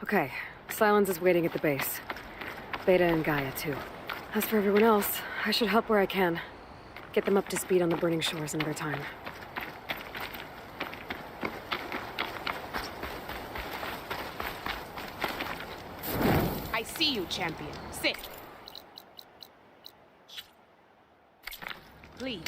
Okay, Silence is waiting at the base. Beta and Gaia, too. As for everyone else, I should help where I can. Get them up to speed on the burning shores another time. I see you, champion. Sit. Please.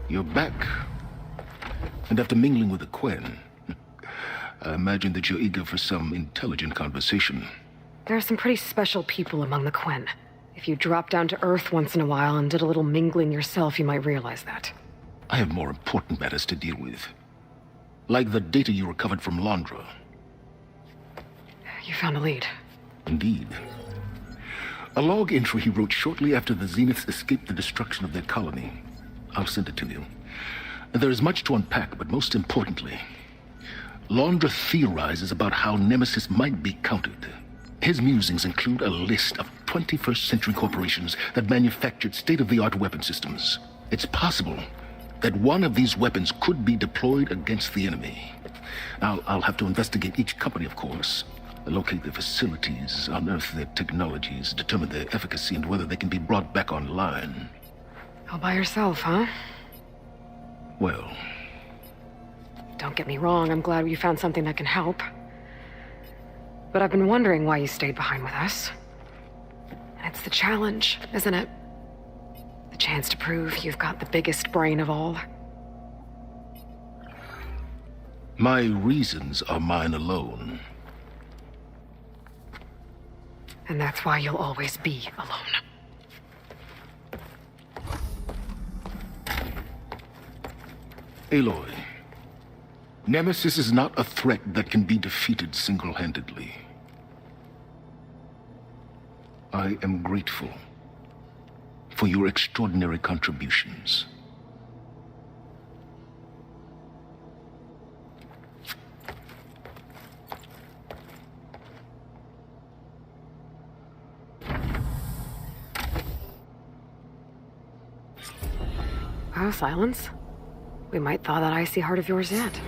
You're back. And after mingling with the Quen, I imagine that you're eager for some intelligent conversation. There are some pretty special people among the Quen. If you dropped down to Earth once in a while and did a little mingling yourself, you might realize that. I have more important matters to deal with. Like the data you recovered from Londra. You found a lead. Indeed. A log entry he wrote shortly after the Zeniths escaped the destruction of their colony. I'll send it to you. There is much to unpack, but most importantly, Londra theorizes about how Nemesis might be countered. His musings include a list of 21st century corporations that manufactured state-of-the-art weapon systems. It's possible that one of these weapons could be deployed against the enemy. Now, I'll have to investigate each company, of course. Locate their facilities, unearth their technologies, determine their efficacy and whether they can be brought back online. All by yourself, huh? Well... Don't get me wrong, I'm glad you found something that can help. But I've been wondering why you stayed behind with us. And it's the challenge, isn't it? The chance to prove you've got the biggest brain of all. My reasons are mine alone. And that's why you'll always be alone. Aloy, Nemesis is not a threat that can be defeated single-handedly. I am grateful for your extraordinary contributions. Oh, Silence. We might thaw that icy heart of yours yet.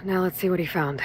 Now let's see what he found.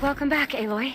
Welcome back, Aloy.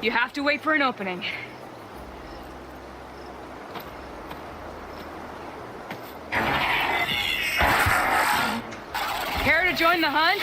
You have to wait for an opening. Care to join the hunt?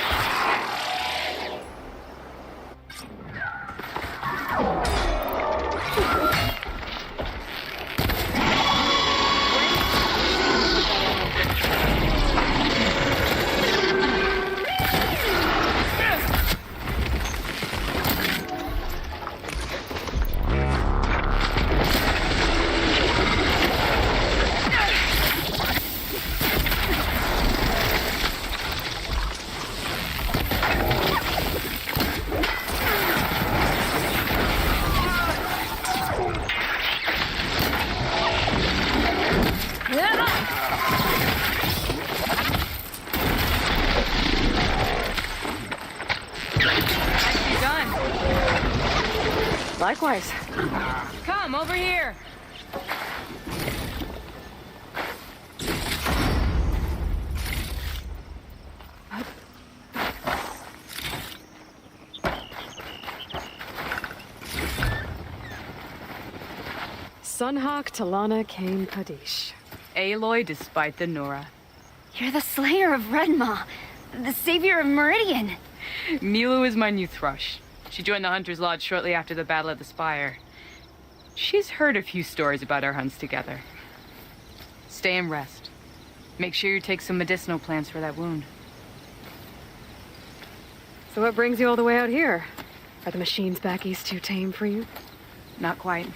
Likewise. Come over here. Sunhawk Talana Kane Kadish. Aloy despite the Nora. You're the slayer of Redmaw, the savior of Meridian. Milo is my new thrush. She joined the Hunter's Lodge shortly after the Battle of the Spire. She's heard a few stories about our hunts together. Stay and rest. Make sure you take some medicinal plants for that wound. So what brings you all the way out here? Are the machines back east too tame for you? Not quite.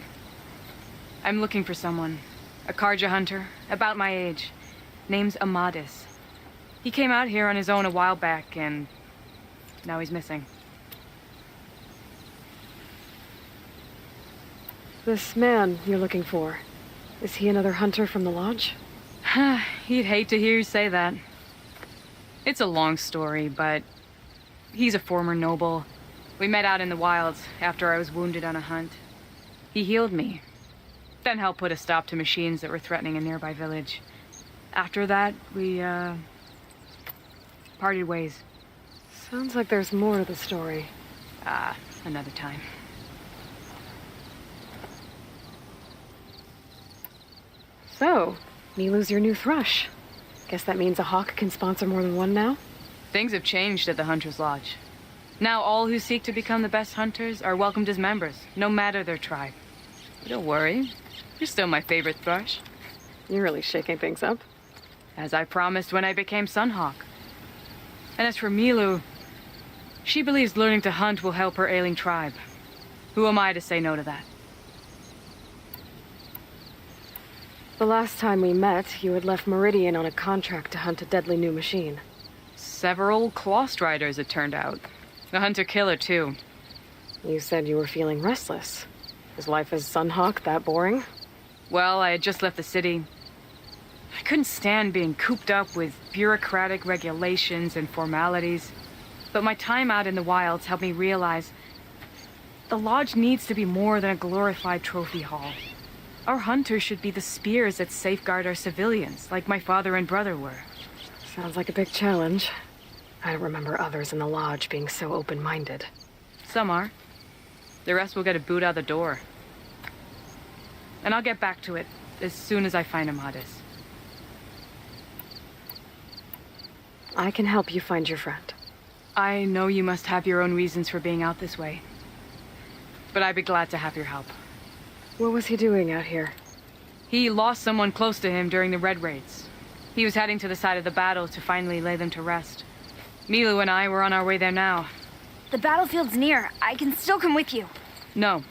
I'm looking for someone. A Karja hunter, about my age. Name's Amadis. He came out here on his own a while back and Now he's missing. This man you're looking for, is he another hunter from the lodge? He'd hate to hear you say that. It's a long story, but he's a former noble. We met out in the wilds after I was wounded on a hunt. He healed me, then helped put a stop to machines that were threatening a nearby village. After that, we, parted ways. Sounds like there's more to the story. Another time. So, Milu's your new thrush. Guess that means a hawk can sponsor more than one now? Things have changed at the Hunter's Lodge. Now all who seek to become the best hunters are welcomed as members, no matter their tribe. But don't worry, you're still my favorite thrush. You're really shaking things up. As I promised when I became Sunhawk. And as for Milu, she believes learning to hunt will help her ailing tribe. Who am I to say no to that? The last time we met, you had left Meridian on a contract to hunt a deadly new machine. Several claw striders, it turned out. A hunter-killer, too. You said you were feeling restless. Is life as Sunhawk that boring? Well, I had just left the city. I couldn't stand being cooped up with bureaucratic regulations and formalities. But my time out in the wilds helped me realize the lodge needs to be more than a glorified trophy hall. Our hunters should be the spears that safeguard our civilians, like my father and brother were. Sounds like a big challenge. I don't remember others in the lodge being so open-minded. Some are. The rest will get a boot out the door. And I'll get back to it as soon as I find Amadis. I can help you find your friend. I know you must have your own reasons for being out this way. But I'd be glad to have your help. What was he doing out here? He lost someone close to him during the Red Raids. He was heading to the side of the battle to finally lay them to rest. Milu and I were on our way there now. The battlefield's near. I can still come with you. No.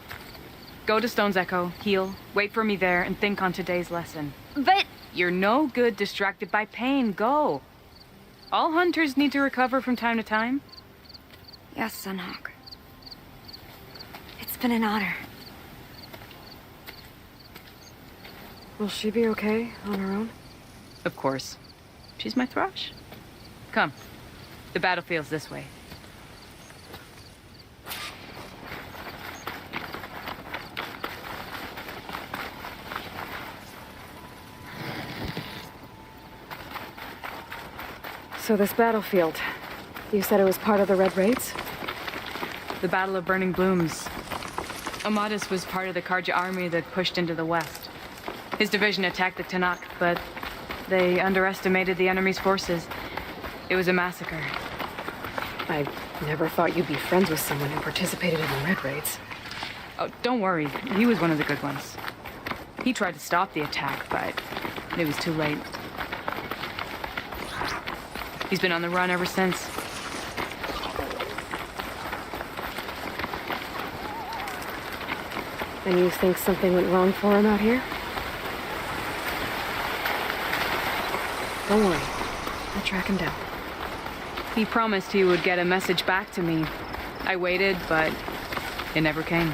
Go to Stone's Echo, heal, wait for me there, and think on today's lesson. But... You're no good distracted by pain. Go. All hunters need to recover from time to time. Yes, Sunhawk. It's been an honor. Will she be okay on her own? Of course. She's my thrush. Come. The battlefield's this way. So this battlefield, you said it was part of the Red Raids? The Battle of Burning Blooms. Amadis was part of the Karja army that pushed into the west. His division attacked the Tanakh, but they underestimated the enemy's forces. It was a massacre. I never thought you'd be friends with someone who participated in the Red Raids. Oh, don't worry. He was one of the good ones. He tried to stop the attack, but it was too late. He's been on the run ever since. And you think something went wrong for him out here? Don't worry. I'll track him down. He promised he would get a message back to me. I waited, but it never came.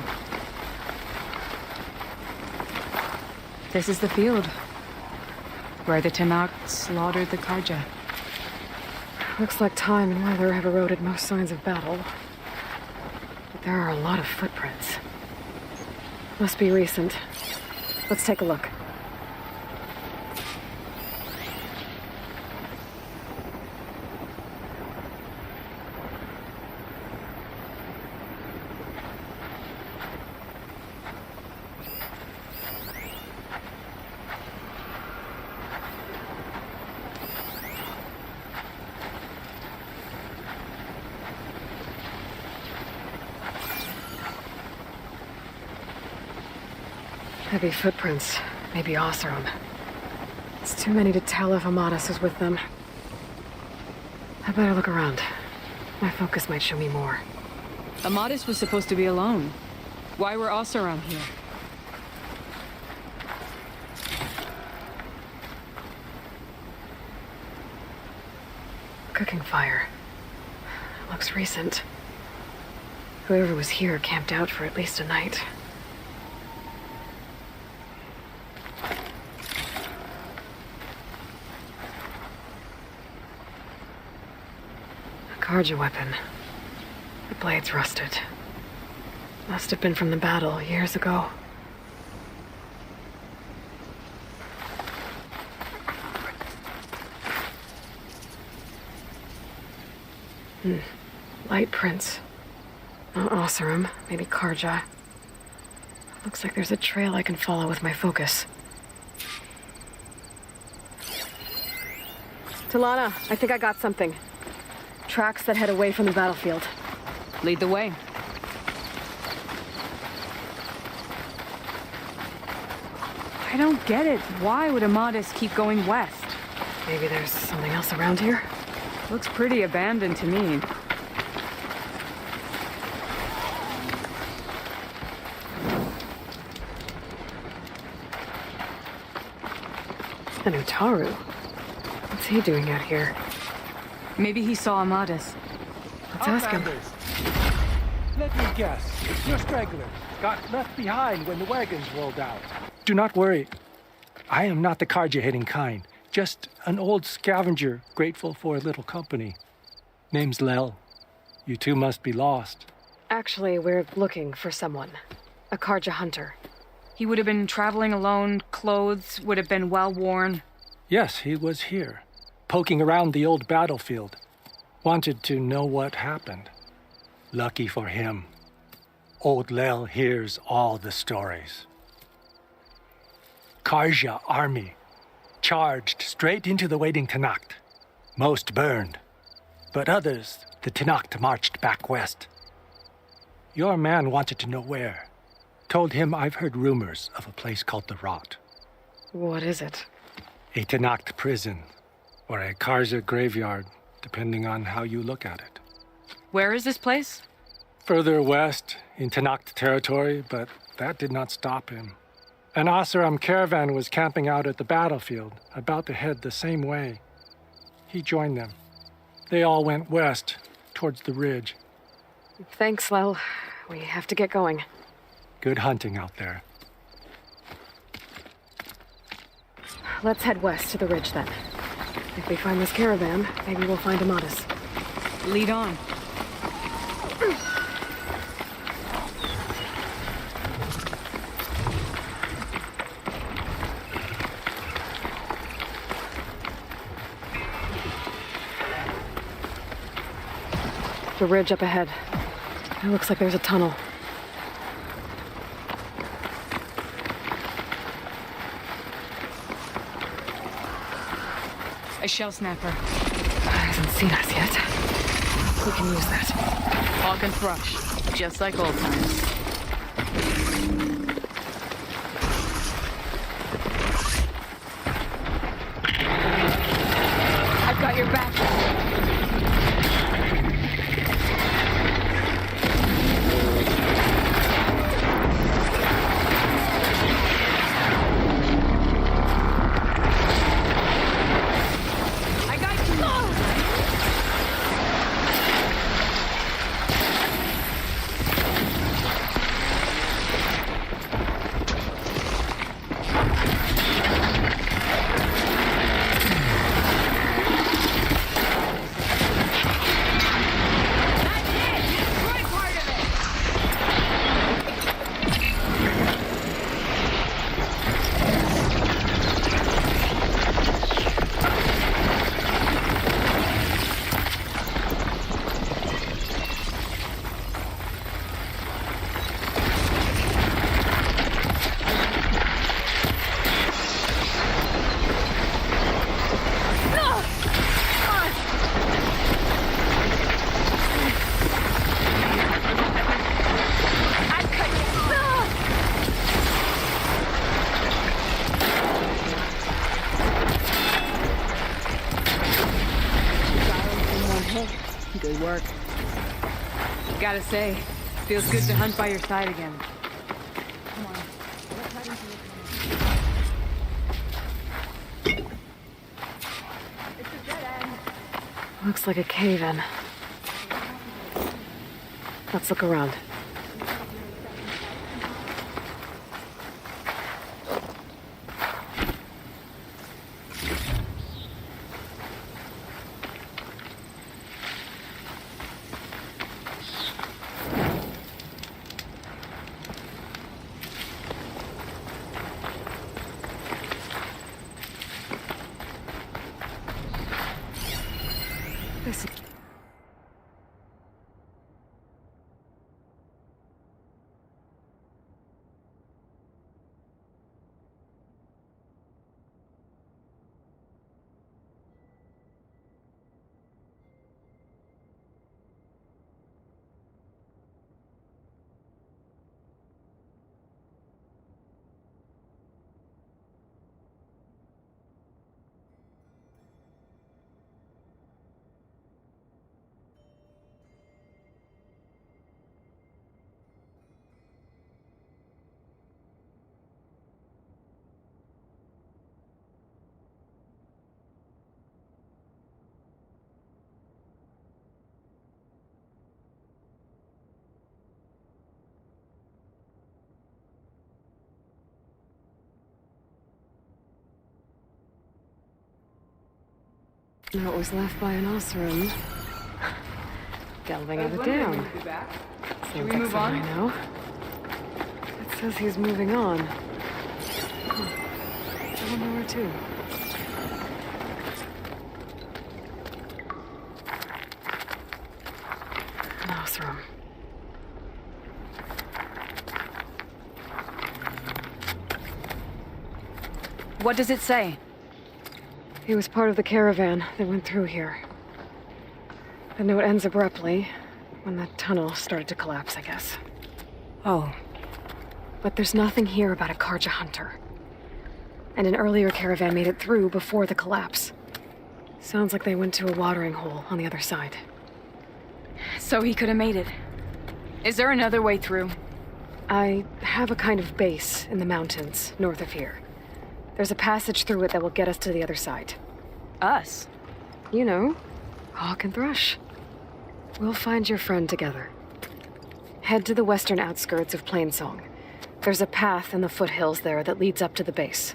This is the field where the Tanakh slaughtered the Karja. Looks like time and weather have eroded most signs of battle. But there are a lot of footprints. Must be recent. Let's take a look. Heavy footprints. Maybe Oseram. It's too many to tell if Amadis is with them. I better look around. My focus might show me more. Amadis was supposed to be alone. Why were Oseram here? Cooking fire. Looks recent. Whoever was here camped out for at least a night. A Karja weapon. The blade's rusted. Must have been from the battle years ago. Light prints. Not Oseram, maybe Karja. Looks like there's a trail I can follow with my focus. Talana, I think I got something. Tracks that head away from the battlefield. Lead the way. I don't get it. Why would Amadis keep going west? Maybe there's something else around here? Looks pretty abandoned to me. An Utaru. What's he doing out here? Maybe he saw Amadis. Let's ask him. Let me guess. You're stragglers. Got left behind when the wagons rolled out. Do not worry. I am not the Karja-hating kind. Just an old scavenger grateful for a little company. Name's Lel. You two must be lost. Actually, we're looking for someone. A Karja hunter. He would have been traveling alone, clothes would have been well worn. Yes, he was here, poking around the old battlefield. Wanted to know what happened. Lucky for him. Old Lel hears all the stories. Karja army charged straight into the waiting Tanacht. Most burned, but others, the Tanacht marched back west. Your man wanted to know where. Told him I've heard rumors of a place called the Rot. What is it? A Tanacht prison, or a Karja graveyard, depending on how you look at it. Where is this place? Further west, in Tanacht territory, but that did not stop him. An Oseram caravan was camping out at the battlefield, about to head the same way. He joined them. They all went west, towards the ridge. Thanks, Lel. We have to get going. Good hunting out there. Let's head west to the ridge then. If we find this caravan, maybe we'll find Amadis. Lead on. The ridge up ahead. It looks like there's a tunnel. A shell snapper. Hasn't seen us yet. We can use that. Hawk and thrush, just like old times. I've got your back. Good work. Gotta say, feels good to hunt by your side again. Come on. Let's head into the It's a dead end. Looks like a cave-in. Let's look around. This Now it was left by an Oseram. Delving it down. Should we move on? I know. It says he's moving on. Huh. I don't know where to. An Oseram. What does it say? He was part of the caravan that went through here. The note ends abruptly when the tunnel started to collapse, I guess. Oh. But there's nothing here about a Karja hunter. And an earlier caravan made it through before the collapse. Sounds like they went to a watering hole on the other side. So he could have made it. Is there another way through? I have a kind of base in the mountains north of here. There's a passage through it that will get us to the other side. Us? You know, Hawk and Thrush. We'll find your friend together. Head to the western outskirts of Plainsong. There's a path in the foothills there that leads up to the base.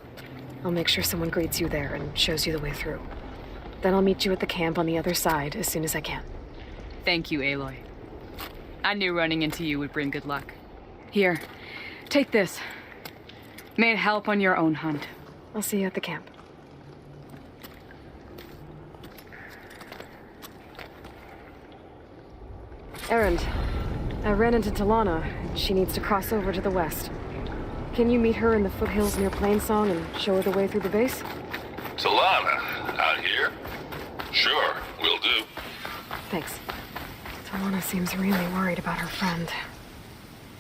I'll make sure someone greets you there and shows you the way through. Then I'll meet you at the camp on the other side as soon as I can. Thank you, Aloy. I knew running into you would bring good luck. Here, take this. May it help on your own hunt. I'll see you at the camp. Errand. I ran into Talana. She needs to cross over to the west. Can you meet her in the foothills near Plainsong and show her the way through the base? Talana, out here? Sure, will do. Thanks. Talana seems really worried about her friend.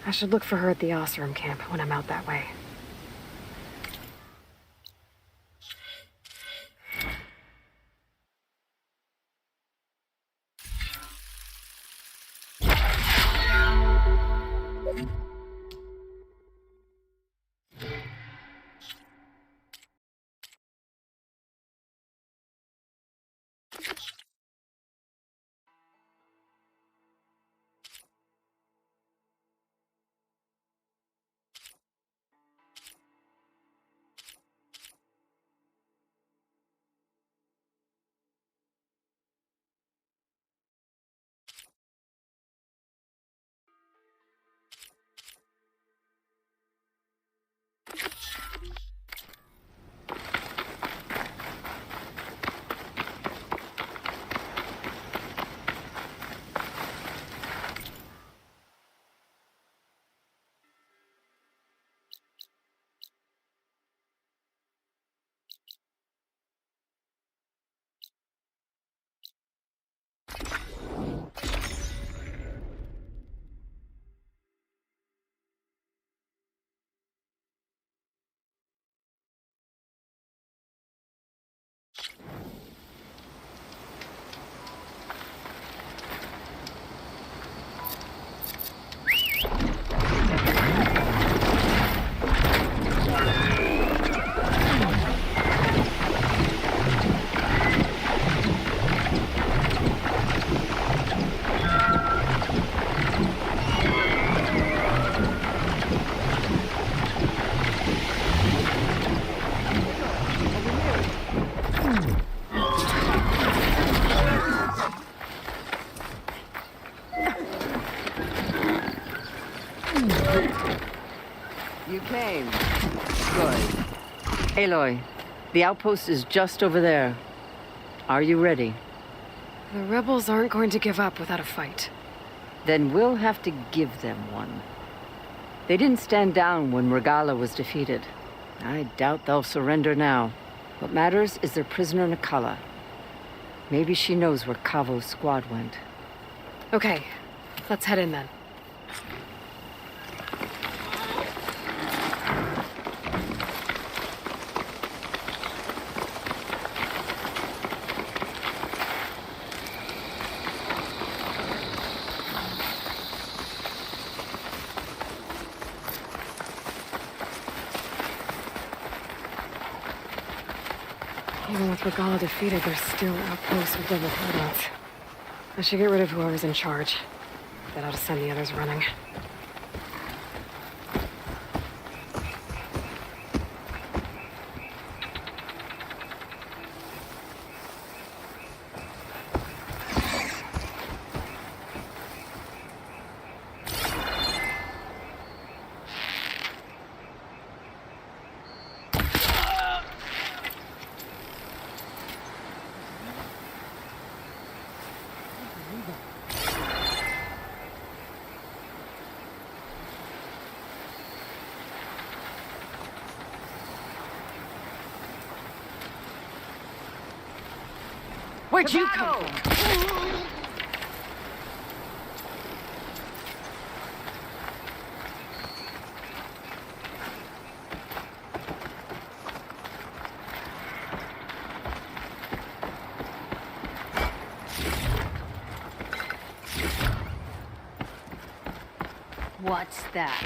I should look for her at the Oseram camp when I'm out that way. Aloy, the outpost is just over there. Are you ready? The rebels aren't going to give up without a fight. Then we'll have to give them one. They didn't stand down when Regala was defeated. I doubt they'll surrender now. What matters is their prisoner Nakala. Maybe she knows where Kavo's squad went. Okay, let's head in then. Even with Regala defeated, there's still outposts with double hideouts. I should get rid of whoever's in charge. That ought to send the others running. Where'd you come from? What's that?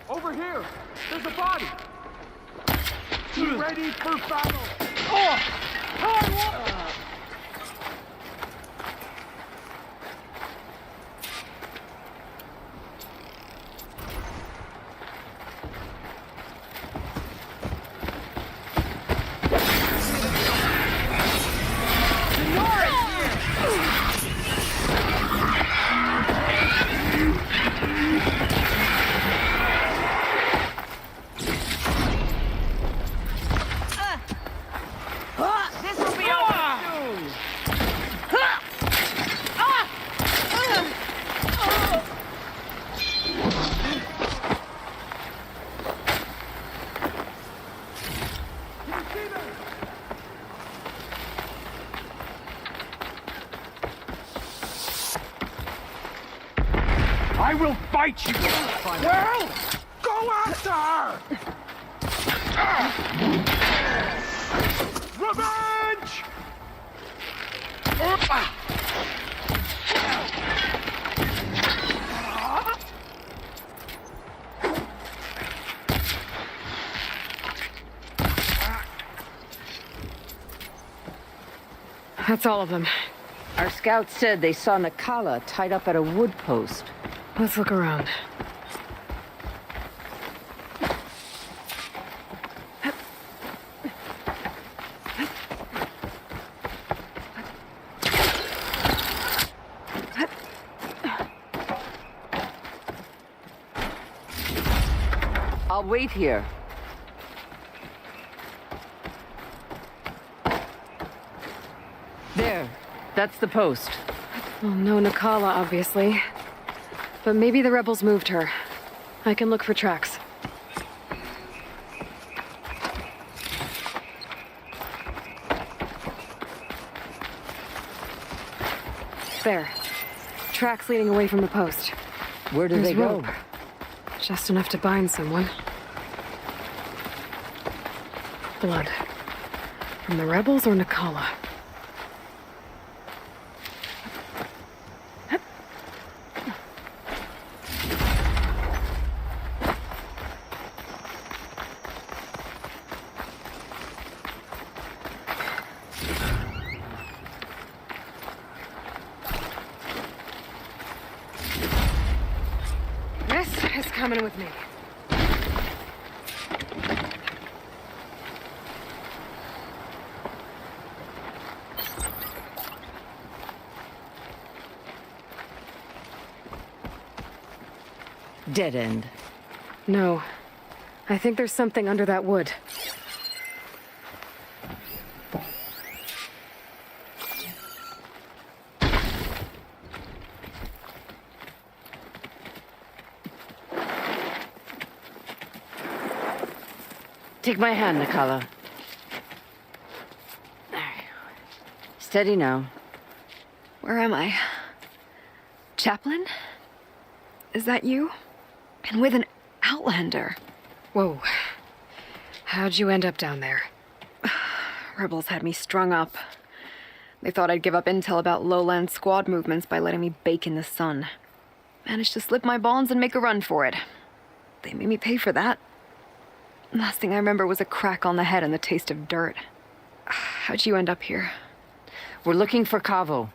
Over here! There's a body! Be ready for battle! Oh! I will fight you! Well, go after her! Revenge! That's all of them. Our scouts said they saw Nakala tied up at a wood post. Let's look around. I'll wait here. There. That's the post. Well, no Nakala, obviously. But maybe the rebels moved her. I can look for tracks. There. Tracks leading away from the post. Where do There's they go? rope. Just enough to bind someone. Blood. From the rebels or Nakala? This is coming with me. Dead end. No. I think there's something under that wood. Take my hand, Nakala. Steady now. Where am I? Chaplain? Is that you? And with an outlander. Whoa. How'd you end up down there? Rebels had me strung up. They thought I'd give up intel about lowland squad movements by letting me bake in the sun. Managed to slip my bonds and make a run for it. They made me pay for that. Last thing I remember was a crack on the head and the taste of dirt. How'd you end up here? We're looking for Cavo.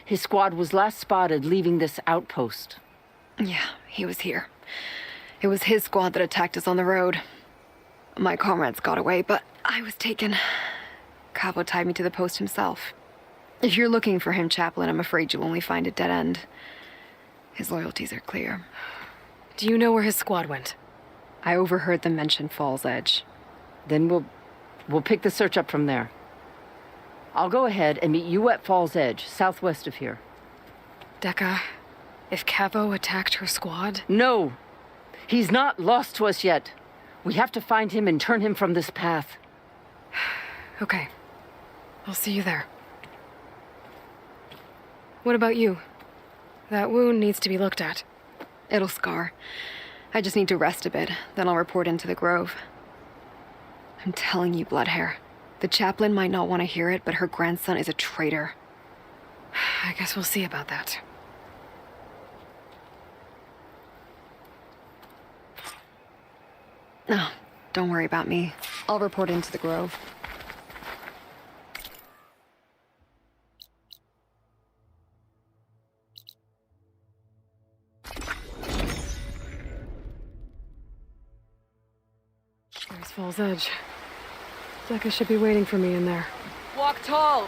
His squad was last spotted leaving this outpost. Yeah, he was here. It was his squad that attacked us on the road. My comrades got away, but I was taken. Cavo tied me to the post himself. If you're looking for him, Chaplain, I'm afraid you'll only find a dead end. His loyalties are clear. Do you know where his squad went? I overheard them mention Fall's Edge. Then we'll pick the search up from there. I'll go ahead and meet you at Fall's Edge, southwest of here. Dekka, if Cavo attacked her squad... No! He's not lost to us yet. We have to find him and turn him from this path. Okay. I'll see you there. What about you? That wound needs to be looked at. It'll scar. I just need to rest a bit, then I'll report into the Grove. I'm telling you, Bloodhair. The chaplain might not want to hear it, but her grandson is a traitor. I guess we'll see about that. No, don't worry about me. I'll report into the Grove. There's Fall's Edge. Dekka should be waiting for me in there. Walk tall.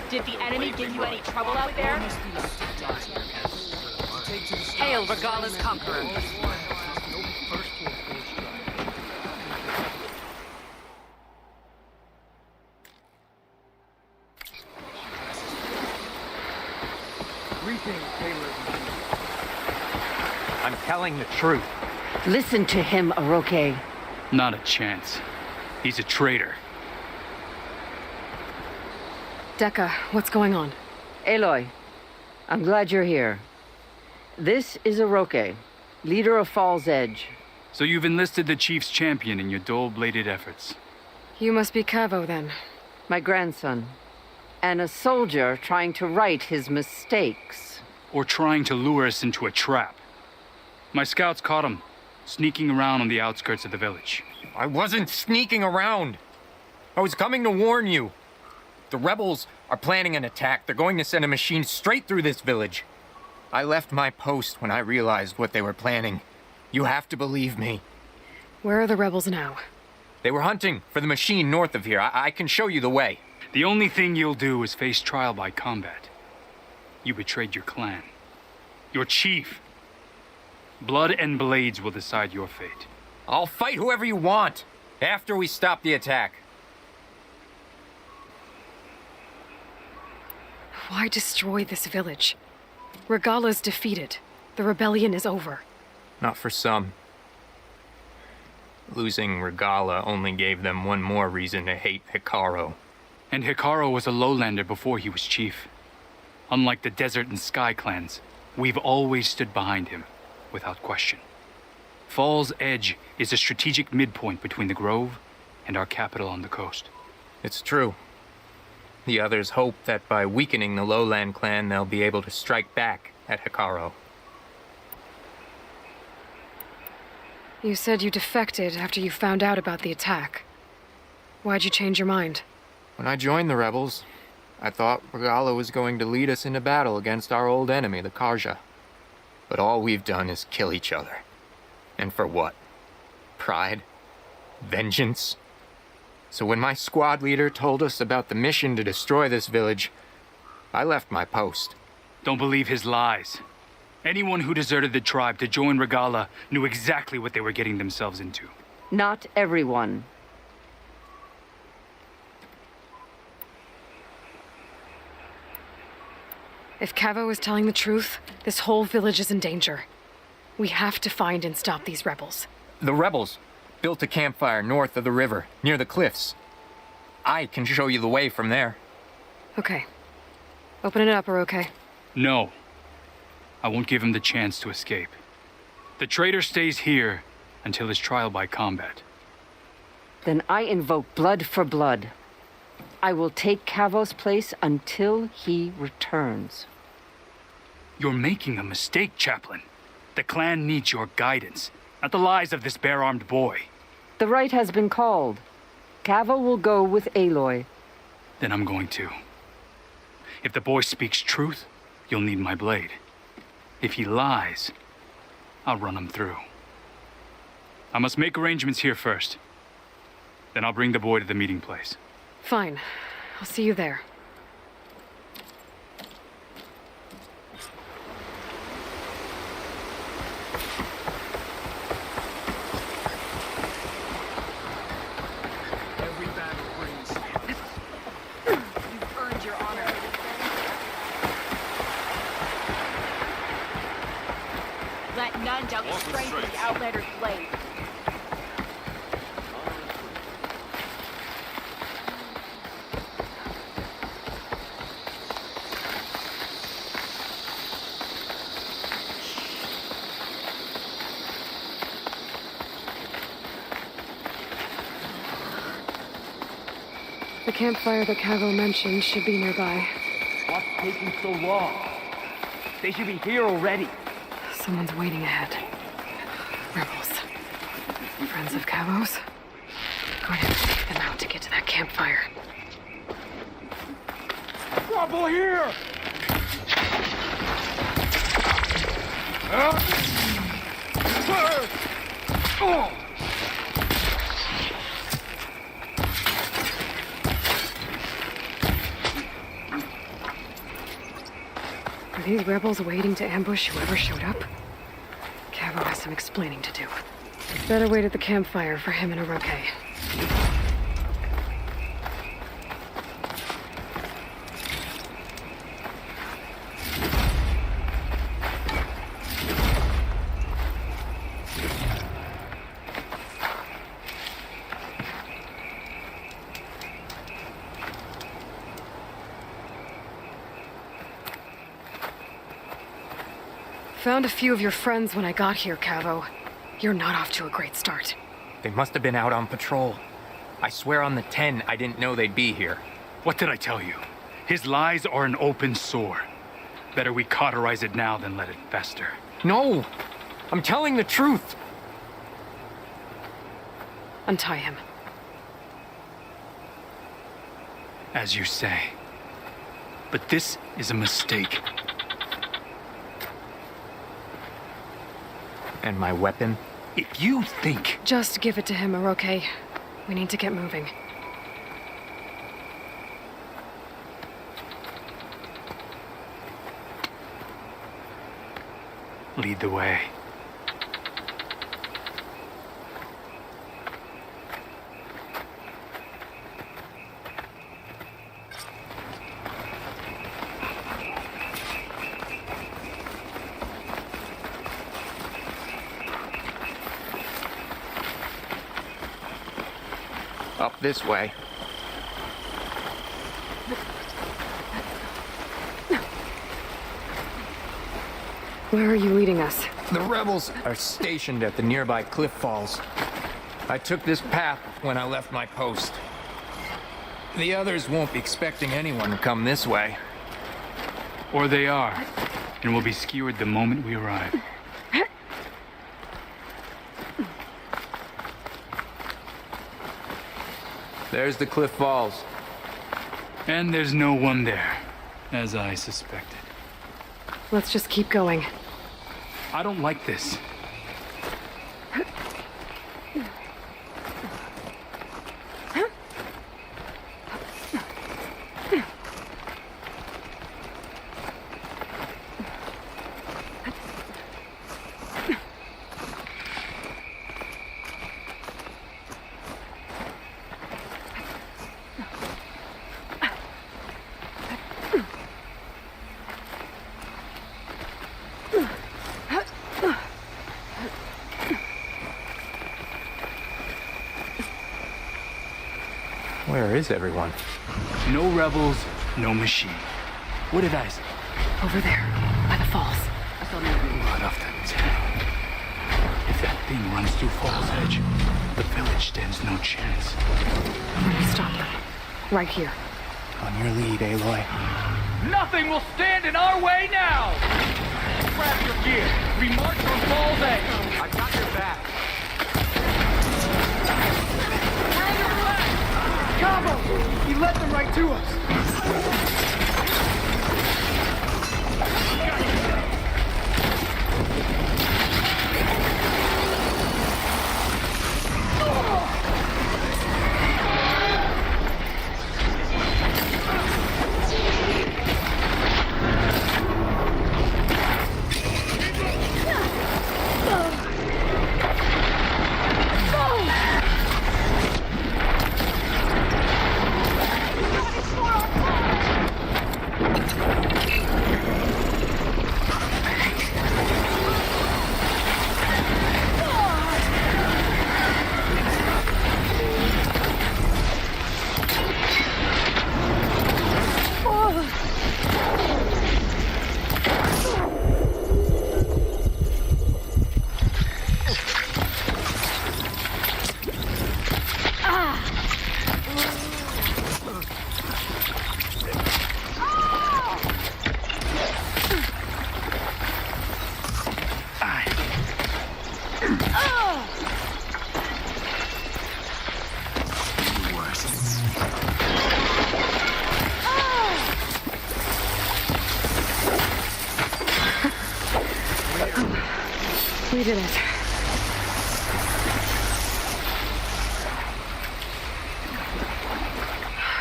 Did the enemy give you any trouble out there? Hail Regala's conqueror. I'm telling the truth. Listen to him, Aroke. Not a chance. He's a traitor. Dekka, what's going on? Aloy, I'm glad you're here. This is Aroke, leader of Fall's Edge. So you've enlisted the chief's champion in your dull-bladed efforts. You must be Cavo, then. My grandson. And a soldier trying to right his mistakes. Or trying to lure us into a trap. My scouts caught him, sneaking around on the outskirts of the village. I wasn't sneaking around. I was coming to warn you. The rebels are planning an attack. They're going to send a machine straight through this village. I left my post when I realized what they were planning. You have to believe me. Where are the rebels now? They were hunting for the machine north of here. I can show you the way. The only thing you'll do is face trial by combat. You betrayed your clan. Your chief. Blood and blades will decide your fate. I'll fight whoever you want after we stop the attack. Why destroy this village? Regala's defeated. The rebellion is over. Not for some. Losing Regala only gave them one more reason to hate Hikaru. And Hikaru was a lowlander before he was chief. Unlike the Desert and Sky clans, we've always stood behind him, without question. Fall's Edge is a strategic midpoint between the Grove and our capital on the coast. It's true. The others hope that by weakening the Lowland clan, they'll be able to strike back at Hikaru. You said you defected after you found out about the attack. Why'd you change your mind? When I joined the rebels, I thought Regala was going to lead us into battle against our old enemy, the Karja. But all we've done is kill each other. And for what? Pride? Vengeance? So when my squad leader told us about the mission to destroy this village, I left my post. Don't believe his lies. Anyone who deserted the tribe to join Regala knew exactly what they were getting themselves into. Not everyone. If Cavo is telling the truth, this whole village is in danger. We have to find and stop these rebels. The rebels built a campfire north of the river, near the cliffs. I can show you the way from there. Okay. Open it up, okay? No. I won't give him the chance to escape. The traitor stays here until his trial by combat. Then I invoke blood for blood. I will take Cavo's place until he returns. You're making a mistake, Chaplain. The clan needs your guidance, not the lies of this bare-armed boy. The right has been called. Cavo will go with Aloy. Then I'm going to. If the boy speaks truth, you'll need my blade. If he lies, I'll run him through. I must make arrangements here first. Then I'll bring the boy to the meeting place. Fine. I'll see you there. Every battle brings. You've earned your honor. Let none doubt the strength of the Outlander's blade. The campfire that Cavo mentioned should be nearby. What's taking so long? They should be here already. Someone's waiting ahead. Rebels. Friends of Cavo's. Going to have to take them out to get to that campfire. Trouble here! Are these rebels waiting to ambush whoever showed up? Cavo has some explaining to do. Better wait at the campfire for him and Oroke. Found a few of your friends when I got here, Cavo. You're not off to a great start. They must have been out on patrol. I swear on the 10, I didn't know they'd be here. What did I tell you? His lies are an open sore. Better we cauterize it now than let it fester. No! I'm telling the truth! Untie him. As you say. But this is a mistake. And my weapon? If you think... Just give it to him, Oroke. We need to get moving. Lead the way. Up this way. Where are you leading us? The rebels are stationed at the nearby cliff falls. I took this path when I left my post. The others won't be expecting anyone to come this way. Or they are, and will be skewered the moment we arrive. There's the cliff falls. And there's no one there, as I suspected. Let's just keep going. I don't like this. is everyone? No rebels, no machine. What did I say? Over there, by the falls. Blood of the town. If that thing runs through Fall's Edge, the village stands no chance. I'm gonna stop them. Right here. On your lead, Aloy. Nothing will stand in our way now! Grab your gear. We march from Fall's Edge. I got your back. We're under attack! Cabo! He led them right to us. We did it.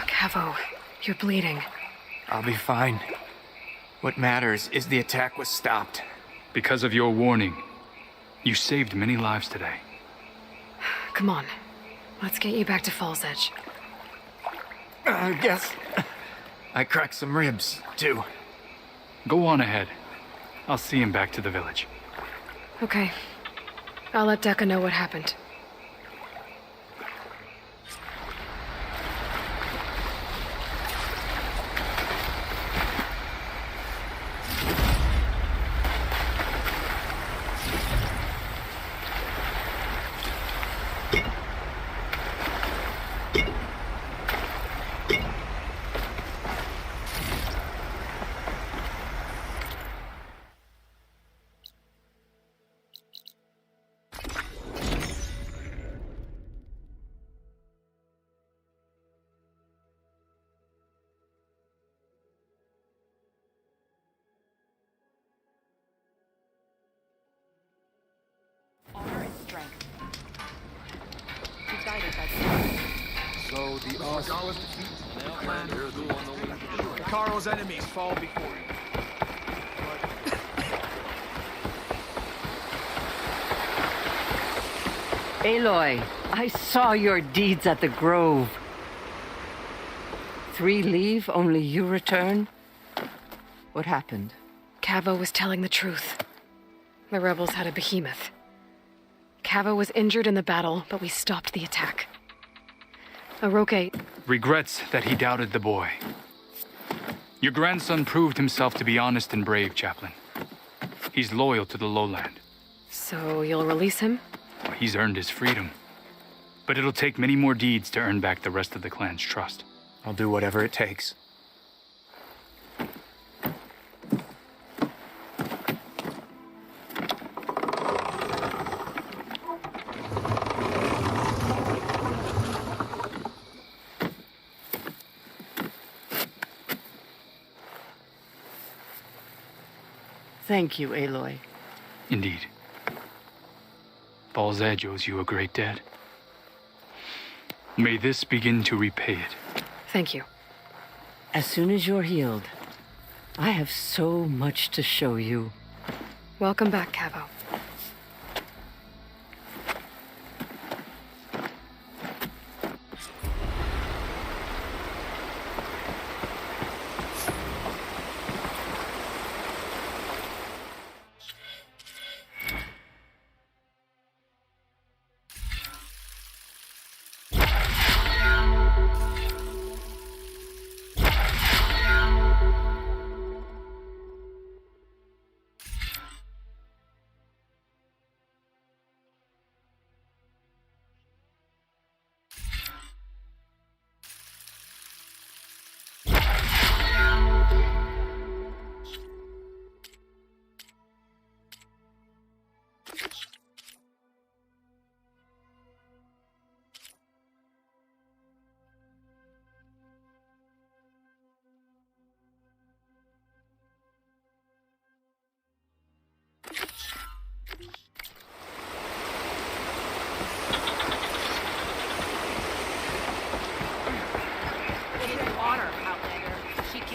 Cavo, you're bleeding. I'll be fine. What matters is the attack was stopped. Because of your warning, you saved many lives today. Come on. Let's get you back to Fall's Edge. I guess I cracked some ribs, too. Go on ahead. I'll see him back to the village. Okay. I'll let Decca know what happened. So the Caro's enemies fall before you. Aloy, I saw your deeds at the Grove. 3 leave, only you return? What happened? Cavo was telling the truth. The rebels had a behemoth. Cavo was injured in the battle, but we stopped the attack. Aroke Regrets that he doubted the boy. Your grandson proved himself to be honest and brave, Chaplain. He's loyal to the lowland. So you'll release him? He's earned his freedom. But it'll take many more deeds to earn back the rest of the clan's trust. I'll do whatever it takes. Thank you, Aloy. Indeed. Fall's Edge owes you a great debt. May this begin to repay it. Thank you. As soon as you're healed, I have so much to show you. Welcome back, Cavo.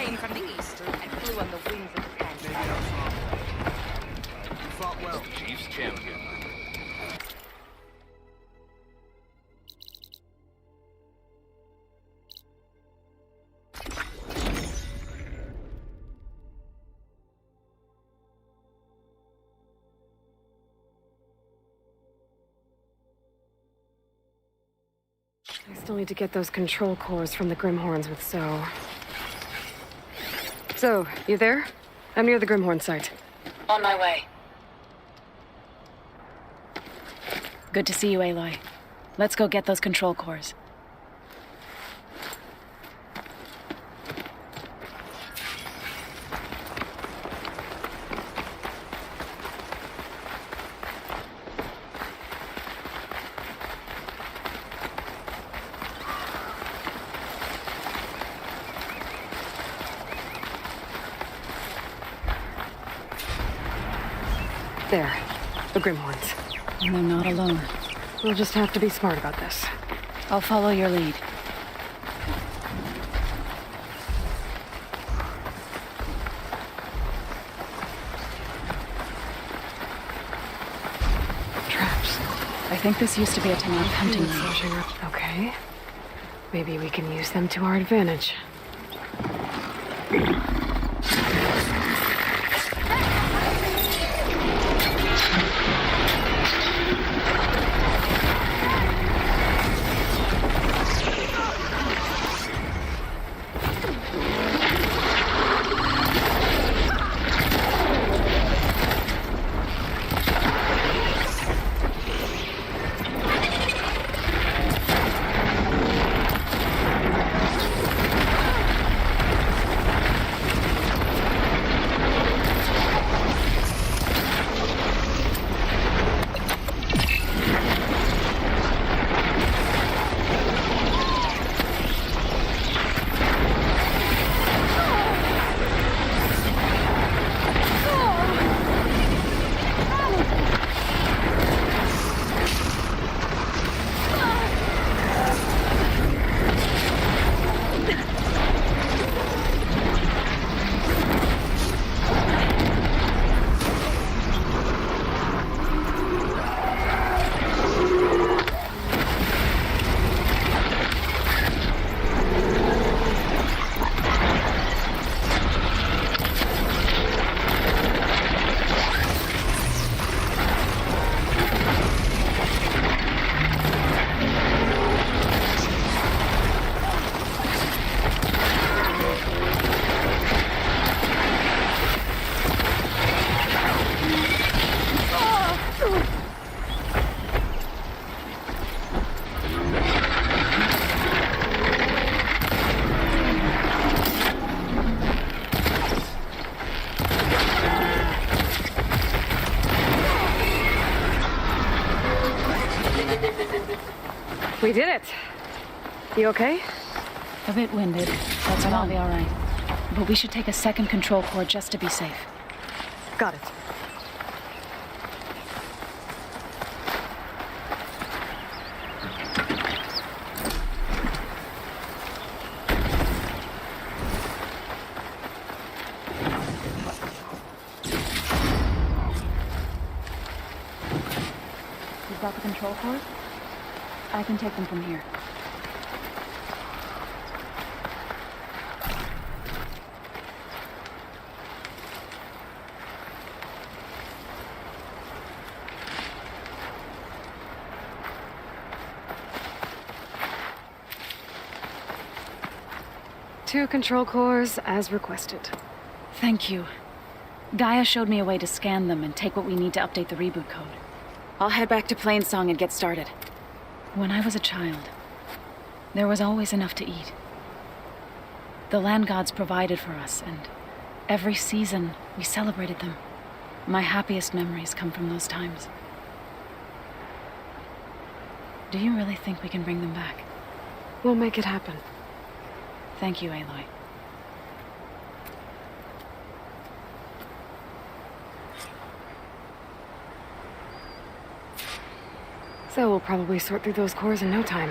came from the east and flew on the wings of the panther. You fought well. Chief's champion. I still need to get those control cores from the Grimhorns with So. So, you there? I'm near the Grimhorn site. On my way. Good to see you, Aloy. Let's go get those control cores. There. The Grimhorns. And they're not alone. We'll just have to be smart about this. I'll follow your lead. Traps. I think this used to be a Tanakh hunting range. Okay. Maybe we can use them to our advantage. We did it. You okay? A bit winded. That's I'll be all right. But we should take a second control core just to be safe. Got it. You've got the control cores? I can take them from here. Two control cores as requested. Thank you. Gaia showed me a way to scan them and take what we need to update the reboot code. I'll head back to Plainsong and get started. When I was a child, there was always enough to eat. The land gods provided for us, and every season we celebrated them. My happiest memories come from those times. Do you really think we can bring them back? We'll make it happen. Thank you, Aloy. So we'll probably sort through those cores in no time.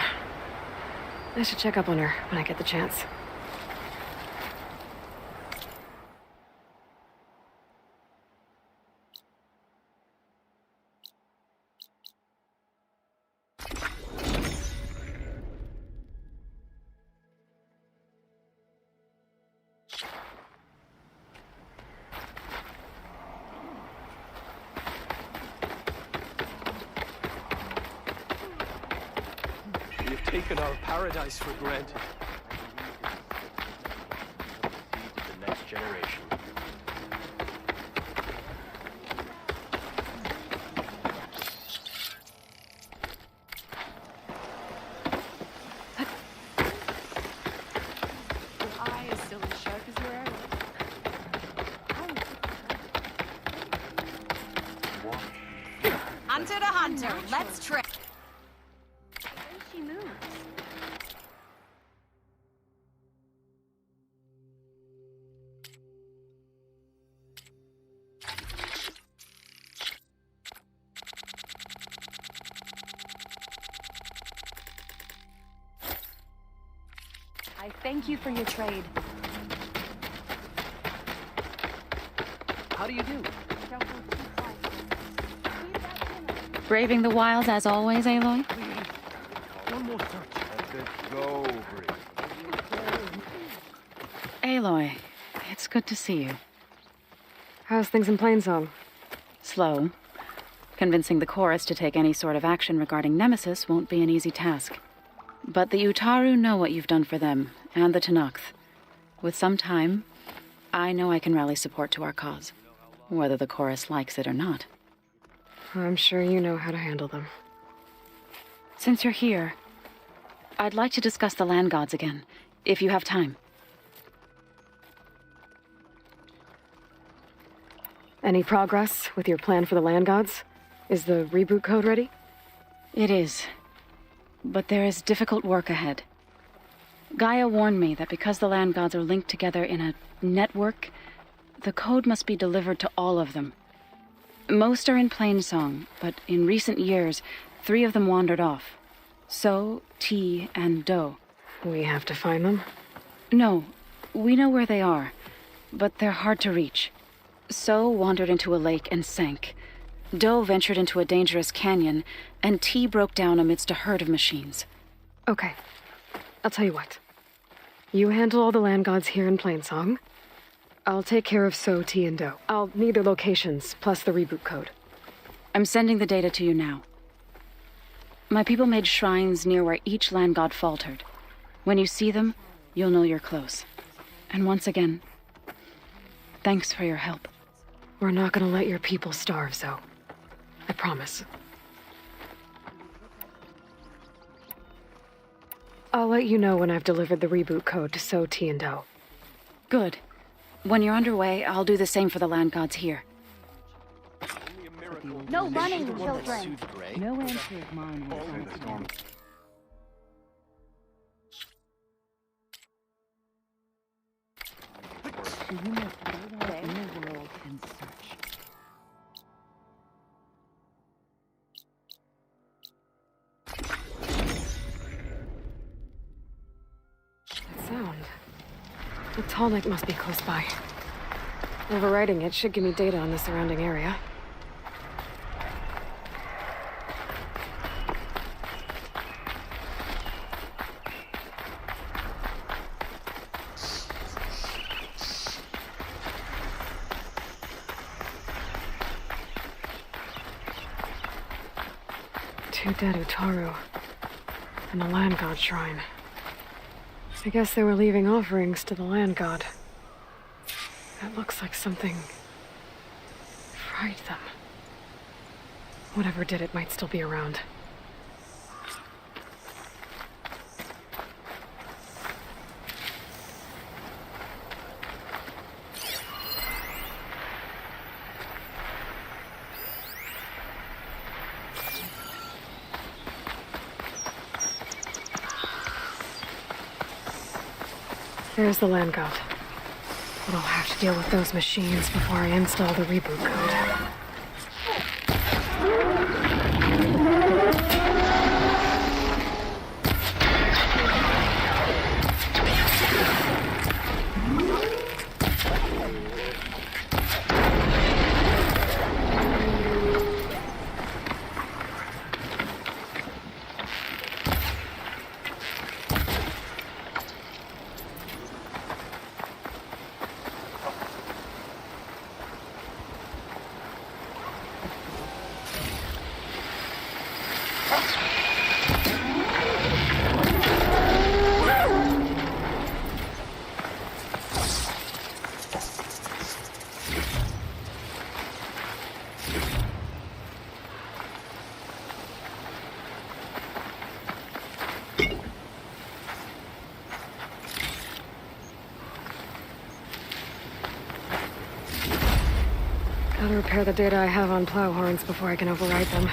I should check up on her when I get the chance. taken our paradise for granted. The next generation. Hunter to hunter, let's try. She moves. I thank you for your trade. How do you do? Braving the wilds as always, Aloy? One more touch. That's it. Go over it. Aloy, it's good to see you. How's things in Plainsong? Slow. Convincing the chorus to take any sort of action regarding Nemesis won't be an easy task. But the Utaru know what you've done for them, and the Tenakth. With some time, I know I can rally support to our cause, whether the chorus likes it or not. I'm sure you know how to handle them. Since you're here, I'd like to discuss the land gods again, if you have time. Any progress with your plan for the land gods? Is the reboot code ready? It is. But there is difficult work ahead. Gaia warned me that because the land gods are linked together in a network, the code must be delivered to all of them. Most are in Plainsong, but in recent years, 3 of them wandered off. So, T, and Do. We have to find them? No, we know where they are, but they're hard to reach. So wandered into a lake and sank. Do ventured into a dangerous canyon, and T broke down amidst a herd of machines. Okay. I'll tell you what. You handle all the land gods here in Plainsong. I'll take care of So, T, and Do. I'll need their locations, plus the reboot code. I'm sending the data to you now. My people made shrines near where each land god faltered. When you see them, you'll know you're close. And once again, thanks for your help. We're not gonna let your people starve, Zo. I promise. I'll let you know when I've delivered the reboot code to So, T, and Do. Good. When you're underway, I'll do the same for the land gods here. No running, children. No answer of mine will answer. So you must go out in the world and search. That sound. The Tallneck must be close by. Overriding it should give me data on the surrounding area. Two dead Utaru and a land god shrine. I guess they were leaving offerings to the land god. That looks like something fried them. Whatever did it might still be around. There's the land god. But I'll have to deal with those machines before I install the reboot code. Gotta repair the data I have on plow horns before I can override them.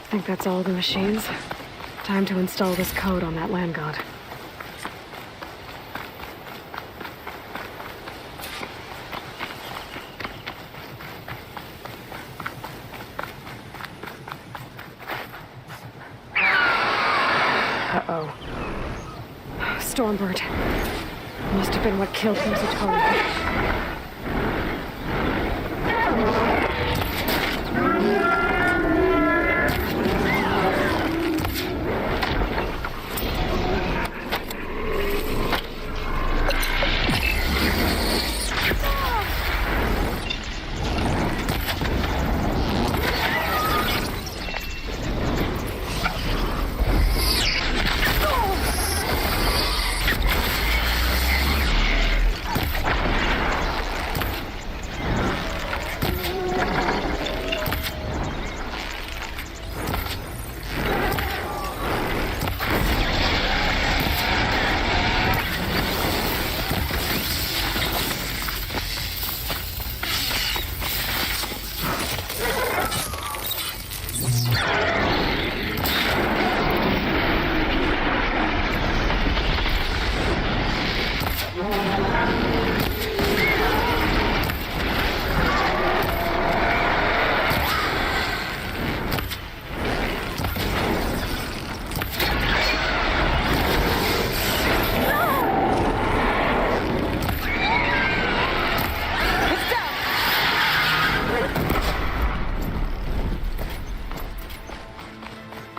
I think that's all the machines. Time to install this code on that land god. Uh-oh. Stormbird. Must have been what killed Musatomi.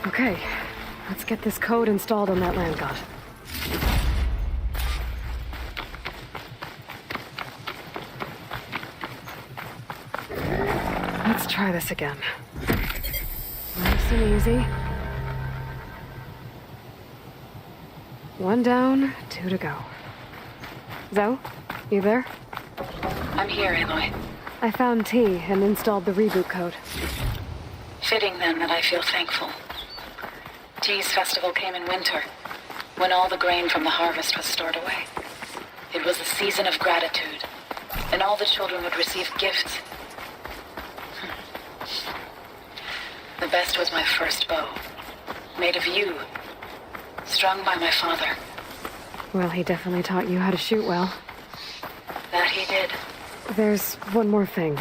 Okay, let's get this code installed on that land god. Let's try this again. Nice and easy. 1 down, 2 to go. Zoe, you there? I'm here, Aloy. I found T and installed the reboot code. Fitting then that I feel thankful. T's festival came in winter, when all the grain from the harvest was stored away. It was a season of gratitude, and all the children would receive gifts. The best was my first bow, made of yew, strung by my father. Well, he definitely taught you how to shoot well. That he did. There's one more thing.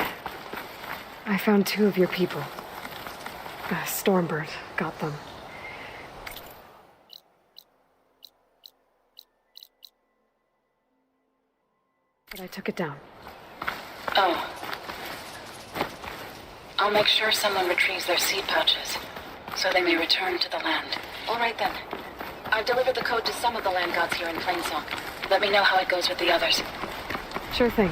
I found 2 of your people. Stormbird got them. But I took it down. Oh. I'll make sure someone retrieves their seed pouches, so they may return to the land. All right then. I've delivered the code to some of the land gods here in Plainsong. Let me know how it goes with the others. Sure thing.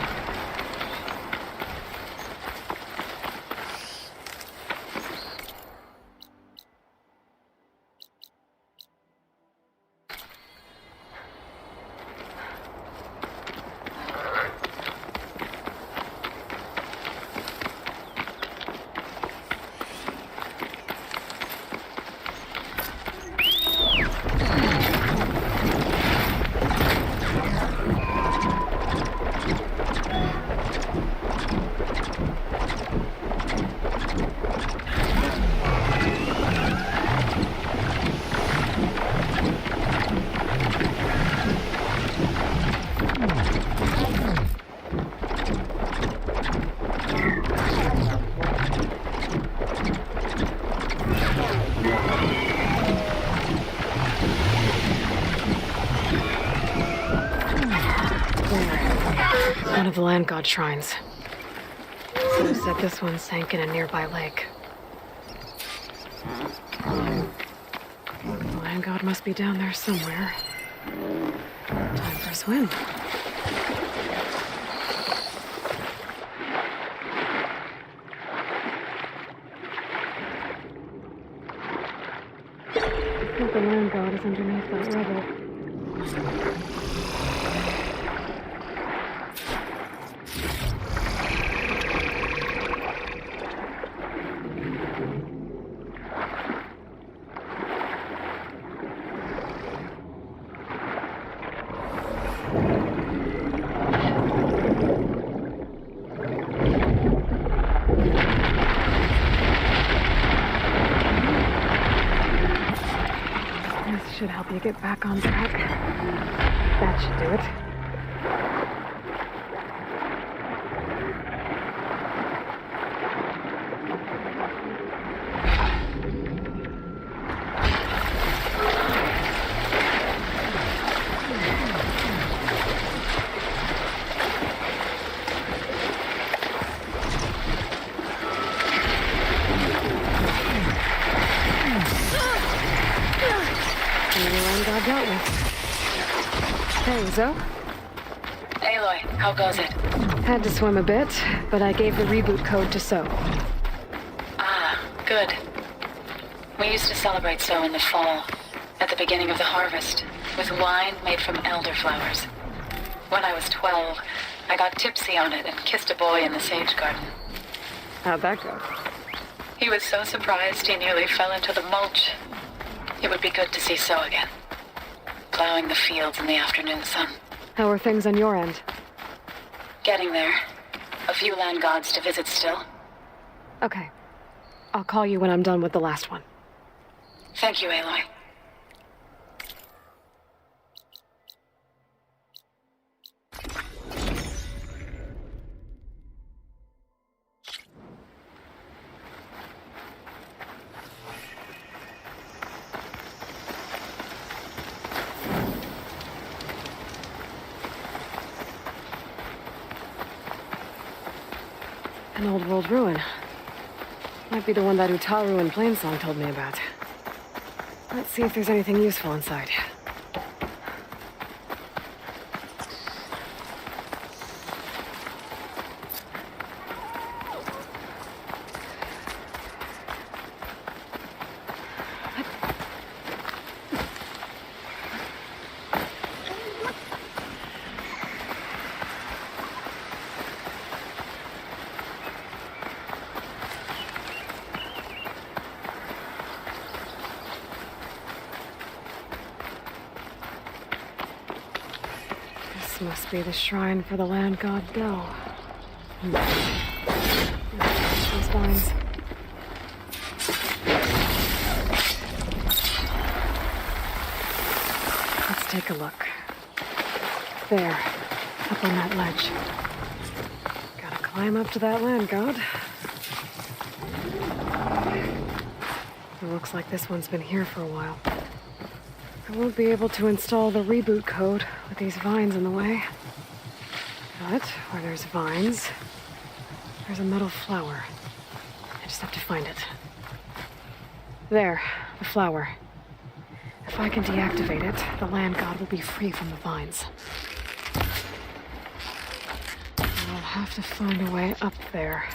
There. One of the land god shrines. So said this one sank in a nearby lake. The land god must be down there somewhere. Time for a swim. I think the land god is underneath that rubble. Should help you get back on track. That should do it. Hey, Zo. Aloy, how goes it? Had to swim a bit, but I gave the reboot code to So. Ah, good. We used to celebrate So in the fall, at the beginning of the harvest, with wine made from elderflowers. When I was 12, I got tipsy on it and kissed a boy in the sage garden. How'd that go? He was so surprised he nearly fell into the mulch. It would be good to see So again. Plowing the fields in the afternoon sun. How are things on your end? Getting there. A few land gods to visit still. Okay. I'll call you when I'm done with the last one. Thank you, Aloy. An old world ruin. Might be the one that Utaru and Plainsong told me about. Let's see if there's anything useful inside. This must be the shrine for the land god Del. These vines. Let's take a look. There, up on that ledge. Gotta climb up to that land god. It looks like this one's been here for a while. I won't be able to install the reboot code with these vines in the way. But where there's vines, there's a metal flower. I just have to find it. There, the flower. If I can deactivate it, the land god will be free from the vines. I'll have to find a way up there.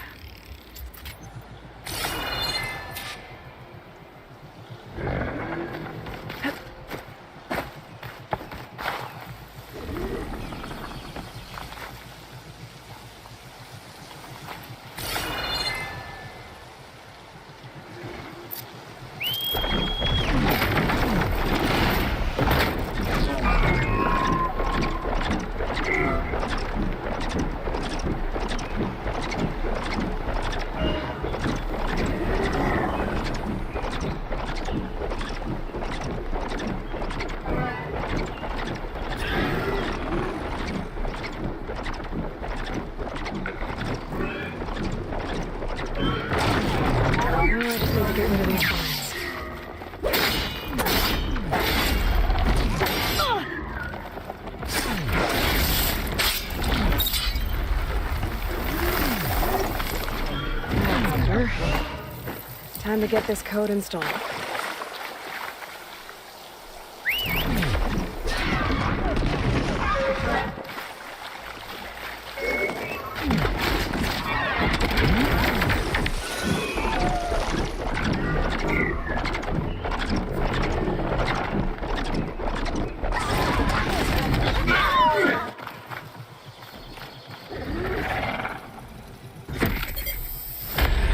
Time to get this code installed.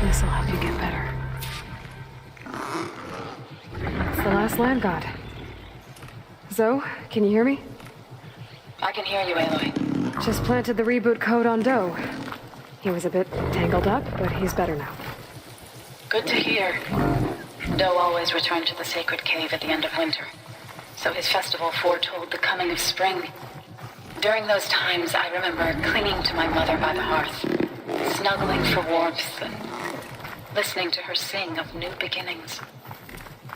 This'll help you get better. That's the last land god. Zoe, can you hear me? I can hear you, Aloy. Just planted the reboot code on Doe. He was a bit tangled up, but he's better now. Good to hear. Doe always returned to the sacred cave at the end of winter, so his festival foretold the coming of spring. During those times, I remember clinging to my mother by the hearth, snuggling for warmth and listening to her sing of new beginnings.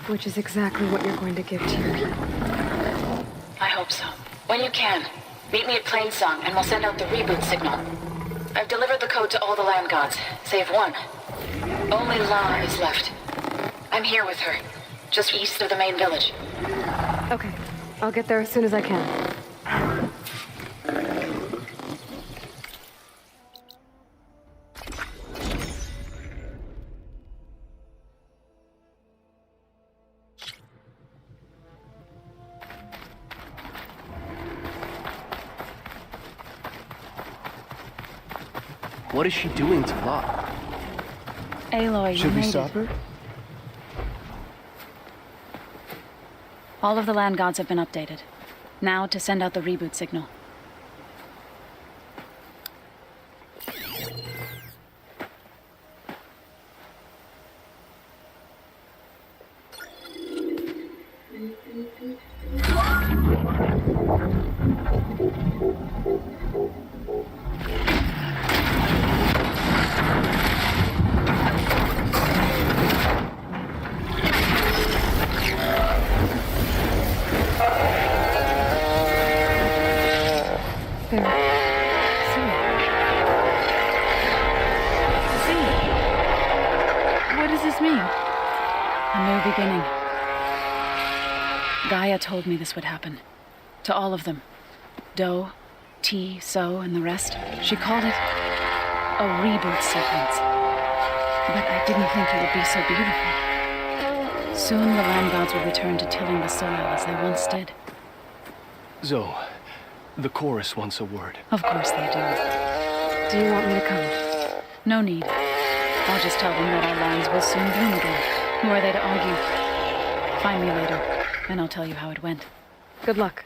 Which is exactly what you're going to give to your people. I hope so. When you can, meet me at Plainsong and we'll send out the reboot signal. I've delivered the code to all the land gods, save one. Only La is left. I'm here with her, just east of the main village. Okay, I'll get there as soon as I can. What is she doing to La? Aloy, Should we stop her? All of the land gods have been updated. Now to send out the reboot signal. Gaia told me this would happen. To all of them. Doe, T, So, and the rest. She called it a reboot sequence. But I didn't think it would be so beautiful. Soon the land gods will return to tilling the soil as they once did. Zoe, the chorus wants a word. Of course they do. Do you want me to come? No need. I'll just tell them that our lands will soon bloom again. Who are they to argue? Find me later, and I'll tell you how it went. Good luck.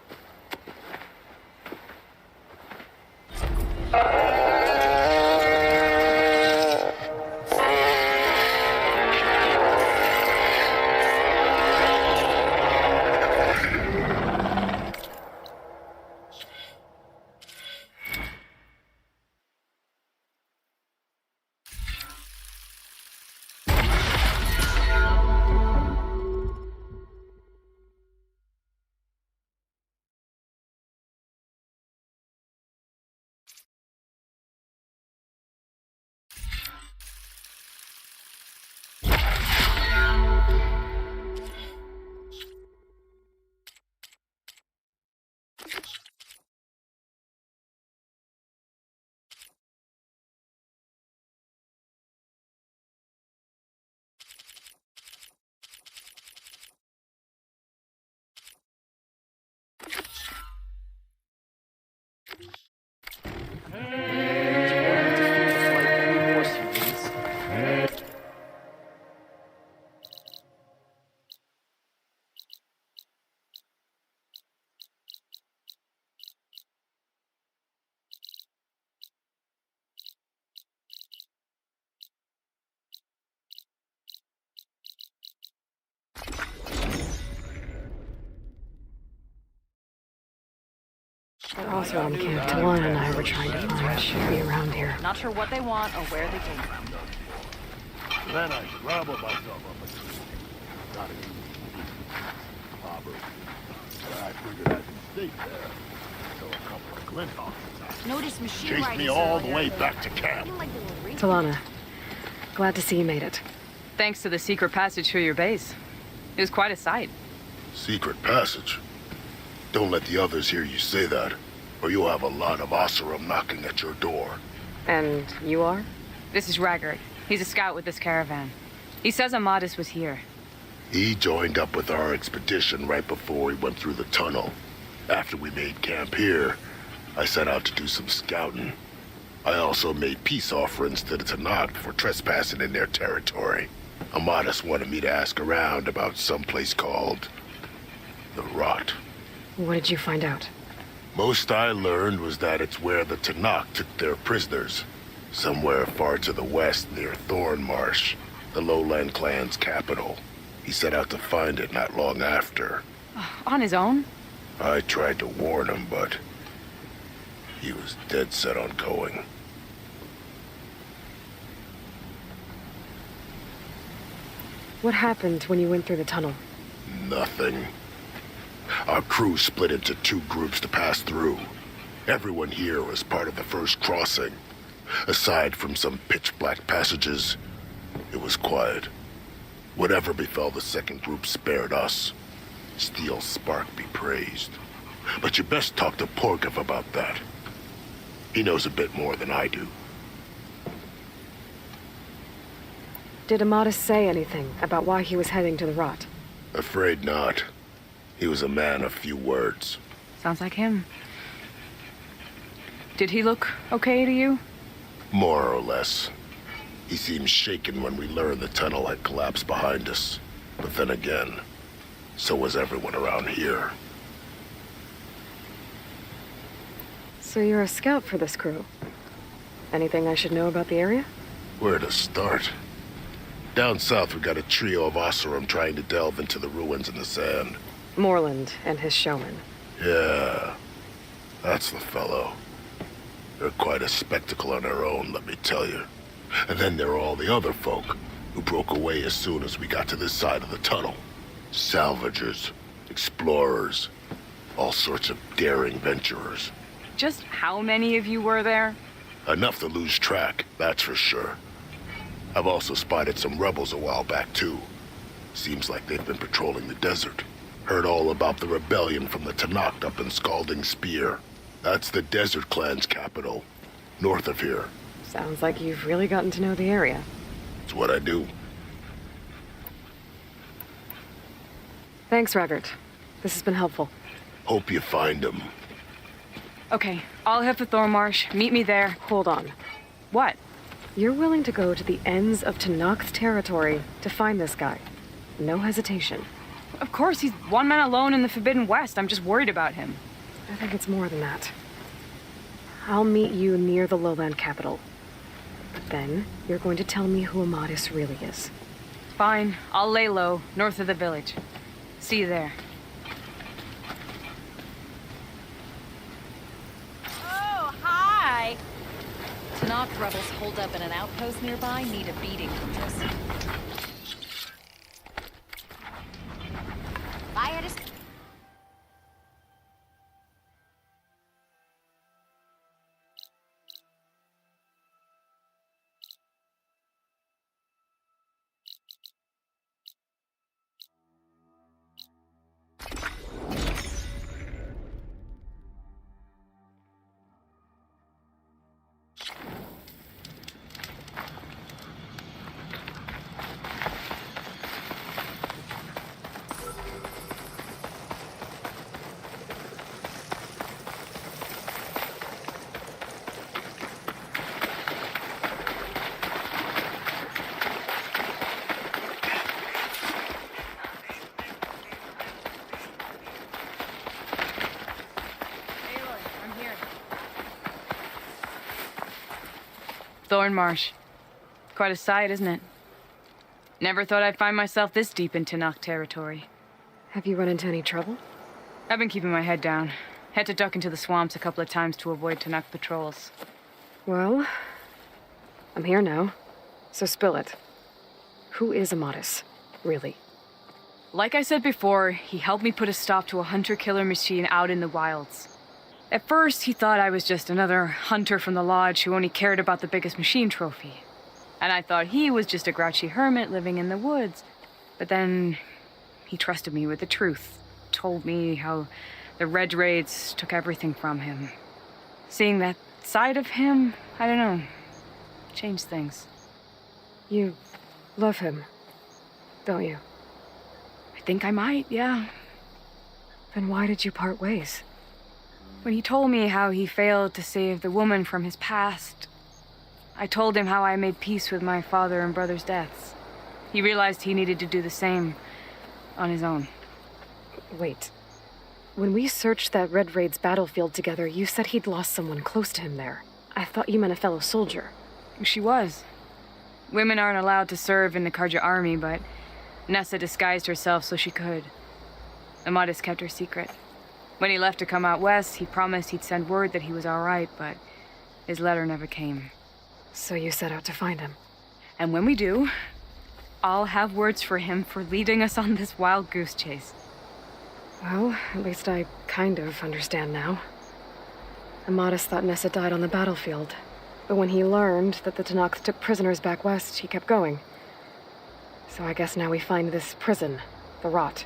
That Oswald camp Talon and I were trying to find should be around here. Not sure what they want or where they came from. Then I scramble myself up a tree. Got it. Robbery. I figured I could stay there. So a couple of glint officers Notice machine chased me all the way back to camp. Talana, glad to see you made it. Thanks to the secret passage through your base. It was quite a sight. Secret passage? Don't let the others hear you say that, or you'll have a lot of Oseram knocking at your door. And you are? This is Raggard. He's a scout with this caravan. He says Amadis was here. He joined up with our expedition right before we went through the tunnel. After we made camp here, I set out to do some scouting. I also made peace offerings to the Tanakh for trespassing in their territory. Amadis wanted me to ask around about some place called the Rot. What did you find out? Most I learned was that it's where the Tanakh took their prisoners. Somewhere far to the west near Thornmarsh, the lowland clan's capital. He set out to find it not long after. On his own? I tried to warn him, but he was dead set on going. What happened when you went through the tunnel? Nothing. Our crew split into two groups to pass through. Everyone here was part of the first crossing. Aside from some pitch-black passages, it was quiet. Whatever befell the second group spared us. Steel Spark be praised. But you best talk to Porkov about that. He knows a bit more than I do. Did Amadis say anything about why he was heading to the Rot? Afraid not. He was a man of few words. Sounds like him. Did he look okay to you? More or less. He seemed shaken when we learned the tunnel had collapsed behind us. But then again, so was everyone around here. So you're a scout for this crew. Anything I should know about the area? Where to start? Down south we got a trio of Oseram trying to delve into the ruins in the sand. Moreland and his showman. Yeah, that's the fellow. They're quite a spectacle on their own, let me tell you. And then there are all the other folk who broke away as soon as we got to this side of the tunnel. Salvagers, explorers, all sorts of daring venturers. Just how many of you were there? Enough to lose track, that's for sure. I've also spotted some rebels a while back, too. Seems like they've been patrolling the desert. Heard all about the rebellion from the Tanakh up in Scalding Spear. That's the Desert Clan's capital, north of here. Sounds like you've really gotten to know the area. It's what I do. Thanks, Raggart. This has been helpful. Hope you find him. Okay, I'll head for Thornmarsh. Meet me there. Hold on. What? You're willing to go to the ends of Tanakh's territory to find this guy. No hesitation. Of course, he's one man alone in the Forbidden West. I'm just worried about him. I think it's more than that. I'll meet you near the lowland capital. But then, you're going to tell me who Amadis really is. Fine. I'll lay low, north of the village. See you there. Oh, hi! Tanakh rebels holed up in an outpost nearby need a beating from this. I had a... Thornmarsh. Quite a sight, isn't it? Never thought I'd find myself this deep in Tanakh territory. Have you run into any trouble? I've been keeping my head down. Had to duck into the swamps a couple of times to avoid Tanakh patrols. Well, I'm here now, so spill it. Who is Amadis, really? Like I said before, he helped me put a stop to a hunter-killer machine out in the wilds. At first, he thought I was just another hunter from the lodge who only cared about the biggest machine trophy. And I thought he was just a grouchy hermit living in the woods. But then he trusted me with the truth, told me how the Red Raids took everything from him. Seeing that side of him, I don't know, changed things. You love him, don't you? I think I might, yeah. Then why did you part ways? When he told me how he failed to save the woman from his past, I told him how I made peace with my father and brother's deaths. He realized he needed to do the same on his own. Wait. When we searched that Red Raid's battlefield together, you said he'd lost someone close to him there. I thought you meant a fellow soldier. She was. Women aren't allowed to serve in the Karja army, but Nessa disguised herself so she could. Amadis kept her secret. When he left to come out west, he promised he'd send word that he was all right, but his letter never came. So you set out to find him. And when we do, I'll have words for him for leading us on this wild goose chase. Well, at least I kind of understand now. Amadis thought Nessa died on the battlefield, but when he learned that the Tanakh took prisoners back west, he kept going. So I guess now we find this prison, the Rot.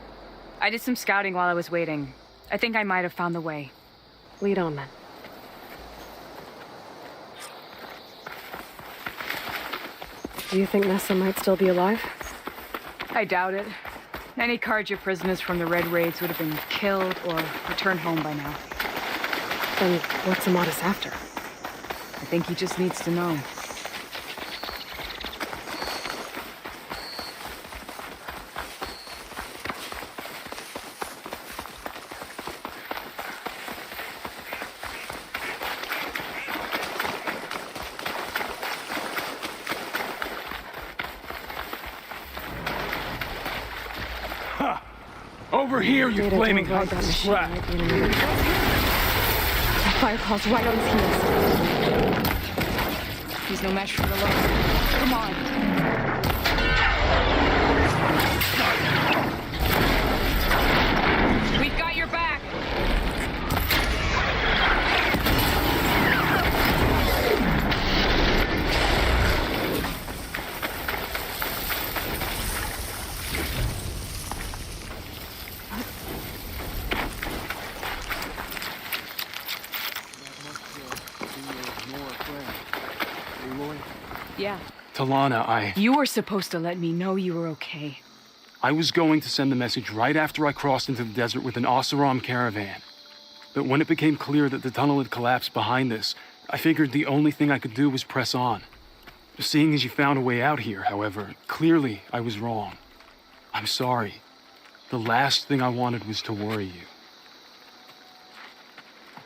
I did some scouting while I was waiting. I think I might have found the way. Lead on, then. Do you think Nessa might still be alive? I doubt it. Any Karja prisoners from the Red Raids would have been killed or returned home by now. Then what's Amadis after? I think he just needs to know. Over here, you flaming hunk of scrap! Fire calls right on his heels. He's no match for the love. Come on. We've got your back. Yeah. Talana, You were supposed to let me know you were okay. I was going to send the message right after I crossed into the desert with an Oseram caravan. But when it became clear that the tunnel had collapsed behind us, I figured the only thing I could do was press on. Seeing as you found a way out here, however, clearly I was wrong. I'm sorry. The last thing I wanted was to worry you.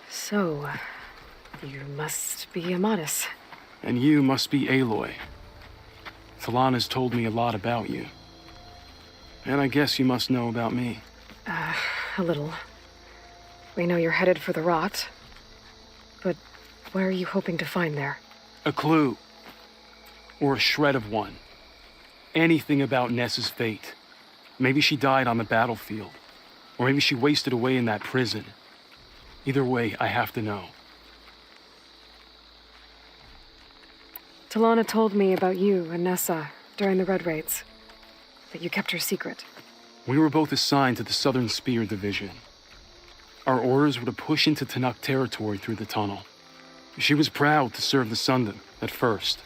So, you must be Amadis. And you must be Aloy. Talana's told me a lot about you. And I guess you must know about me. A little. We know you're headed for the Rot. But where are you hoping to find there? A clue. Or a shred of one. Anything about Nessa's fate. Maybe she died on the battlefield. Or maybe she wasted away in that prison. Either way, I have to know. Talana told me about you and Nessa during the Red Raids. That you kept her secret. We were both assigned to the Southern Spear Division. Our orders were to push into Tanakh territory through the tunnel. She was proud to serve the Sundom at first.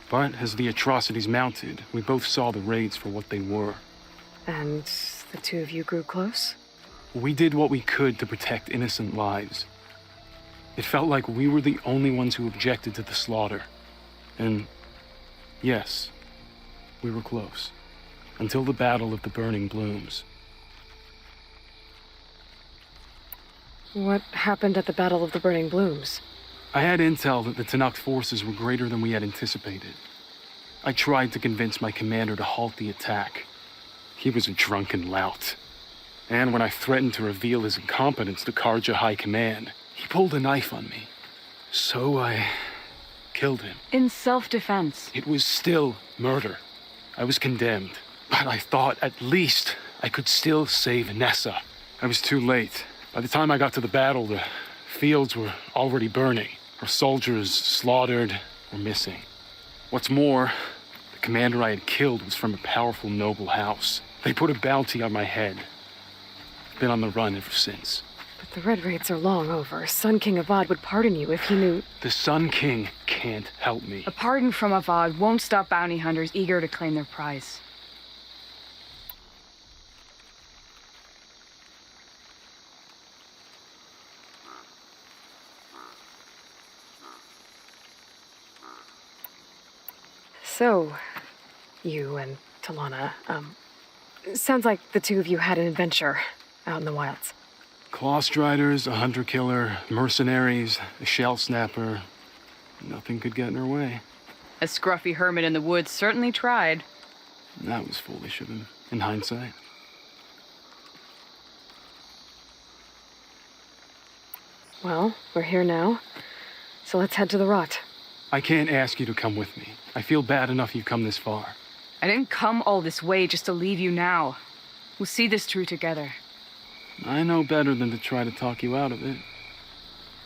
But as the atrocities mounted, we both saw the raids for what they were. And the two of you grew close? We did what we could to protect innocent lives. It felt like we were the only ones who objected to the slaughter. And yes, we were close. Until the Battle of the Burning Blooms. What happened at the Battle of the Burning Blooms? I had intel that the Tanakh forces were greater than we had anticipated. I tried to convince my commander to halt the attack. He was a drunken lout. And when I threatened to reveal his incompetence to Karja High Command, he pulled a knife on me. So I killed him. In self-defense. It was still murder. I was condemned. But I thought at least I could still save Nessa. I was too late. By the time I got to the battle, the fields were already burning. Our soldiers slaughtered or missing. What's more, the commander I had killed was from a powerful noble house. They put a bounty on my head. I've been on the run ever since. But the Red Raids are long over. Sun King Avad would pardon you if he knew... The Sun King can't help me. A pardon from Avad won't stop bounty hunters eager to claim their prize. So, you and Talana, sounds like the two of you had an adventure out in the wilds. Claw Striders, a hunter-killer, mercenaries, a shell snapper. Nothing could get in her way. A scruffy hermit in the woods certainly tried. That was foolish of him, in hindsight. Well, we're here now, so let's head to the rot. I can't ask you to come with me. I feel bad enough you've come this far. I didn't come all this way just to leave you now. We'll see this through together. I know better than to try to talk you out of it.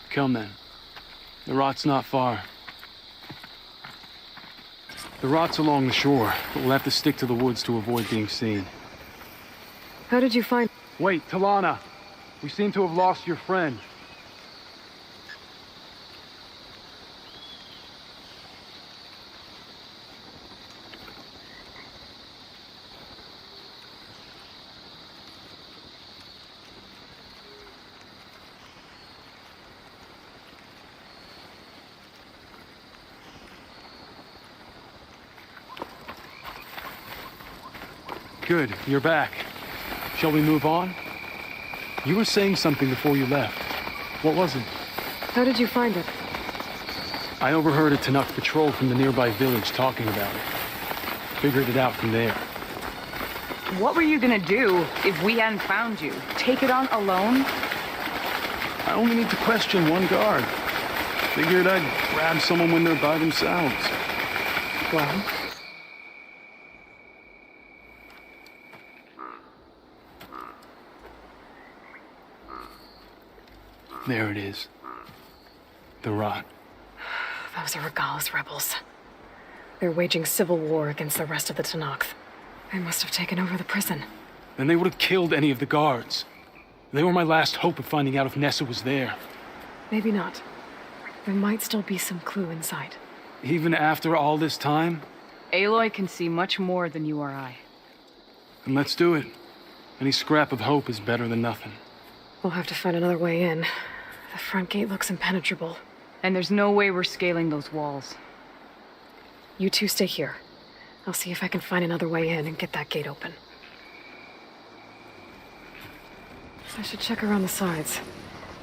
Come then. The rot's not far. The rot's along the shore, but we'll have to stick to the woods to avoid being seen. How did you find... Wait, Talana! We seem to have lost your friend. Good, you're back. Shall we move on? You were saying something before you left. What was it? How did you find it? I overheard a Tanakh patrol from the nearby village talking about it. Figured it out from there. What were you gonna do if we hadn't found you? Take it on alone? I only need to question one guard. Figured I'd grab someone when they're by themselves. Well... There it is. The rot. Those are Regala's rebels. They're waging civil war against the rest of the Tanakh. They must have taken over the prison. Then they would have killed any of the guards. They were my last hope of finding out if Nessa was there. Maybe not. There might still be some clue inside. Even after all this time? Aloy can see much more than you or I. Then let's do it. Any scrap of hope is better than nothing. We'll have to find another way in. The front gate looks impenetrable. And there's no way we're scaling those walls. You two stay here. I'll see if I can find another way in and get that gate open. I should check around the sides.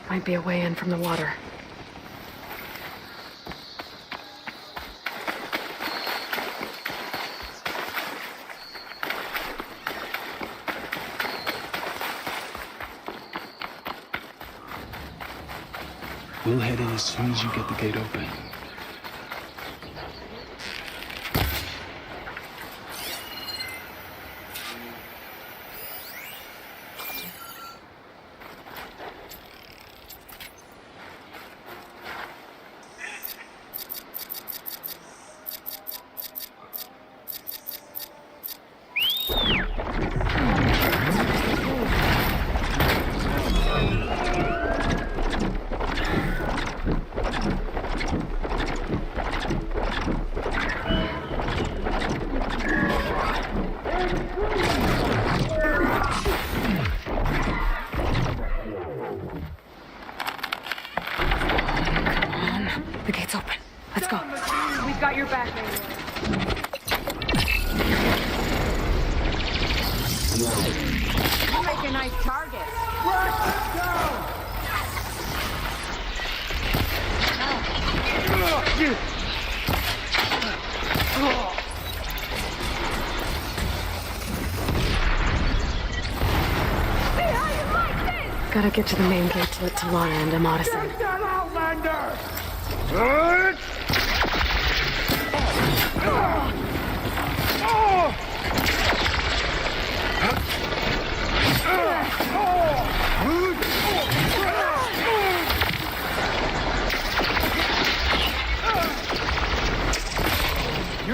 Might be a way in from the water. We'll head in as soon as you get the gate open. The gate's open. Let's go. We've got your back, Aloy. You make a nice target. Gotta get to the main gate to let Talana and Amadis in.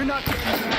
You're not getting past me.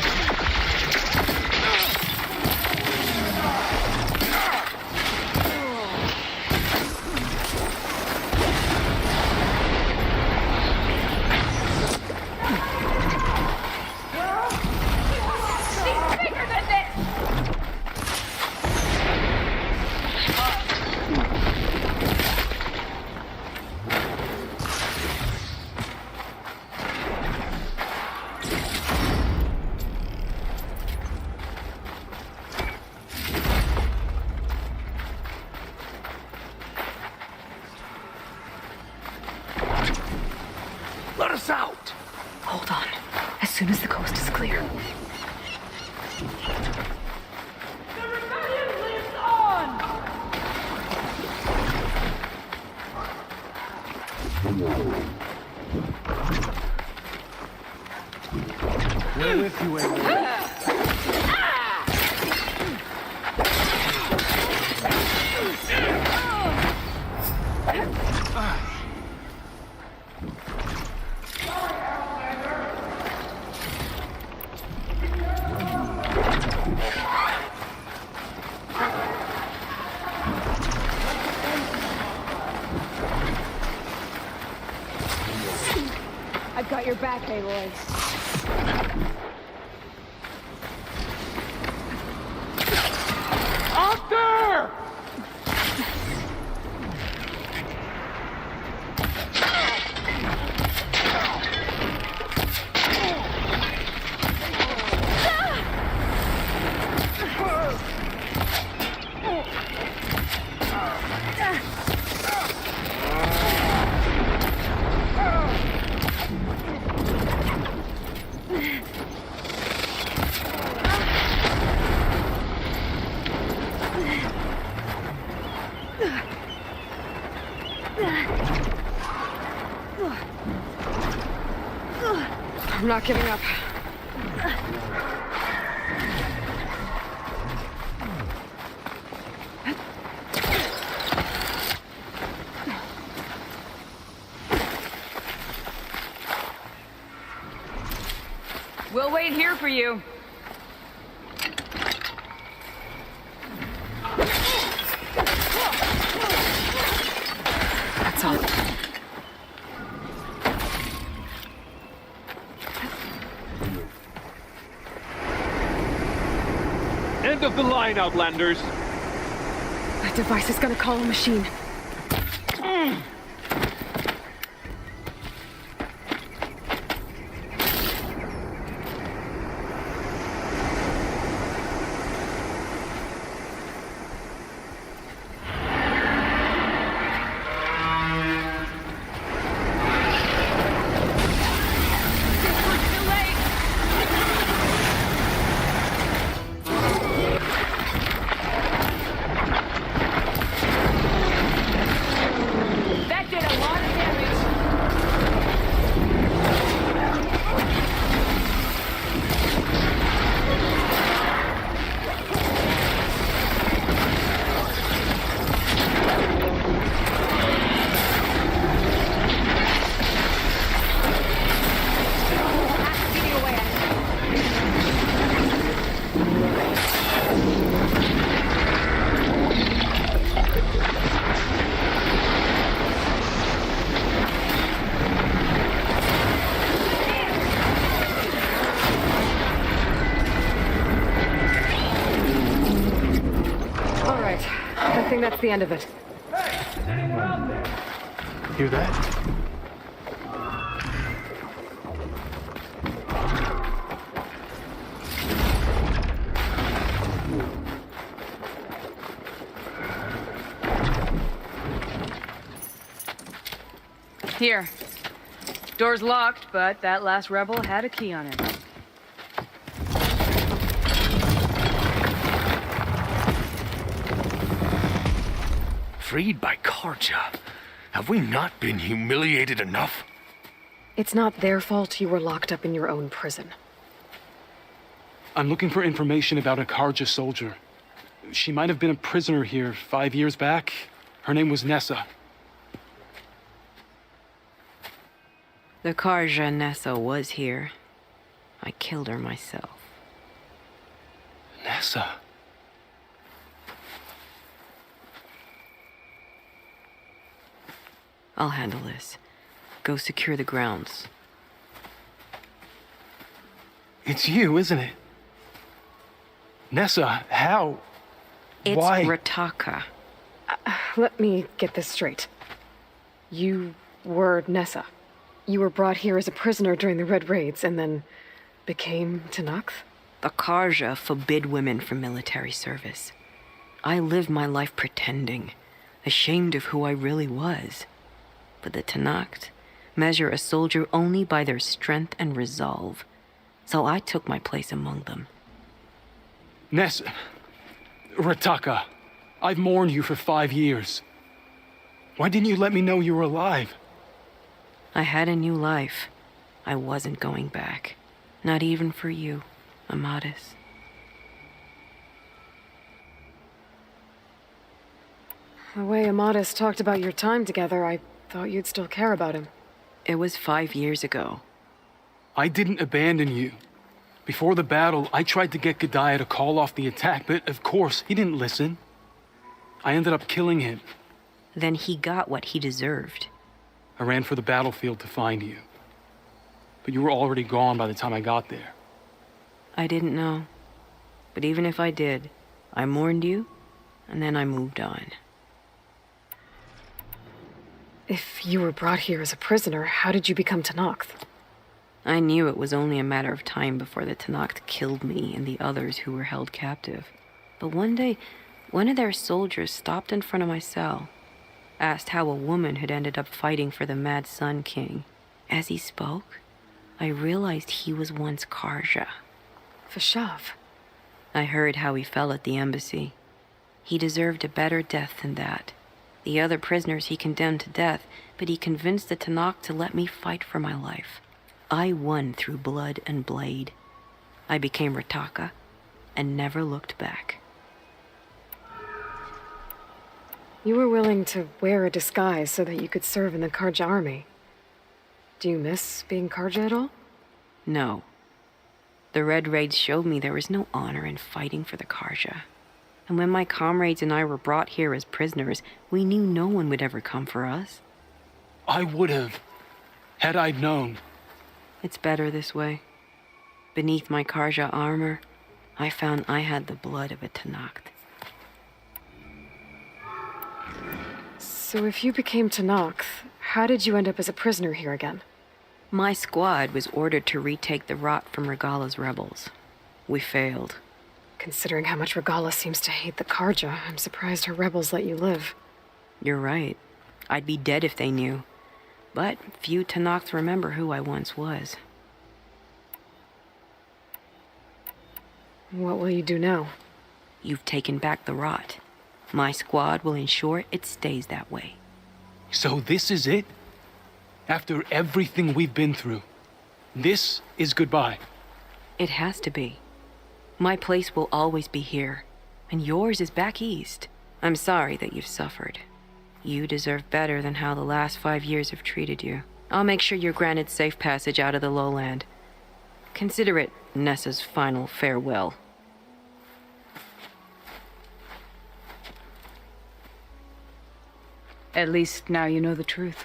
Let us out! Hold on. As soon as the coast is clear. The rebellion lives on! We're with you, Amy. I've got your back, Aloy. Out there! I'm not giving up. We'll wait here for you. That's all. End of the line, Outlanders. That device is gonna call a machine. I think that's the end of it. Hear that? Here. Door's locked, but that last rebel had a key on it. Freed by Karja. Have we not been humiliated enough? It's not their fault you were locked up in your own prison. I'm looking for information about a Karja soldier. She might have been a prisoner here 5 years back. Her name was Nessa. The Karja Nessa was here. I killed her myself. Nessa. I'll handle this. Go secure the grounds. It's you, isn't it? Nessa, how? It's Why? Rataka. Let me get this straight. You were Nessa. You were brought here as a prisoner during the Red Raids and then became Tenakth? The Karja forbid women from military service. I lived my life pretending, ashamed of who I really was. But the Tenakth measure a soldier only by their strength and resolve. So I took my place among them. Nessa. Rataka. I've mourned you for 5 years. Why didn't you let me know you were alive? I had a new life. I wasn't going back. Not even for you, Amadis. The way Amadis talked about your time together, I thought you'd still care about him. It was 5 years ago. I didn't abandon you. Before the battle, I tried to get Godiah to call off the attack, but of course, he didn't listen. I ended up killing him. Then he got what he deserved. I ran for the battlefield to find you. But you were already gone by the time I got there. I didn't know. But even if I did, I mourned you, and then I moved on. If you were brought here as a prisoner, how did you become Tenakth? I knew it was only a matter of time before the Tenakth killed me and the others who were held captive. But one day, one of their soldiers stopped in front of my cell, asked how a woman had ended up fighting for the Mad Sun King. As he spoke, I realized he was once Karja. Vashav. I heard how he fell at the embassy. He deserved a better death than that. The other prisoners he condemned to death, but he convinced the Tenakth to let me fight for my life. I won through blood and blade. I became Rataka and never looked back. You were willing to wear a disguise so that you could serve in the Karja army. Do you miss being Karja at all? No. The Red Raids showed me there was no honor in fighting for the Karja. And when my comrades and I were brought here as prisoners, we knew no one would ever come for us. I would have, had I known. It's better this way. Beneath my Karja armor, I found I had the blood of a Tenakth. So if you became Tenakth, how did you end up as a prisoner here again? My squad was ordered to retake the Rot from Regala's rebels. We failed. Considering how much Regala seems to hate the Karja, I'm surprised her rebels let you live. You're right. I'd be dead if they knew. But few Tenakths remember who I once was. What will you do now? You've taken back the Rot. My squad will ensure it stays that way. So this is it? After everything we've been through, this is goodbye? It has to be. My place will always be here, and yours is back east. I'm sorry that you've suffered. You deserve better than how the last 5 years have treated you. I'll make sure you're granted safe passage out of the lowland. Consider it Nessa's final farewell. At least now you know the truth.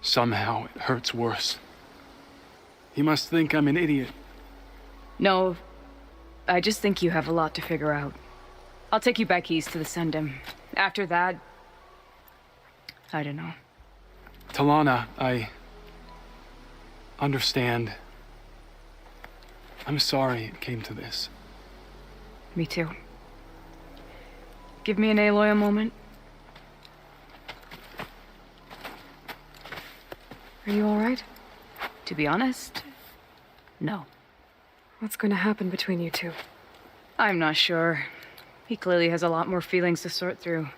Somehow it hurts worse. He must think I'm an idiot. No, I just think you have a lot to figure out. I'll take you back east to the Sundom. After that, I don't know. Talana, I understand. I'm sorry it came to this. Me too. Give me an Aloy a moment. Are you all right? To be honest, no. What's going to happen between you two? I'm not sure. He clearly has a lot more feelings to sort through,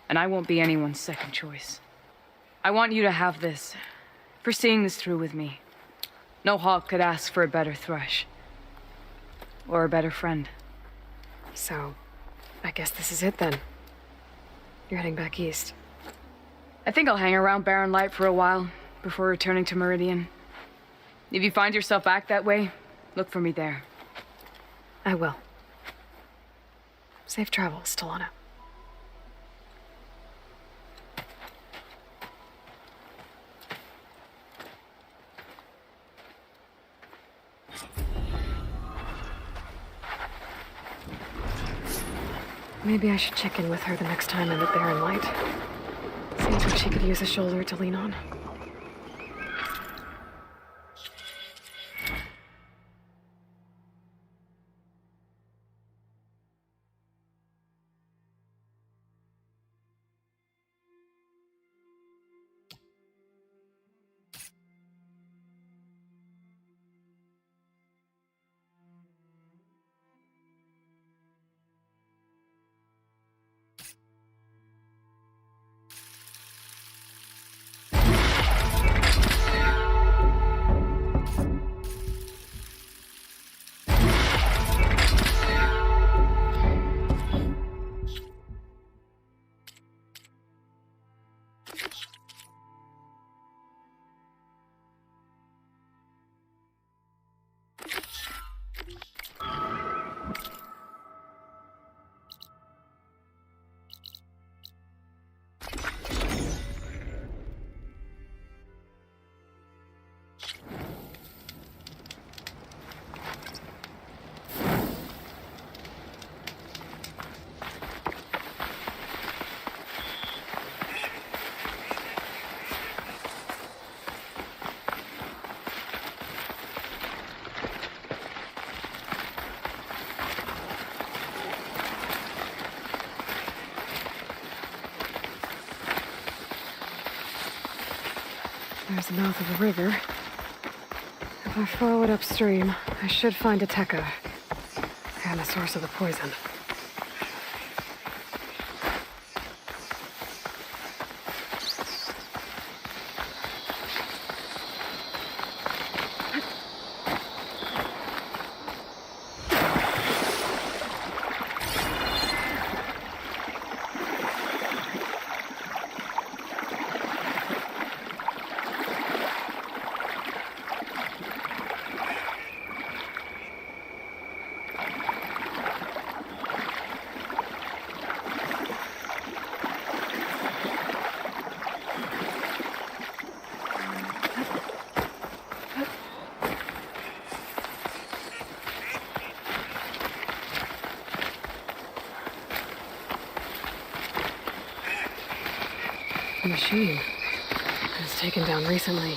and I won't be anyone's second choice. I want you to have this, for seeing this through with me. No hawk could ask for a better thrush. Or a better friend. So, I guess this is it then. You're heading back east. I think I'll hang around Barren Light for a while, before returning to Meridian. If you find yourself back that way, look for me there. I will. Safe travels, Talana. Maybe I should check in with her the next time I'm at Barren Light. Seems like she could use a shoulder to lean on. There's the mouth of the river. If I follow it upstream, I should find a tekka and the source of the poison. The machine was taken down recently.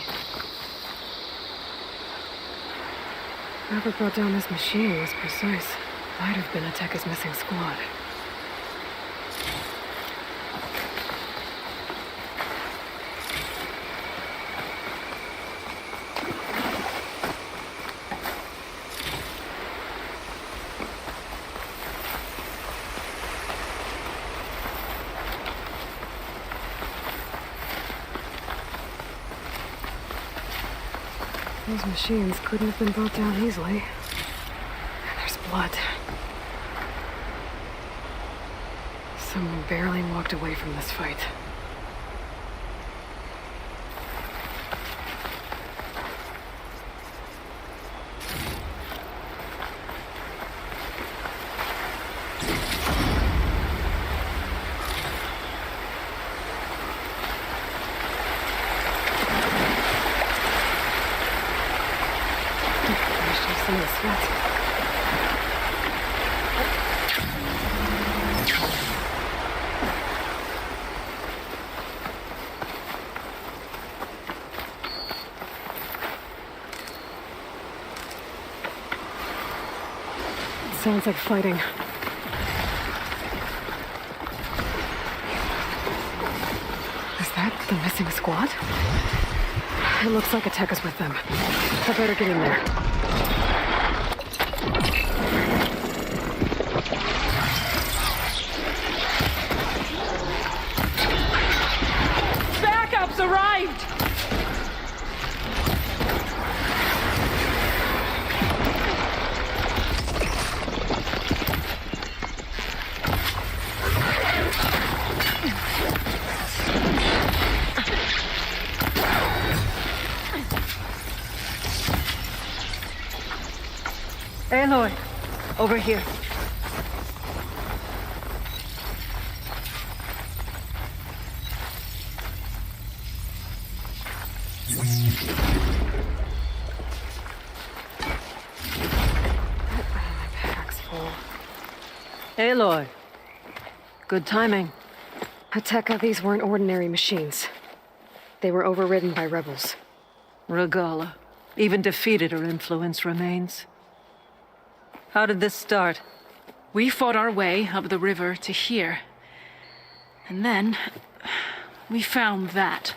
Whoever brought down this machine was precise. Might have been a Tekka's missing squad. Those machines couldn't have been brought down easily. And there's blood. Someone barely walked away from this fight. Some of the sweat. It sounds like fighting. Is that the missing squad? It looks like a Tekka's with them. I better get in there. Arrived! Aloy, over here. Pack's full. Aloy. Good timing. Hateka, these weren't ordinary machines. They were overridden by rebels. Regala. Even defeated, her influence remains. How did this start? We fought our way up the river to here. And then we found that.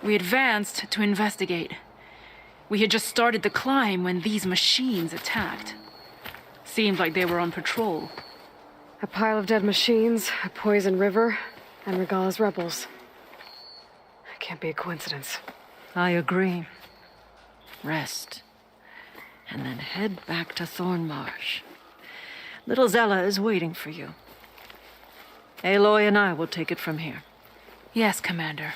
We advanced to investigate. We had just started the climb when these machines attacked. Seemed like they were on patrol. A pile of dead machines, a poison river, and Regala's rebels. It can't be a coincidence. I agree. Rest. And then head back to Thornmarsh. Little Zella is waiting for you. Aloy and I will take it from here. Yes, Commander.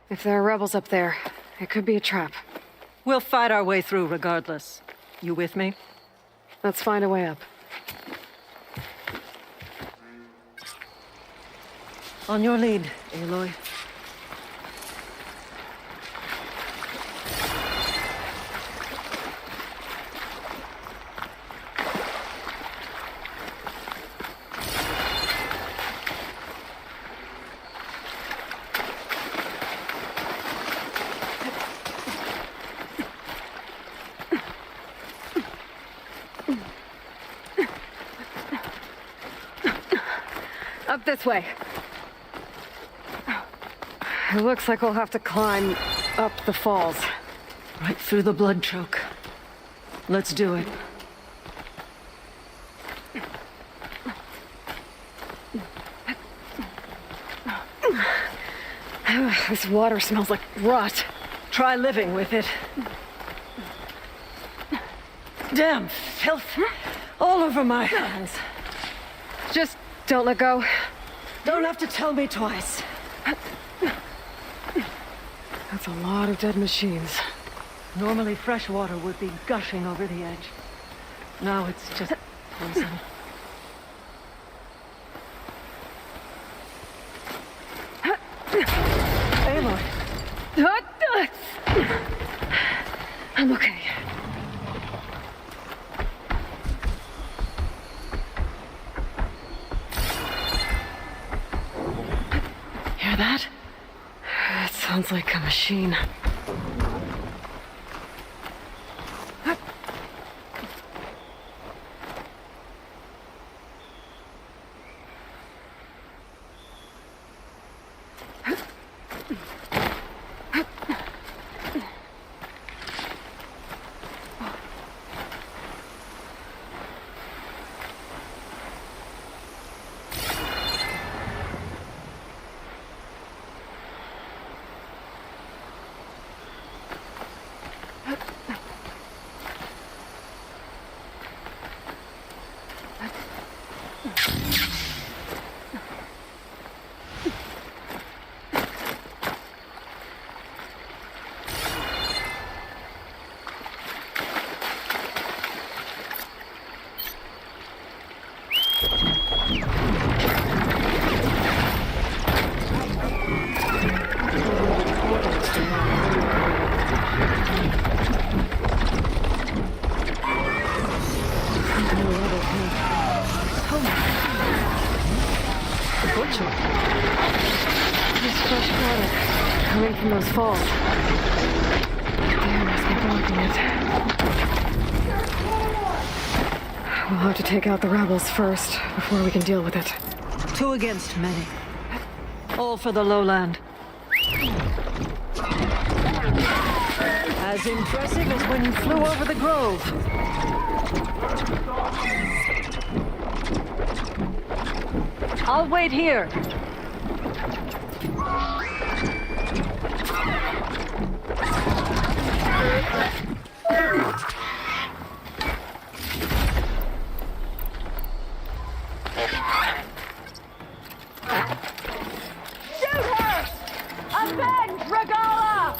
If there are rebels up there, it could be a trap. We'll fight our way through regardless. You with me? Let's find a way up. On your lead, Aloy. Up this way. It looks like we'll have to climb up the falls. Right through the blood choke. Let's do it. This water smells like rot. Try living with it. Damn filth. All over my hands. Just don't let go. Don't have to tell me twice. That's a lot of dead machines. Normally fresh water would be gushing over the edge. Now it's just poison. Aloy. I'm okay. Hear that? It sounds like a machine. Coming from those falls. There must be blocking it. We'll have to take out the rebels first before we can deal with it. 2 against many. All for the lowland. As impressive as when you flew over the grove. I'll wait here. Shoot her! Avenge Regala!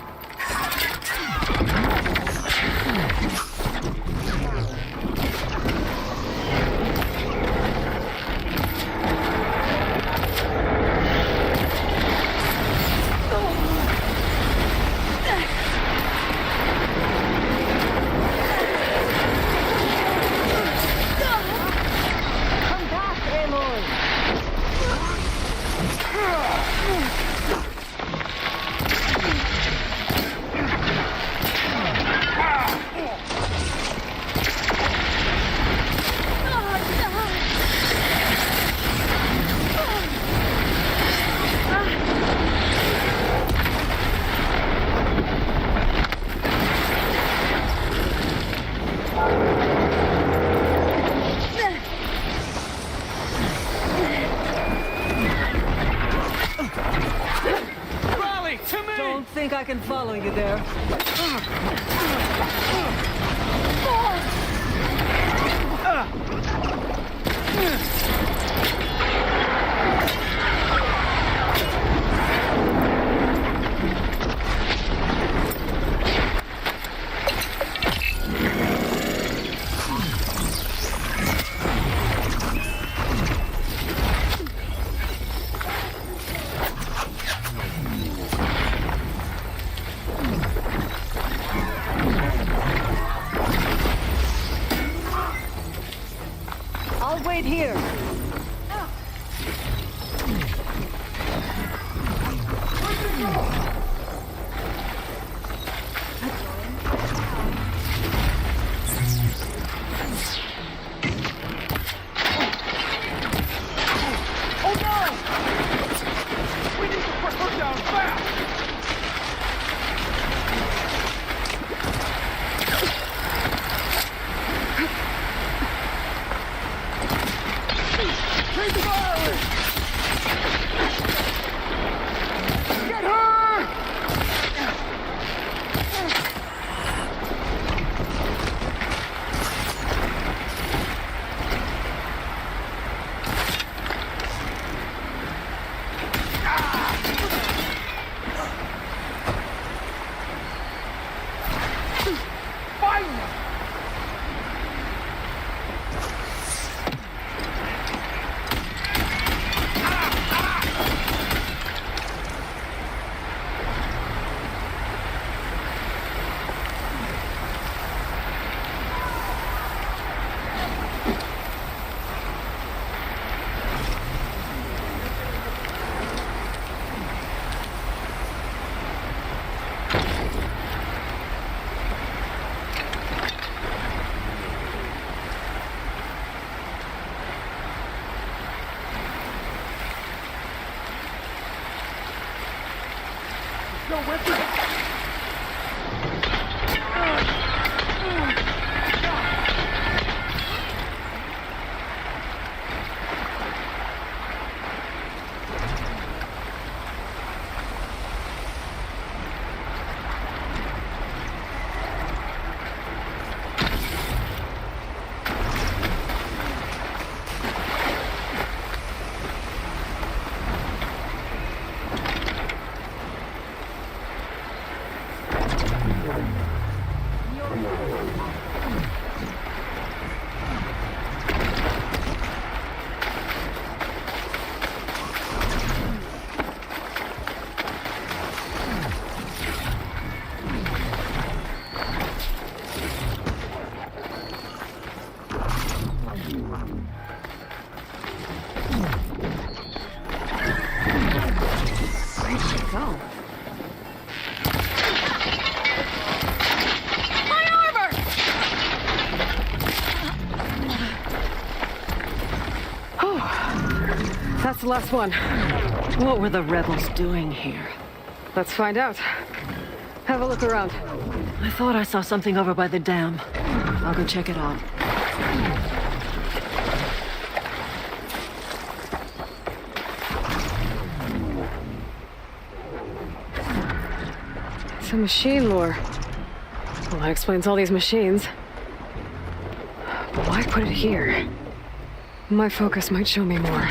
don't think I can follow you there. I'll wait here. That's the last one. What were the rebels doing here? Let's find out. Have a look around. I thought I saw something over by the dam. I'll go check it out. It's a machine lure. Well, that explains all these machines. But why put it here? My focus might show me more.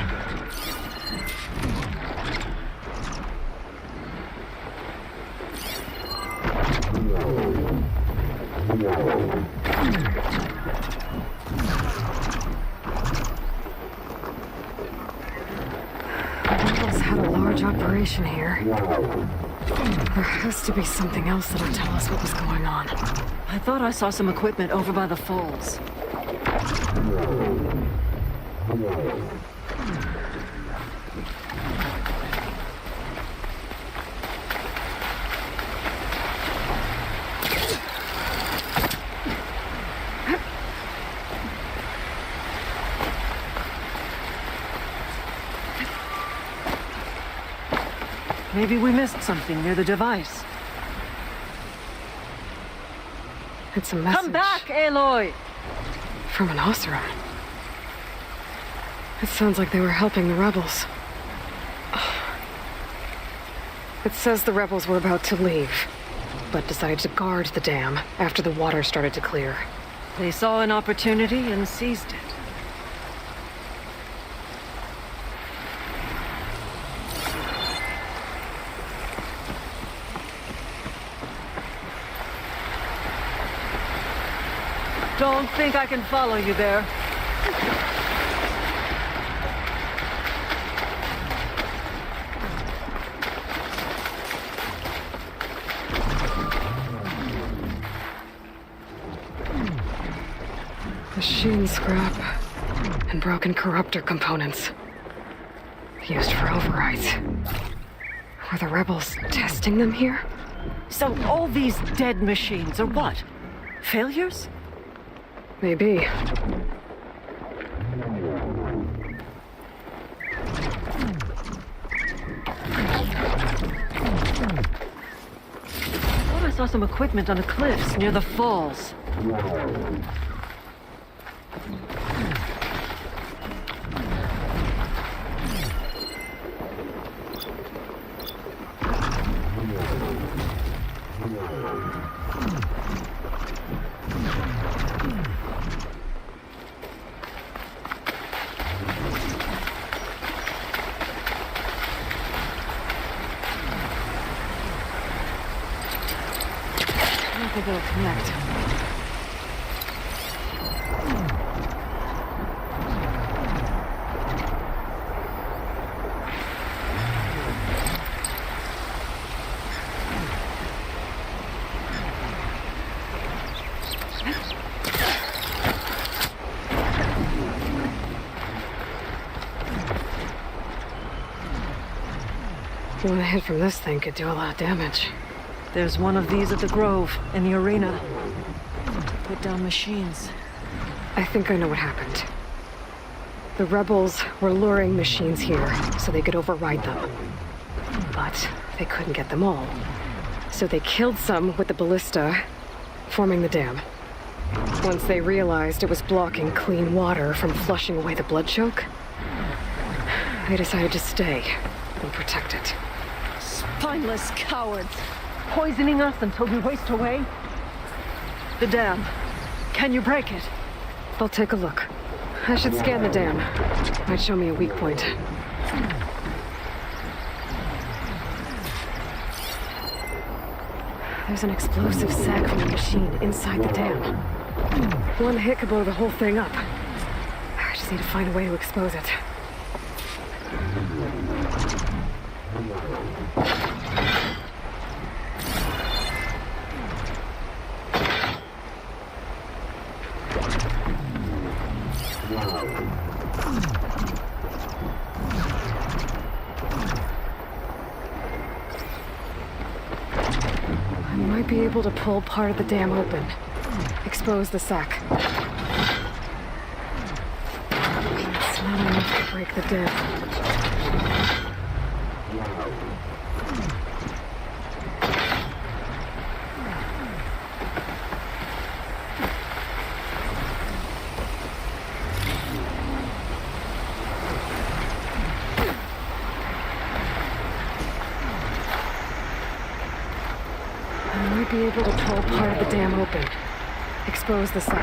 Operation here. There has to be something else that'll tell us what was going on. I thought I saw some equipment over by the falls. Maybe we missed something near the device. It's a message. Come back, Aloy! From an Oseram. It sounds like they were helping the rebels. It says the rebels were about to leave, but decided to guard the dam after the water started to clear. They saw an opportunity and seized it. Don't think I can follow you there. Machine scrap and broken corruptor components used for overrides. Were the rebels testing them here? So all these dead machines are what? Failures? Maybe. I saw some equipment on the cliffs near the falls. I think it'll connect. One hit from this thing could do a lot of damage. There's one of these at the Grove, in the arena. Put down machines. I think I know what happened. The rebels were luring machines here so they could override them. But they couldn't get them all. So they killed some with the ballista, forming the dam. Once they realized it was blocking clean water from flushing away the blood choke, they decided to stay and protect it. Spineless cowards! Poisoning us until we waste away? The dam. Can you break it? I'll take a look. I should scan the dam. Might show me a weak point. There's an explosive sac from the machine inside the dam. One hit could blow the whole thing up. I just need to find a way to expose it. I might be able to pull part of the dam open. Expose the sac. It's not enough to break the dam. Be able to pull part of the dam open. Expose the sac.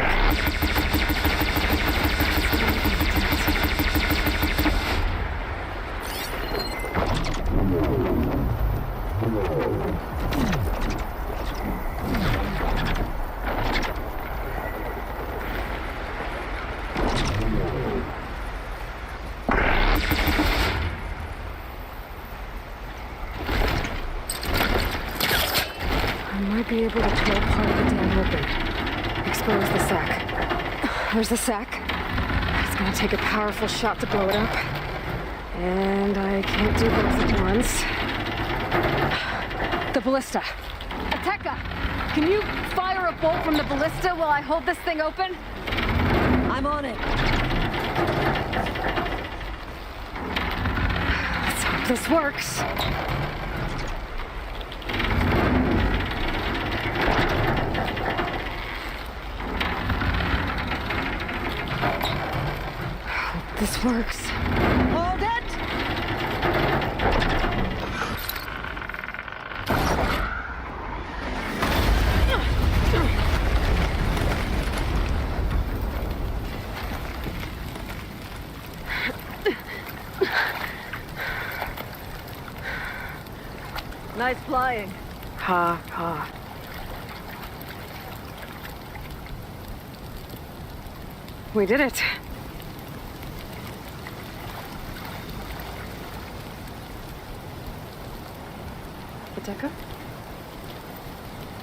Be able to pull part of the dam open. Expose the sac. There's the sac. It's gonna take a powerful shot to blow it up. And I can't do both at once. The ballista. Ateka, can you fire a bolt from the ballista while I hold this thing open? I'm on it. Let's hope this works. This works. Hold it! Nice flying. Ha, ha. We did it. Viteka?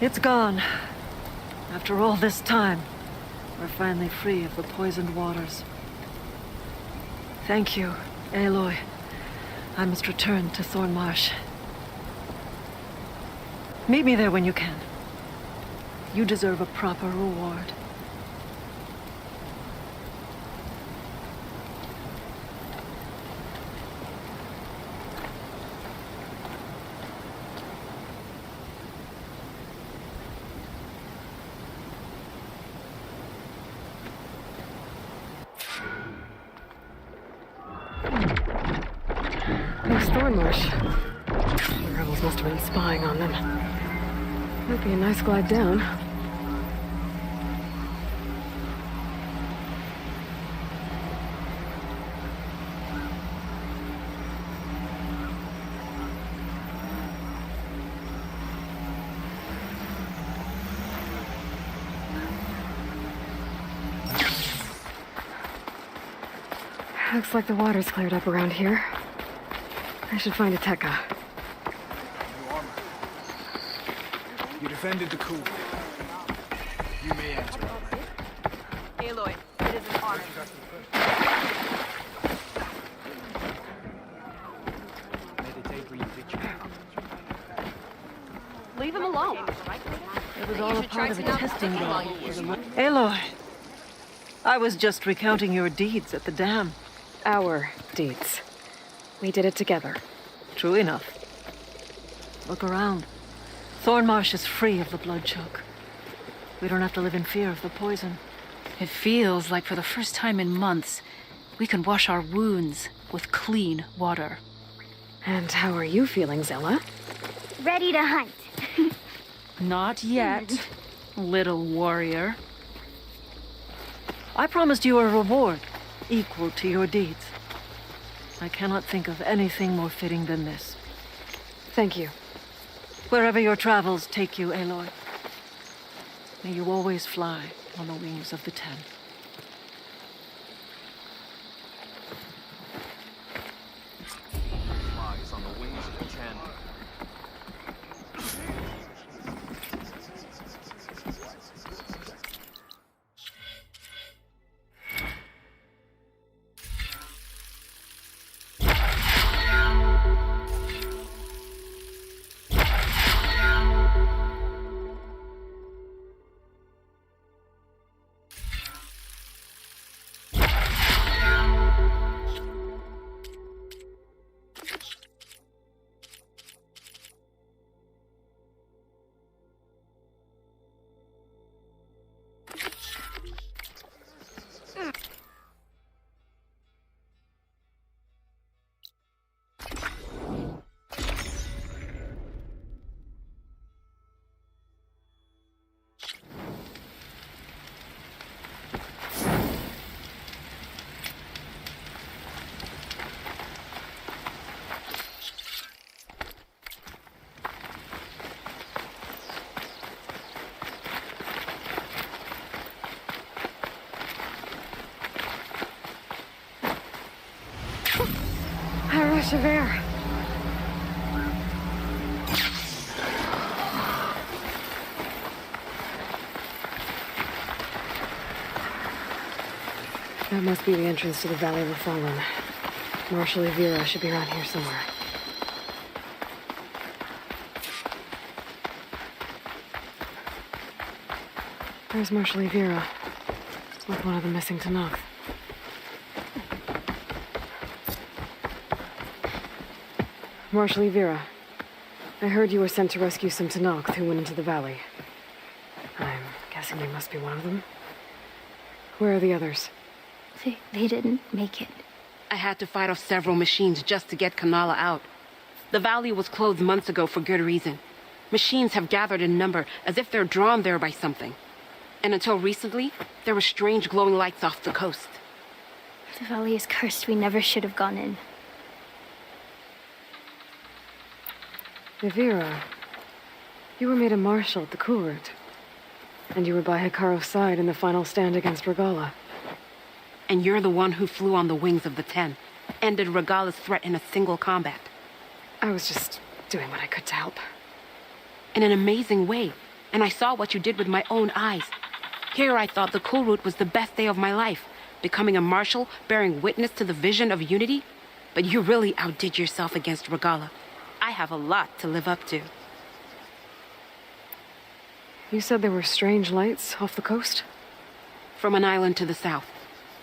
It's gone. After all this time, we're finally free of the poisoned waters. Thank you, Aloy. I must return to Thornmarsh. Meet me there when you can. You deserve a proper reward. There's Thornmarsh. The rebels must have been spying on them. Might be a nice glide down. Looks like the water's cleared up around here. I should find a Tekka. You defended the coup. You may enter. Aloy, it is an honor. Leave him alone. It was all a part of a testing ground. Aloy, I was just recounting your deeds at the dam. Our deeds. We did it together. True enough. Look around. Thornmarsh is free of the blood choke. We don't have to live in fear of the poison. It feels like for the first time in months, we can wash our wounds with clean water. And how are you feeling, Zella? Ready to hunt. Not yet, little warrior. I promised you a reward equal to your deeds. I cannot think of anything more fitting than this. Thank you. Wherever your travels take you, Aloy, may you always fly on the wings of the Ten. Flies on the wings of the Ten. A rush of air. That must be the entrance to the Valley of the Fallen. Marshal Evira should be around here somewhere. There's Marshal Evira, with one of the missing Tanakh. Marshal Evira, I heard you were sent to rescue some Tanakh who went into the valley. I'm guessing you must be one of them. Where are the others? They didn't make it. I had to fight off several machines just to get Kanala out. The valley was closed months ago for good reason. Machines have gathered in number as if they're drawn there by something. And until recently, there were strange glowing lights off the coast. The valley is cursed. We never should have gone in. Evira, you were made a marshal at the court. And you were by Hikaru's side in the final stand against Regala. And you're the one who flew on the wings of the 10, ended Regala's threat in a single combat. I was just doing what I could to help. In an amazing way, and I saw what you did with my own eyes. Here I thought the cool route was the best day of my life, becoming a marshal, bearing witness to the vision of unity. But you really outdid yourself against Regala. I have a lot to live up to. You said there were strange lights off the coast? From an island to the south.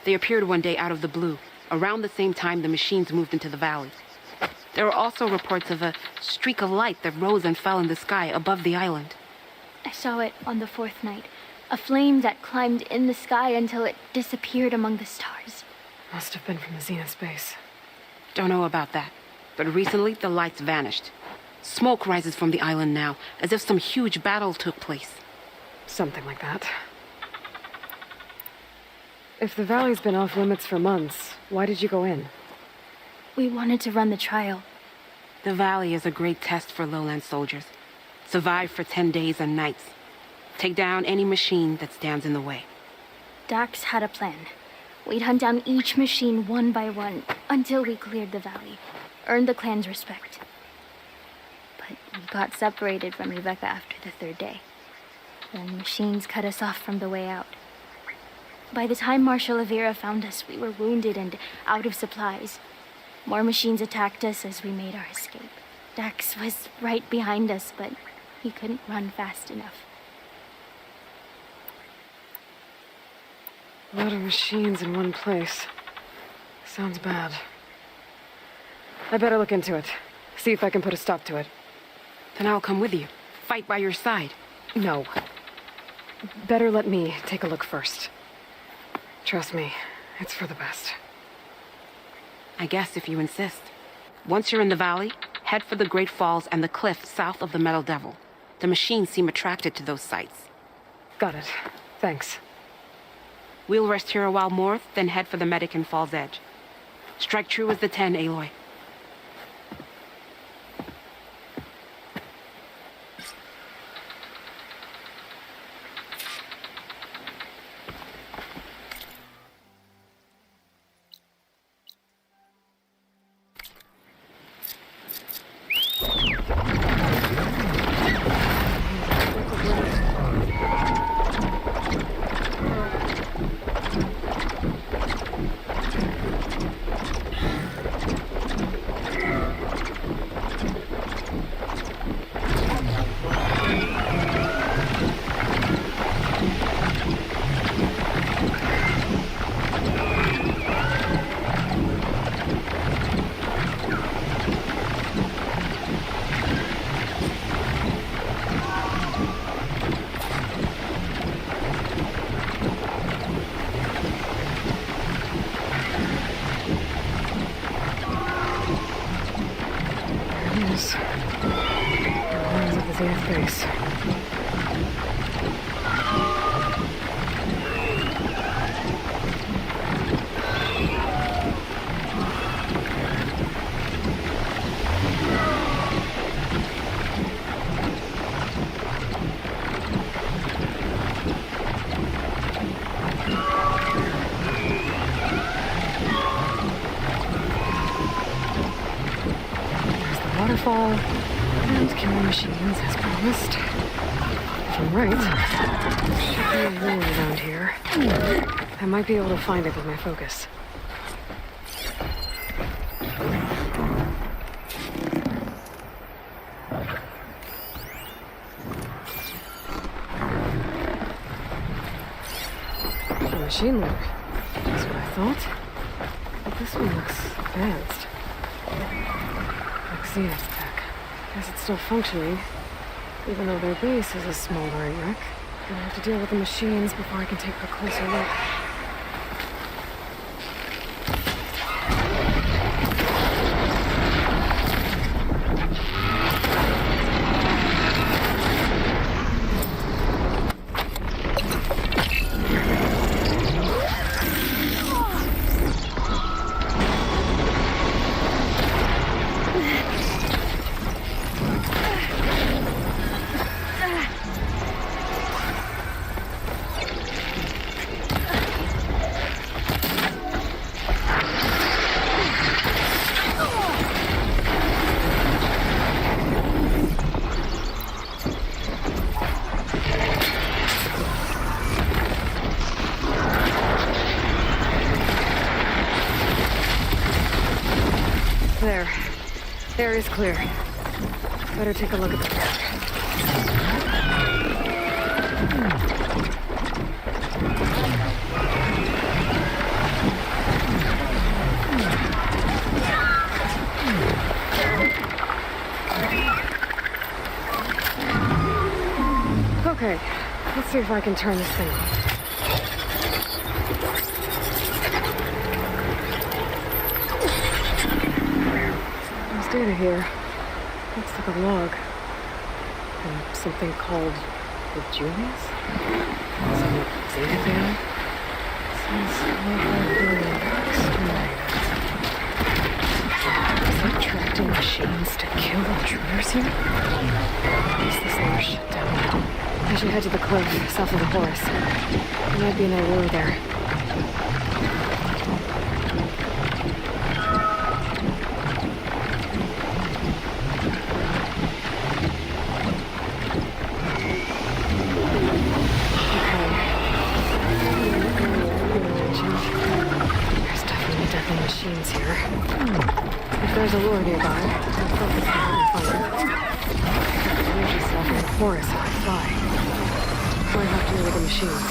They appeared one day out of the blue, around the same time the machines moved into the valley. There were also reports of a streak of light that rose and fell in the sky above the island. I saw it on the 4th night. A flame that climbed in the sky until it disappeared among the stars. Must have been from the Zenith base. Don't know about that. But recently, the lights vanished. Smoke rises from the island now, as if some huge battle took place. Something like that. If the valley's been off limits for months, why did you go in? We wanted to run the trial. The valley is a great test for lowland soldiers. Survive for 10 days and nights. Take down any machine that stands in the way. Dax had a plan. We'd hunt down each machine one by one until we cleared the valley, earned the clan's respect. But we got separated from Rebecca after the 3rd day. The machines cut us off from the way out. By the time Marshal Evira found us, we were wounded and out of supplies. More machines attacked us as we made our escape. Dax was right behind us, but he couldn't run fast enough. A lot of machines in one place. Sounds bad. I better look into it. See if I can put a stop to it. Then I'll come with you. Fight by your side. No. Better let me take a look first. Trust me, it's for the best. I guess if you insist. Once you're in the valley, head for the Great Falls and the cliff south of the Metal Devil. The machines seem attracted to those sites. Got it. Thanks. We'll rest here a while more, then head for the medic in Fall's Edge. Strike true as the 10, Aloy. Base. There's the waterfall. And killing machines as promised. If I'm right, there should be a wall around here. I might be able to find it with my focus. A machine loader. That's what I thought. But this one looks advanced. Like Zenith's tech. Guess it's still functioning, even though their base is a smaller wreck. Gonna have to deal with the machines before I can take a closer look. area's clear. Better take a look at the park. Okay, let's see if I can turn this thing on. There's data here. Looks like a log. And something called the Julius? Some data there? Says is it tracking machines to kill intruders here? Is this lower shut down? I should head to the cliff south of the forest. There might be another lure there. There's definitely deadly machines here. If there's a lure nearby, I'll focus on it and find it. There's yourself in the forest on a fly. Might have to look at the machines.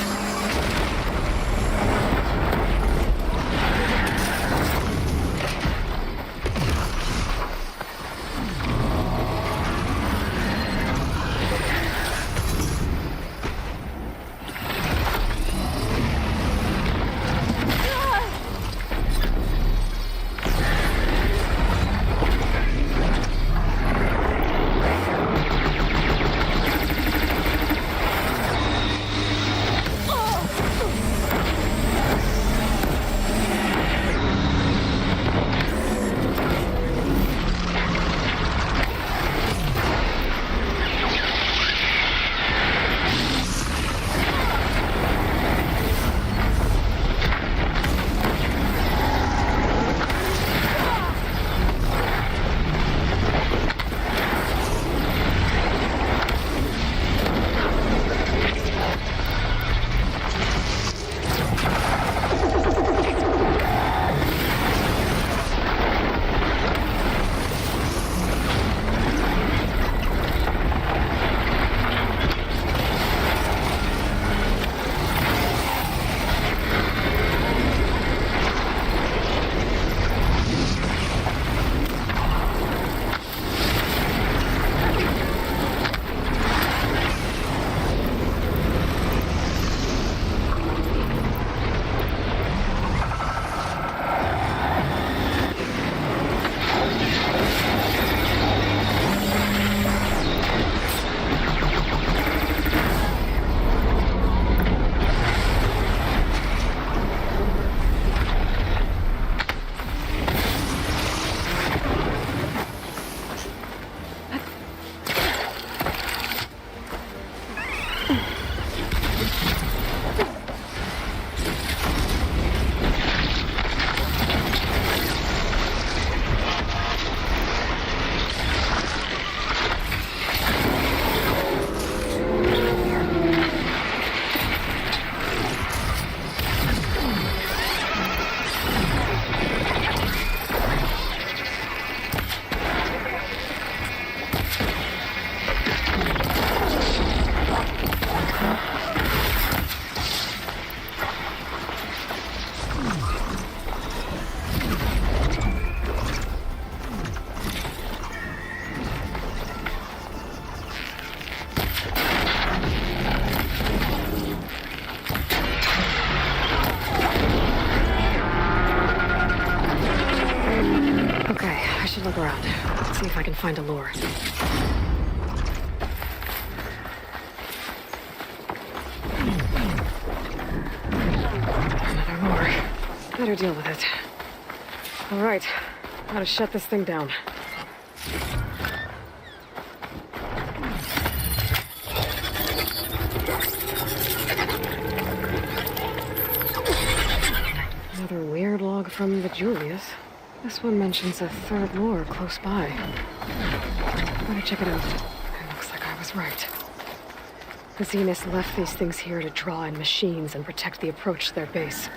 Look around. See if I can find a lure. Another lure. Better deal with it. All right. Gotta shut this thing down. Another weird log from the Julius. This one mentions a third lure close by. Better check it out. It looks like I was right. The Zeniths left these things here to draw in machines and protect the approach to their base.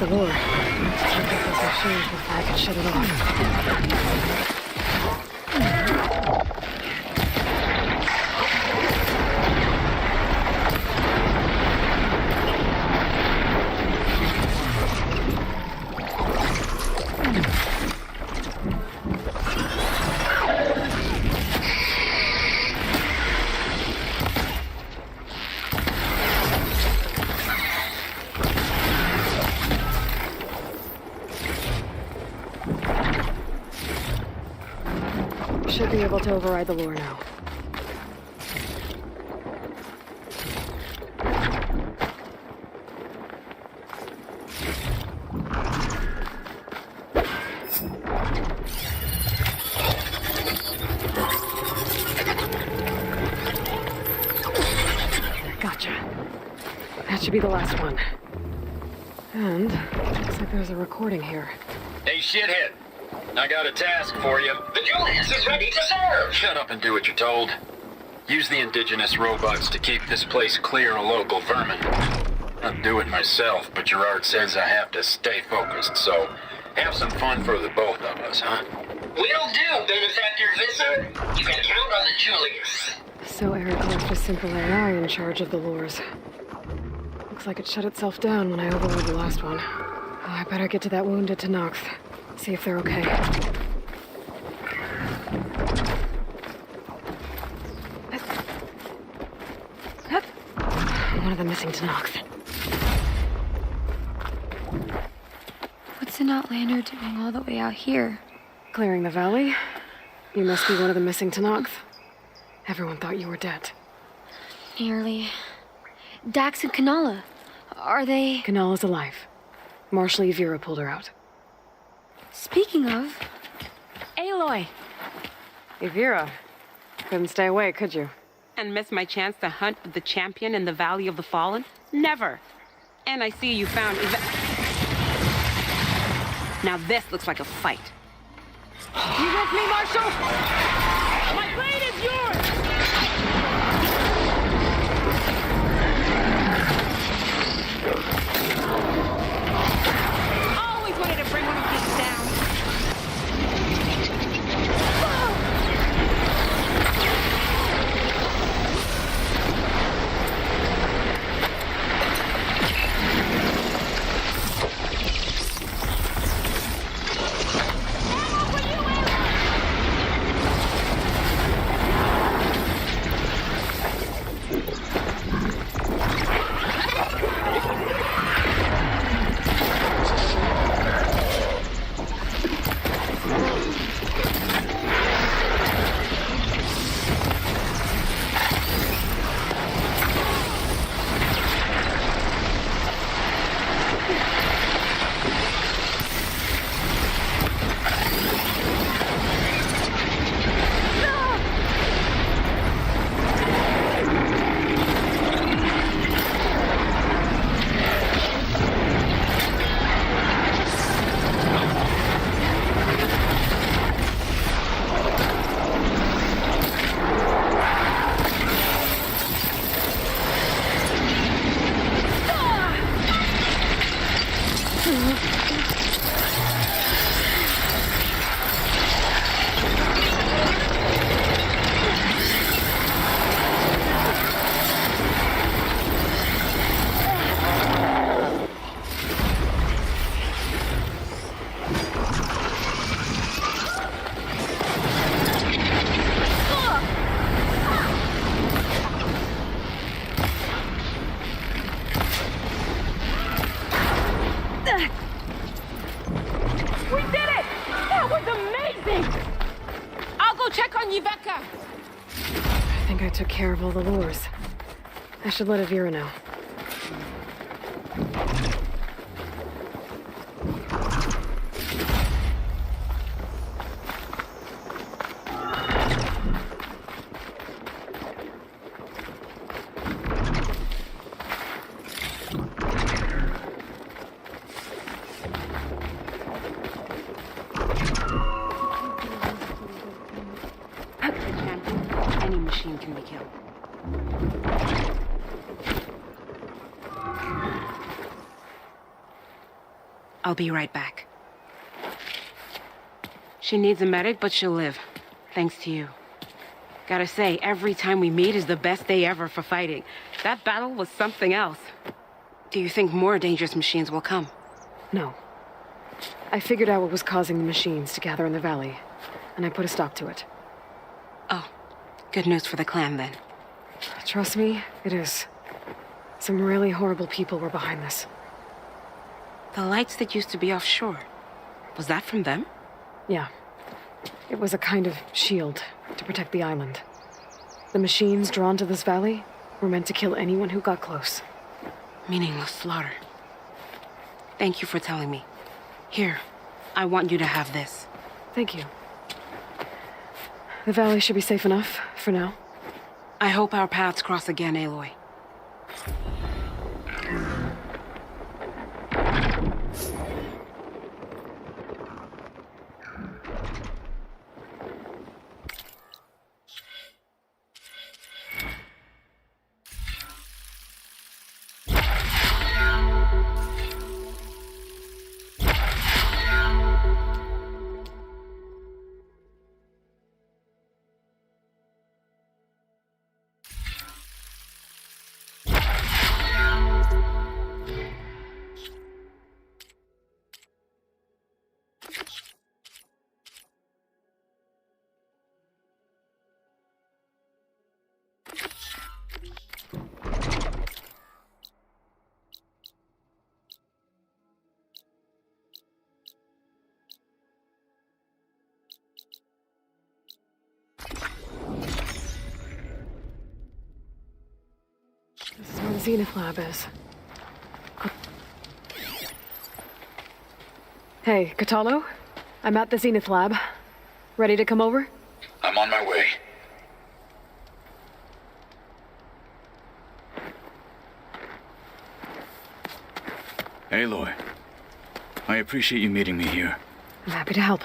the lure. Let's take out those machines before I can shut it off. Should be able to override the lure now. Gotcha. That should be the last one. And looks like there's a recording here. Hey, shithead. I got a task for you. The Julius is ready to serve! Shut up and do what you're told. Use the indigenous robots to keep this place clear of local vermin. I'd do it myself, but Gerard says I have to stay focused, so have some fun for the both of us, huh? Will do, benefactor Visser. You can count on the Julius. So Eric left a simple AI in charge of the lures. Looks like it shut itself down when I overrode the last one. Oh, I better get to that wounded Tanox. See if they're okay. One of them missing Tanox. What's an Outlander doing all the way out here? Clearing the valley? You must be one of the missing Tanox. Everyone thought you were dead. Nearly. Dax and Kanala. Are they... Kanala's alive. Marshal Yvira pulled her out. Speaking of... Aloy! Yvira. Couldn't stay away, could you? And miss my chance to hunt with the champion in the Valley of the Fallen? Never. And I see you found... Now this looks like a fight. You with me, Marshal? My blade is yours! Always wanted to bring one of these down. I took care of all the lures. I should let Yvira know. Any machine can be killed. I'll be right back. She needs a medic, but she'll live. Thanks to you. Gotta say, every time we meet is the best day ever for fighting. That battle was something else. Do you think more dangerous machines will come? No. I figured out what was causing the machines to gather in the valley, and I put a stop to it. Oh, good news for the clan then. Trust me, it is. Some really horrible people were behind this. The lights that used to be offshore, was that from them? Yeah. It was a kind of shield to protect the island. The machines drawn to this valley were meant to kill anyone who got close. Meaningless slaughter. Thank you for telling me. Here, I want you to have this. Thank you. The valley should be safe enough for now. I hope our paths cross again, Aloy. This is where the Zenith lab is. Hey, Katalo? I'm at the Zenith lab. Ready to come over? I'm on my way. Aloy, I appreciate you meeting me here. I'm happy to help.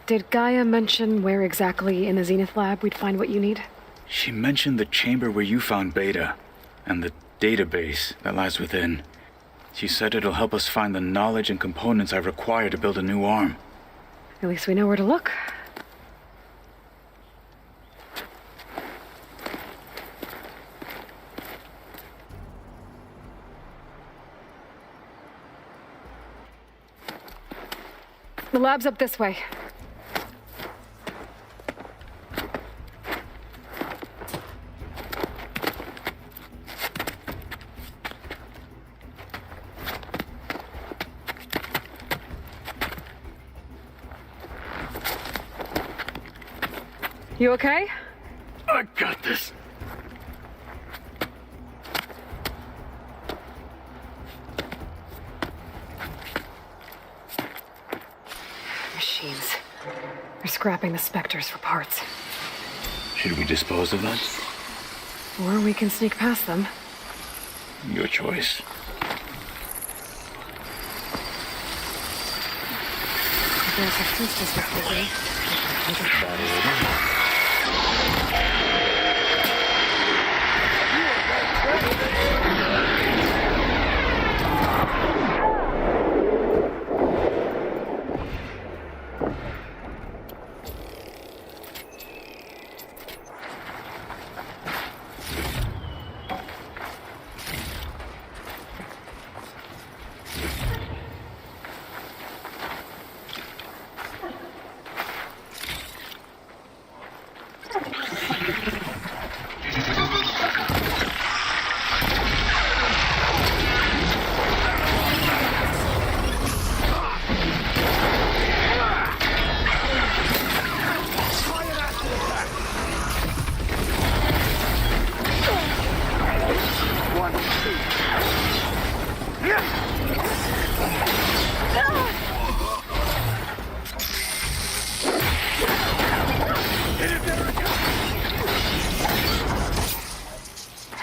Did Gaia mention where exactly in the Zenith lab we'd find what you need? She mentioned the chamber where you found Beta, and the database that lies within. She said it'll help us find the knowledge and components I require to build a new arm. At least we know where to look. The lab's up this way. You okay? I got this. Machines. They're scrapping the specters for parts. Should we dispose of them? Or we can sneak past them. Your choice. There's a first district.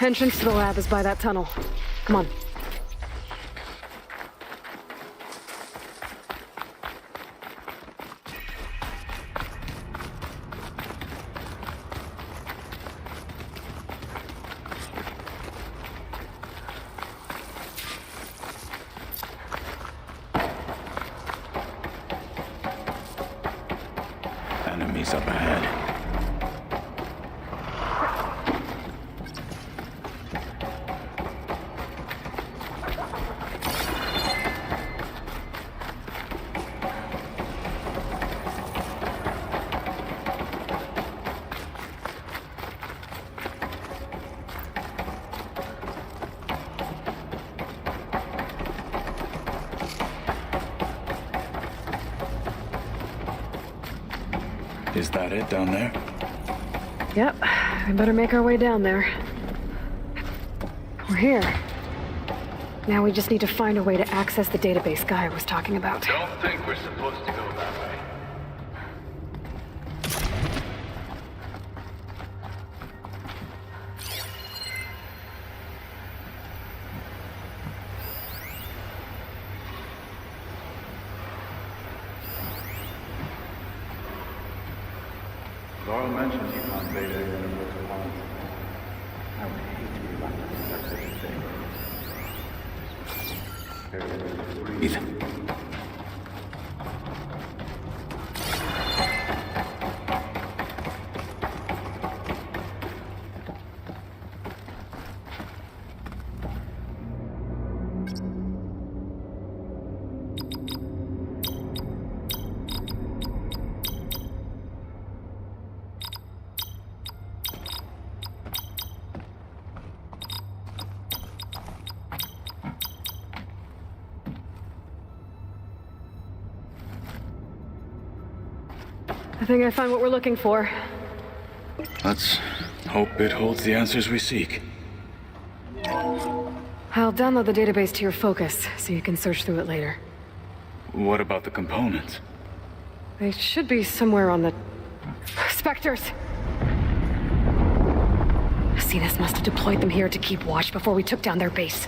Entrance to the lab is by that tunnel. Come on. place up ahead. Is that it down there? Yep, we better make our way down there. We're here. Now we just need to find a way to access the database Guy was talking about. Don't think we're supposed to go that way. Laurel mentions you found Beta in the woods alone. I would hate to be left to conduct such a thing. Ethan. I think I found what we're looking for. Let's hope it holds the answers we seek. I'll download the database to your Focus, so you can search through it later. What about the components? They should be somewhere on the... Spectres! Zenith must have deployed them here to keep watch before we took down their base.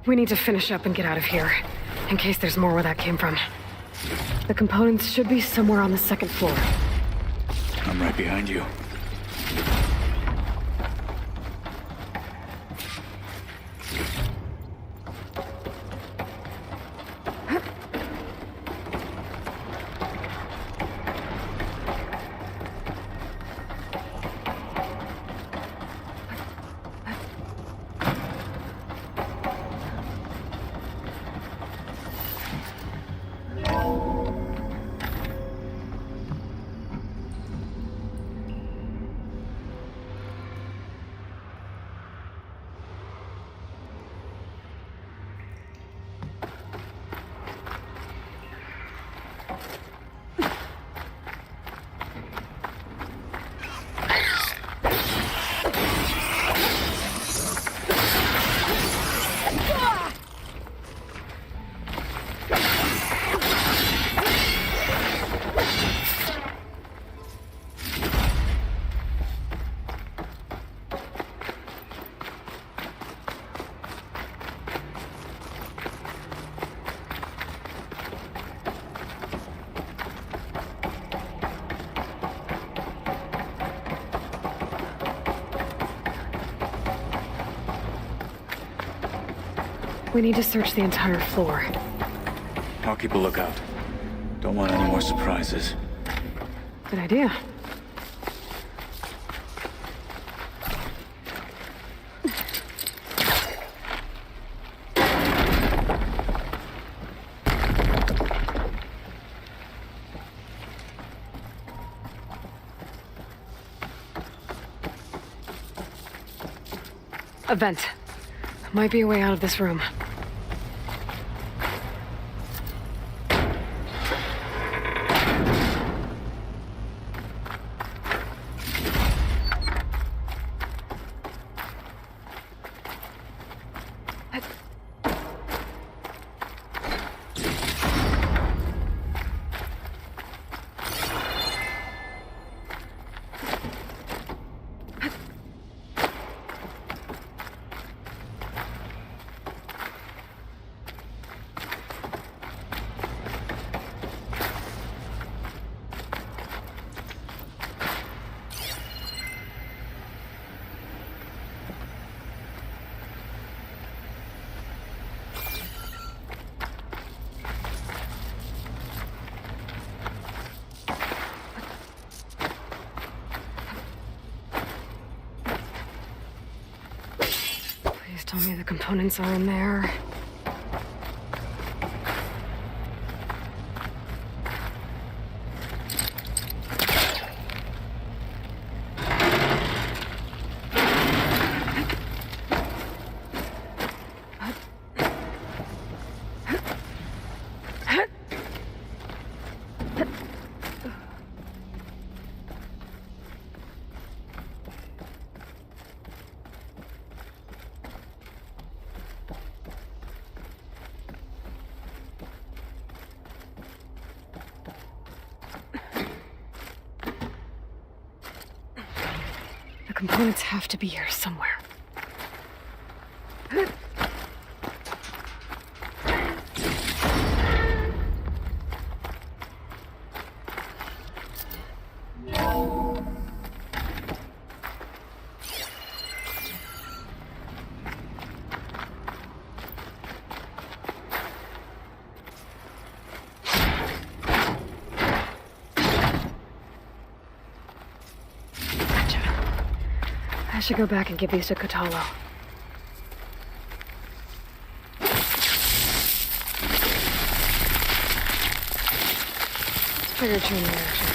We need to finish up and get out of here, in case there's more where that came from. The components should be somewhere on the second floor. I'm right behind you. We need to search the entire floor. I'll keep a lookout. Don't want any more surprises. Good idea. A vent. Might be a way out of this room. Please tell me the components are in there. The components have to be here somewhere. I should go back and give these to Katalo. Trigger chain reaction.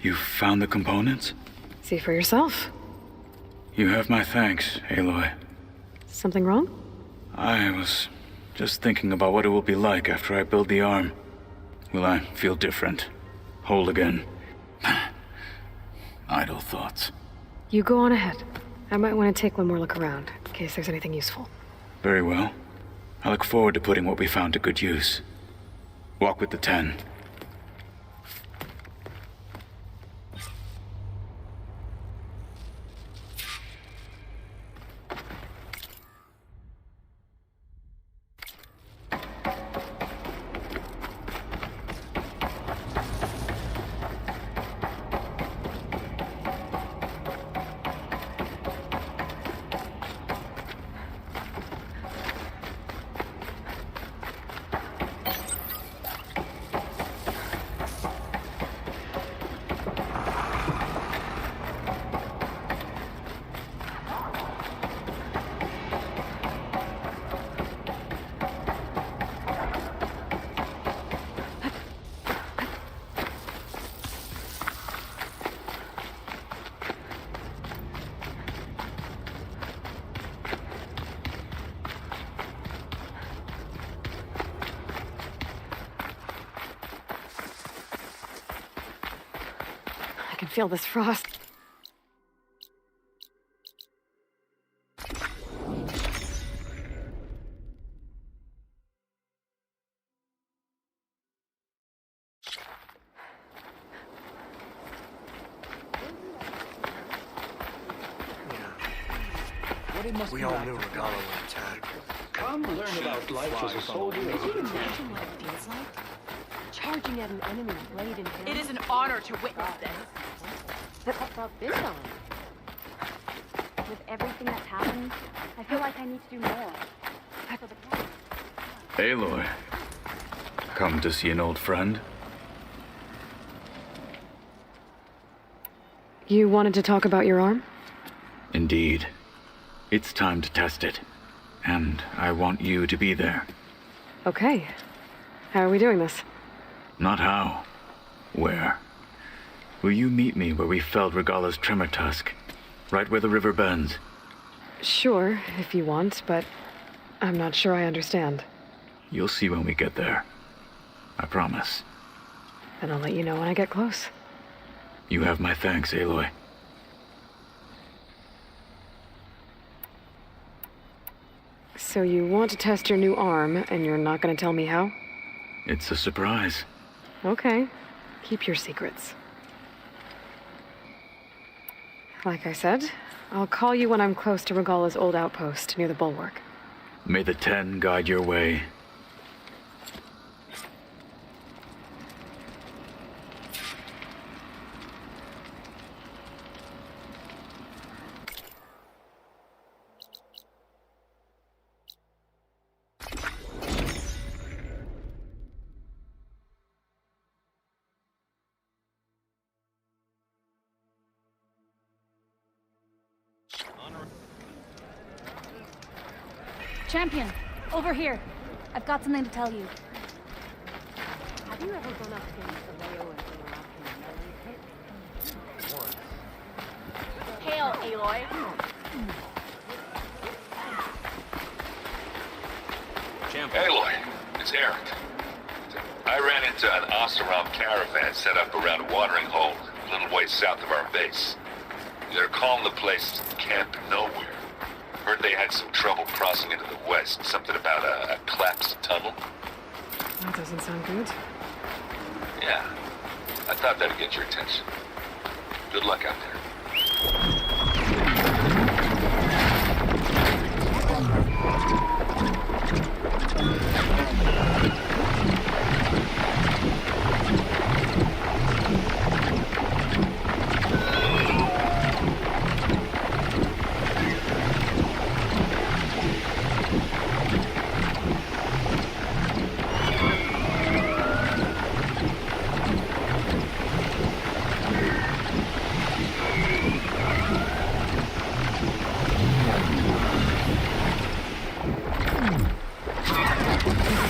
You found the components? See for yourself. You have my thanks, Aloy. Something wrong? I was just thinking about what it will be like after I build the arm. Will I feel different? Whole again? Idle thoughts. You go on ahead. I might want to take one more look around, in case there's anything useful. Very well. I look forward to putting what we found to good use. Walk with the 10. I can feel this frost. but it must We be all right. knew Regalo would attack. Come learn about life as a soldier. Can you imagine what it feels like? Charging at an enemy blade in hand. It is an honor to witness this. But about this on? With everything that's happened, I feel like I need to do more. For the plan. Aloy, come to see an old friend? You wanted to talk about your arm? Indeed. It's time to test it. And I want you to be there. Okay. How are we doing this? Not how. Where? Will you meet me where we felled Regala's tremor tusk? Right where the river bends? Sure, if you want, but I'm not sure I understand. You'll see when we get there. I promise. Then I'll let you know when I get close. You have my thanks, Aloy. So you want to test your new arm, and you're not going to tell me how? It's a surprise. Okay. Keep your secrets. Like I said, I'll call you when I'm close to Regala's old outpost near the bulwark. May the 10 guide your way. Champion, over here. I've got something to tell you. Have you ever gone up against the Leo and Hail, Aloy. Aloy, it's Eric. I ran into an Oseram caravan set up around a watering hole a little ways south of our base. They're calling the place Camp Nowhere. Heard they had some trouble crossing into the west. Something about a collapsed tunnel. That doesn't sound good. Yeah, I thought that'd get your attention. Good luck out there.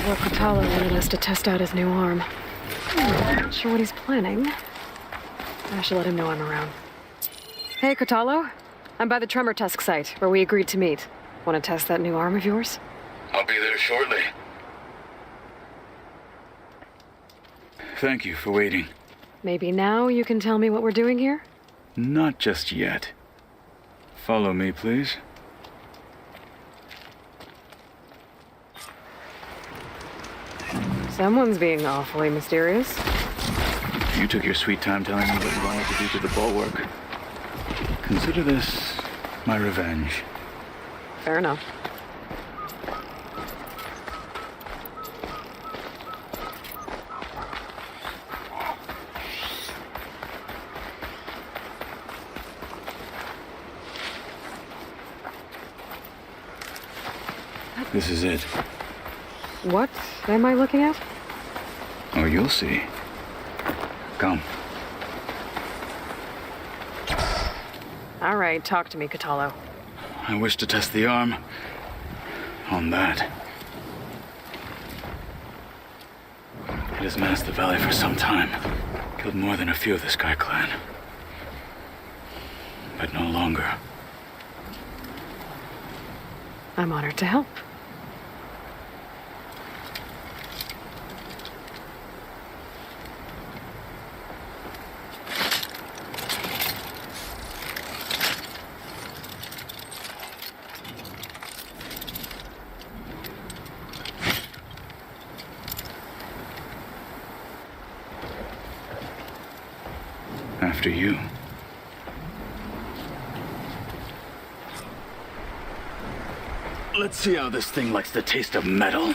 Well, Katala wanted us to test out his new arm. Not sure what he's planning. I should let him know I'm around. Hey, Katalo. I'm by the Tremor Tusk site, where we agreed to meet. Want to test that new arm of yours? I'll be there shortly. Thank you for waiting. Maybe now you can tell me what we're doing here? Not just yet. Follow me, please. Someone's being awfully mysterious. You took your sweet time telling me what you wanted to do to the bulwark. Consider this my revenge. Fair enough. This is it. What am I looking at? Oh, you'll see. Come. All right, talk to me, Katalo. I wish to test the arm on that. It has menaced the valley for some time. Killed more than a few of the Sky Clan. But no longer. I'm honored to help. After you. Let's see how this thing likes the taste of metal.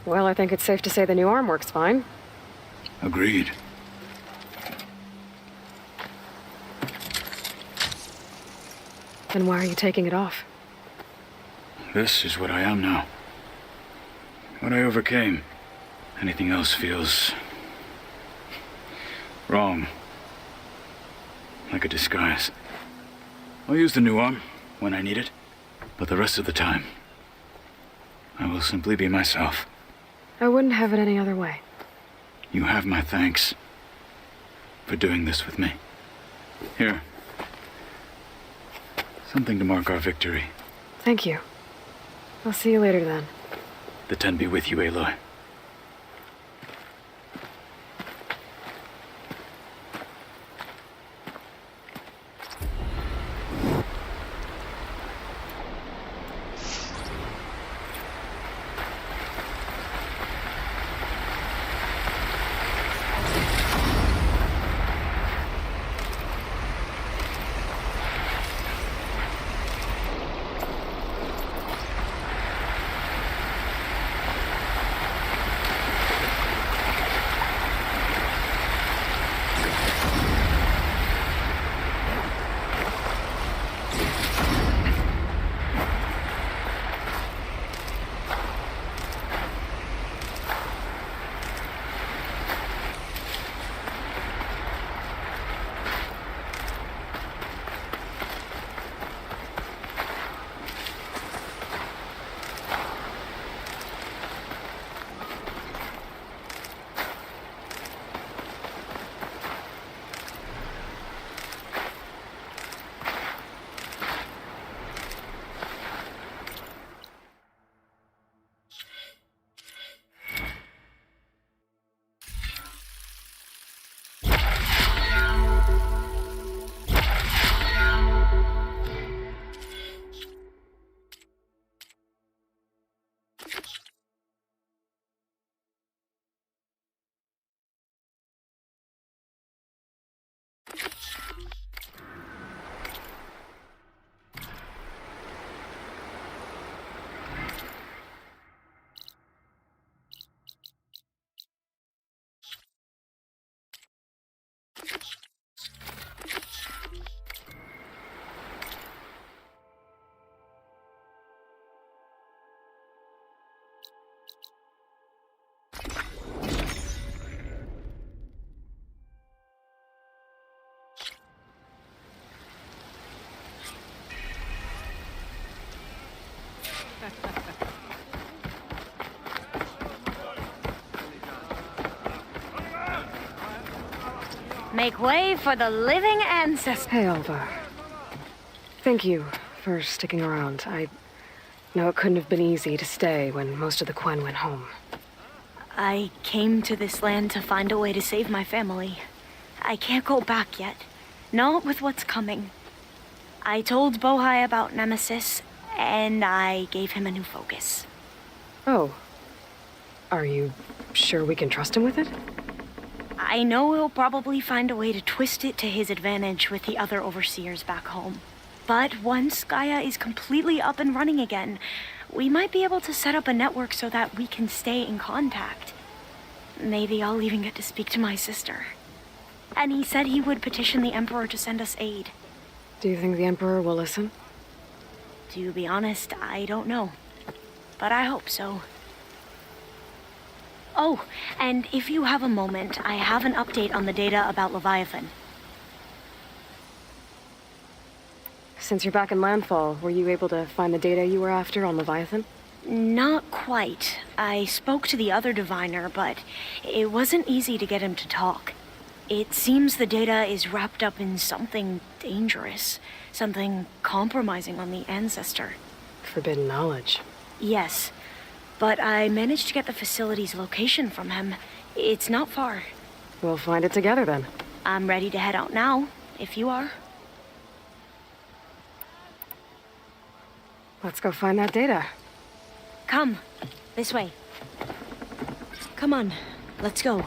Well, I think it's safe to say the new arm works fine. Agreed. Then why are you taking it off? This is what I am now. What I overcame. Anything else feels wrong. Like a disguise. I'll use the new arm when I need it, but the rest of the time, I will simply be myself. I wouldn't have it any other way. You have my thanks for doing this with me. Here. Something to mark our victory. Thank you. I'll see you later then. The 10 be with you, Aloy. Make way for the living ancestor. Hey, Alva. Thank you for sticking around. I know it couldn't have been easy to stay when most of the Quen went home. I came to this land to find a way to save my family. I can't go back yet. Not with what's coming. I told Bohai about Nemesis, and I gave him a new focus. Oh. Are you sure we can trust him with it? I know he'll probably find a way to twist it to his advantage with the other overseers back home. But once Gaia is completely up and running again, we might be able to set up a network so that we can stay in contact. Maybe I'll even get to speak to my sister. And he said he would petition the Emperor to send us aid. Do you think the Emperor will listen? To be honest, I don't know. But I hope so. Oh, and if you have a moment, I have an update on the data about Leviathan. Since you're back in Landfall, were you able to find the data you were after on Leviathan? Not quite. I spoke to the other diviner, but it wasn't easy to get him to talk. It seems the data is wrapped up in something dangerous, something compromising on the ancestor. Forbidden knowledge. Yes, but I managed to get the facility's location from him. It's not far. We'll find it together then. I'm ready to head out now, if you are. Let's go find that data. Come, this way. Come on, let's go.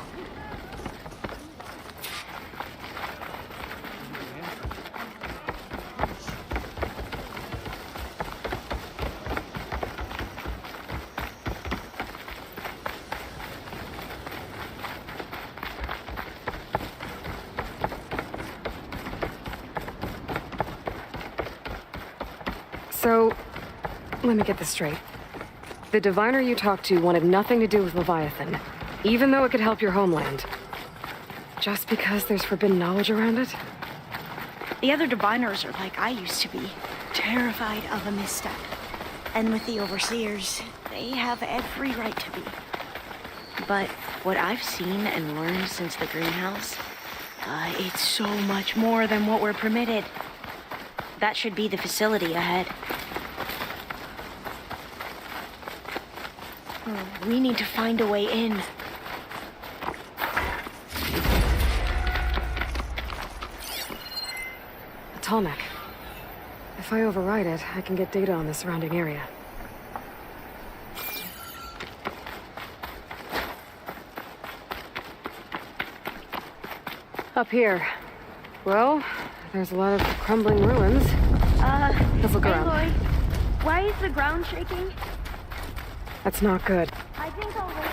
So, let me get this straight. The diviner you talked to wanted nothing to do with Leviathan, even though it could help your homeland. Just because there's forbidden knowledge around it? The other diviners are like I used to be, terrified of a misstep. And with the overseers, they have every right to be. But what I've seen and learned since the greenhouse, it's so much more than what we're permitted. That should be the facility ahead. We need to find a way in. A tallneck. If I override it, I can get data on the surrounding area. Up here. Well, there's a lot of crumbling ruins. Let's look around. Lloyd, why is the ground shaking? That's not good. I think I'll wait here.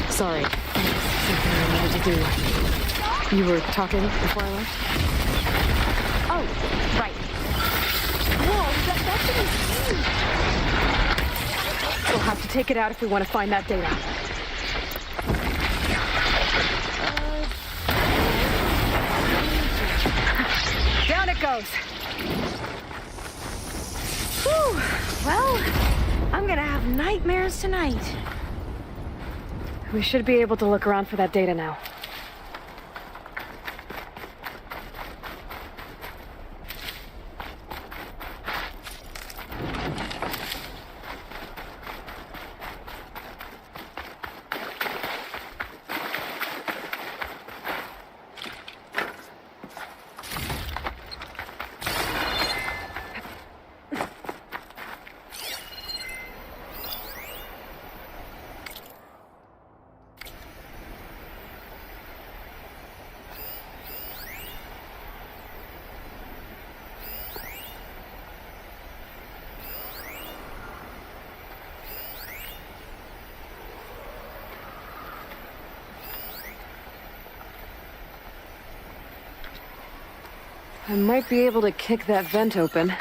Sorry. Something I needed to do. You were talking before I left? Oh, right. Whoa, that's insane. We'll have to take it out if we want to find that data. Down it goes. Whew. Well, I'm gonna have nightmares tonight. We should be able to look around for that data now. I might be able to kick that vent open.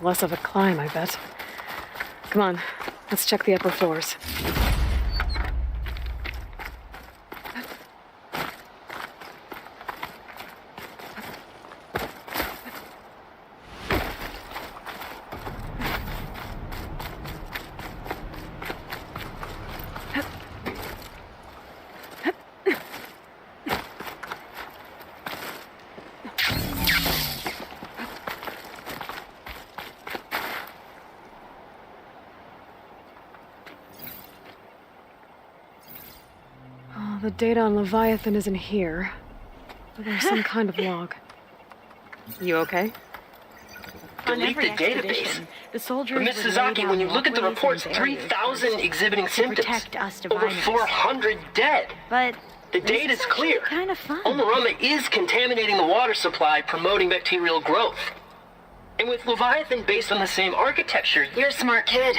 Less of a climb, I bet. Come on, let's check the upper floors. The data on Leviathan isn't here, but there's some kind of log. You okay? Delete the database. The soldiers but Mrs. Zaki, when you look at the reports, 3,000 exhibiting symptoms. Over 400 dead. But the data's clear. Kind of fun. Omarama is contaminating the water supply, promoting bacterial growth. And with Leviathan based on the same architecture, You're a smart kid.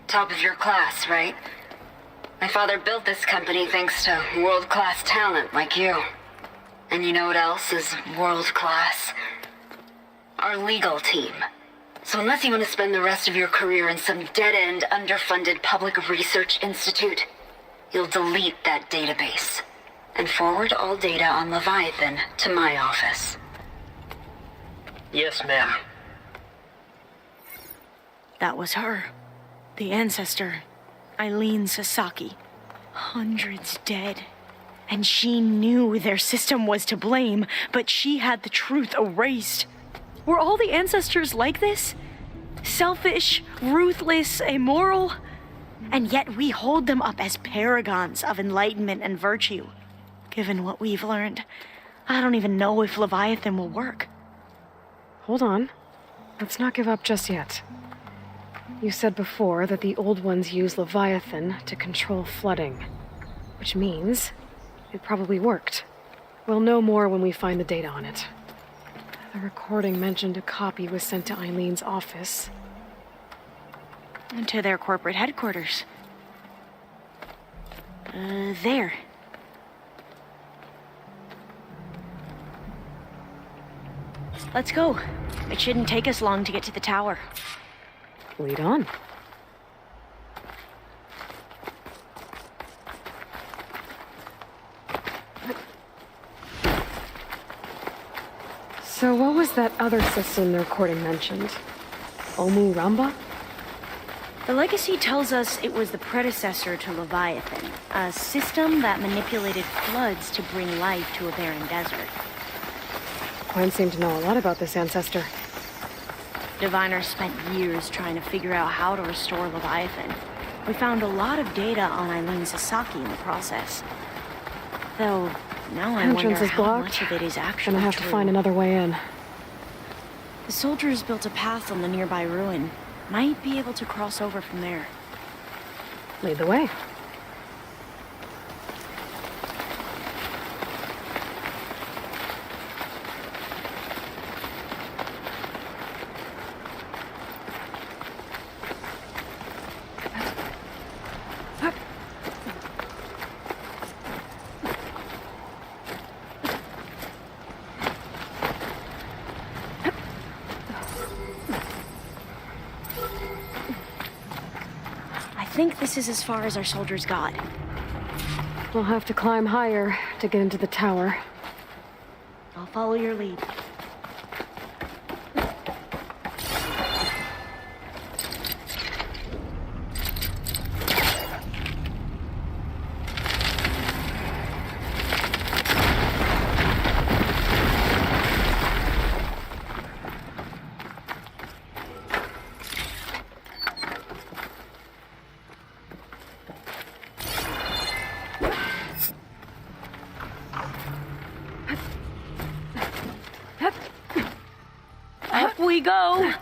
Top of your class, right? My father built this company thanks to world-class talent like you. And you know what else is world-class? Our legal team. So unless you want to spend the rest of your career in some dead-end, underfunded public research institute, you'll delete that database and forward all data on Leviathan to my office. Yes, ma'am. That was her. The ancestor. Eileen Sasaki. Hundreds dead. And she knew their system was to blame, but she had the truth erased. Were all the ancestors like this? Selfish, ruthless, immoral? And yet we hold them up as paragons of enlightenment and virtue. Given what we've learned, I don't even know if Leviathan will work. Hold on. Let's not give up just yet. You said before that the old ones use Leviathan to control flooding, which means it probably worked. We'll know more when we find the data on it. The recording mentioned a copy was sent to Eileen's office. And to their corporate headquarters. There. Let's go. It shouldn't take us long to get to the tower. Lead on. So what was that other system the recording mentioned? Omu Ramba? The legacy tells us it was the predecessor to Leviathan, a system that manipulated floods to bring life to a barren desert. Quinn seemed to know a lot about this ancestor. Diviners spent years trying to figure out how to restore Leviathan. We found a lot of data on Eileen Sasaki in the process. Though, now I wonder how much of it is actually Gonna have true. to find another way in. The soldiers built a path on the nearby ruin. Might be able to cross over from there. Lead the way. I think this is as far as our soldiers got. We'll have to climb higher to get into the tower. I'll follow your lead. Up we go.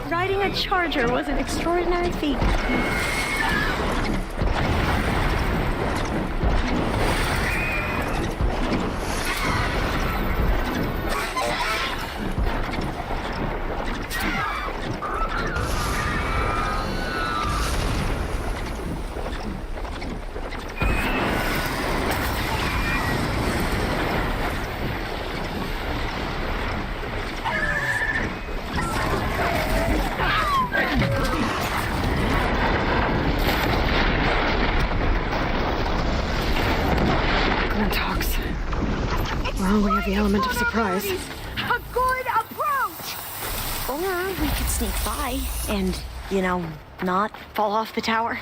Riding a charger was an extraordinary feat. Well, we have the element of surprise. A good approach! Or we could sneak by and, you know, not fall off the tower.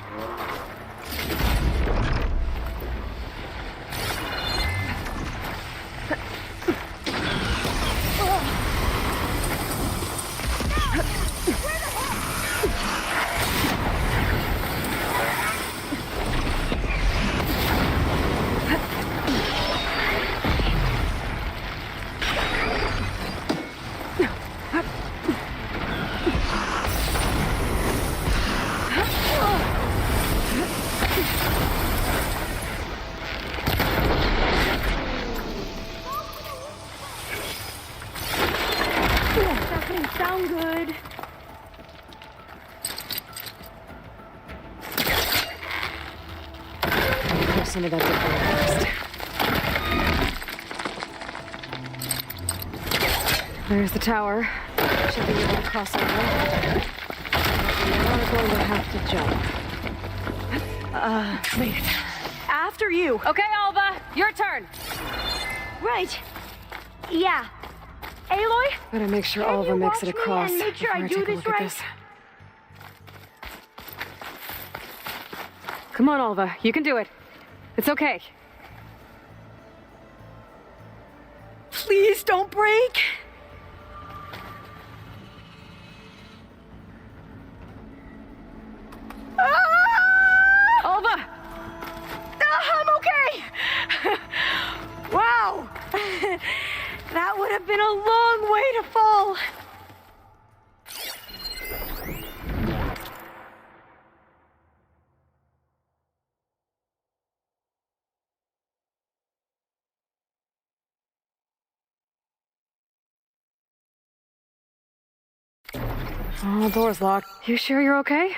some of that debris first. There's the tower. Should be able to cross over. We're going to have to jump. Made it. After you. Okay, Alva, your turn. Right. Yeah. Aloy? Better make sure Can Alva you makes watch it me across and make sure before I I do take a this look at right? this. Come on, Alva, you can do it. It's okay. Please don't break. Alva! I'm okay. Wow. That would have been a long way to fall. Oh, door's locked. You sure you're okay?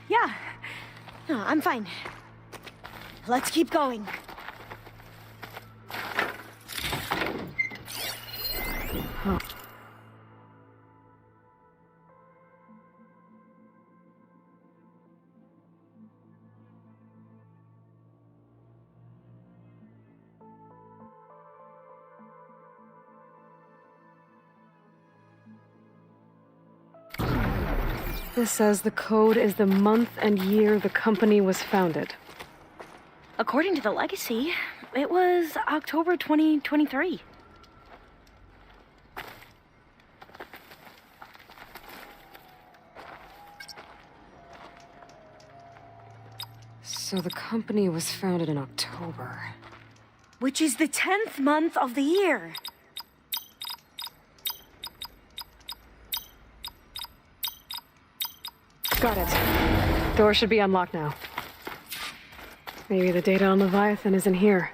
Yeah. No, I'm fine. Let's keep going. Oh. This says the code is the month and year the company was founded. According to the legacy, it was October 2023. So the company was founded in October. Which is the 10th month of the year. Got it. Door should be unlocked now. Maybe the data on Leviathan is in here.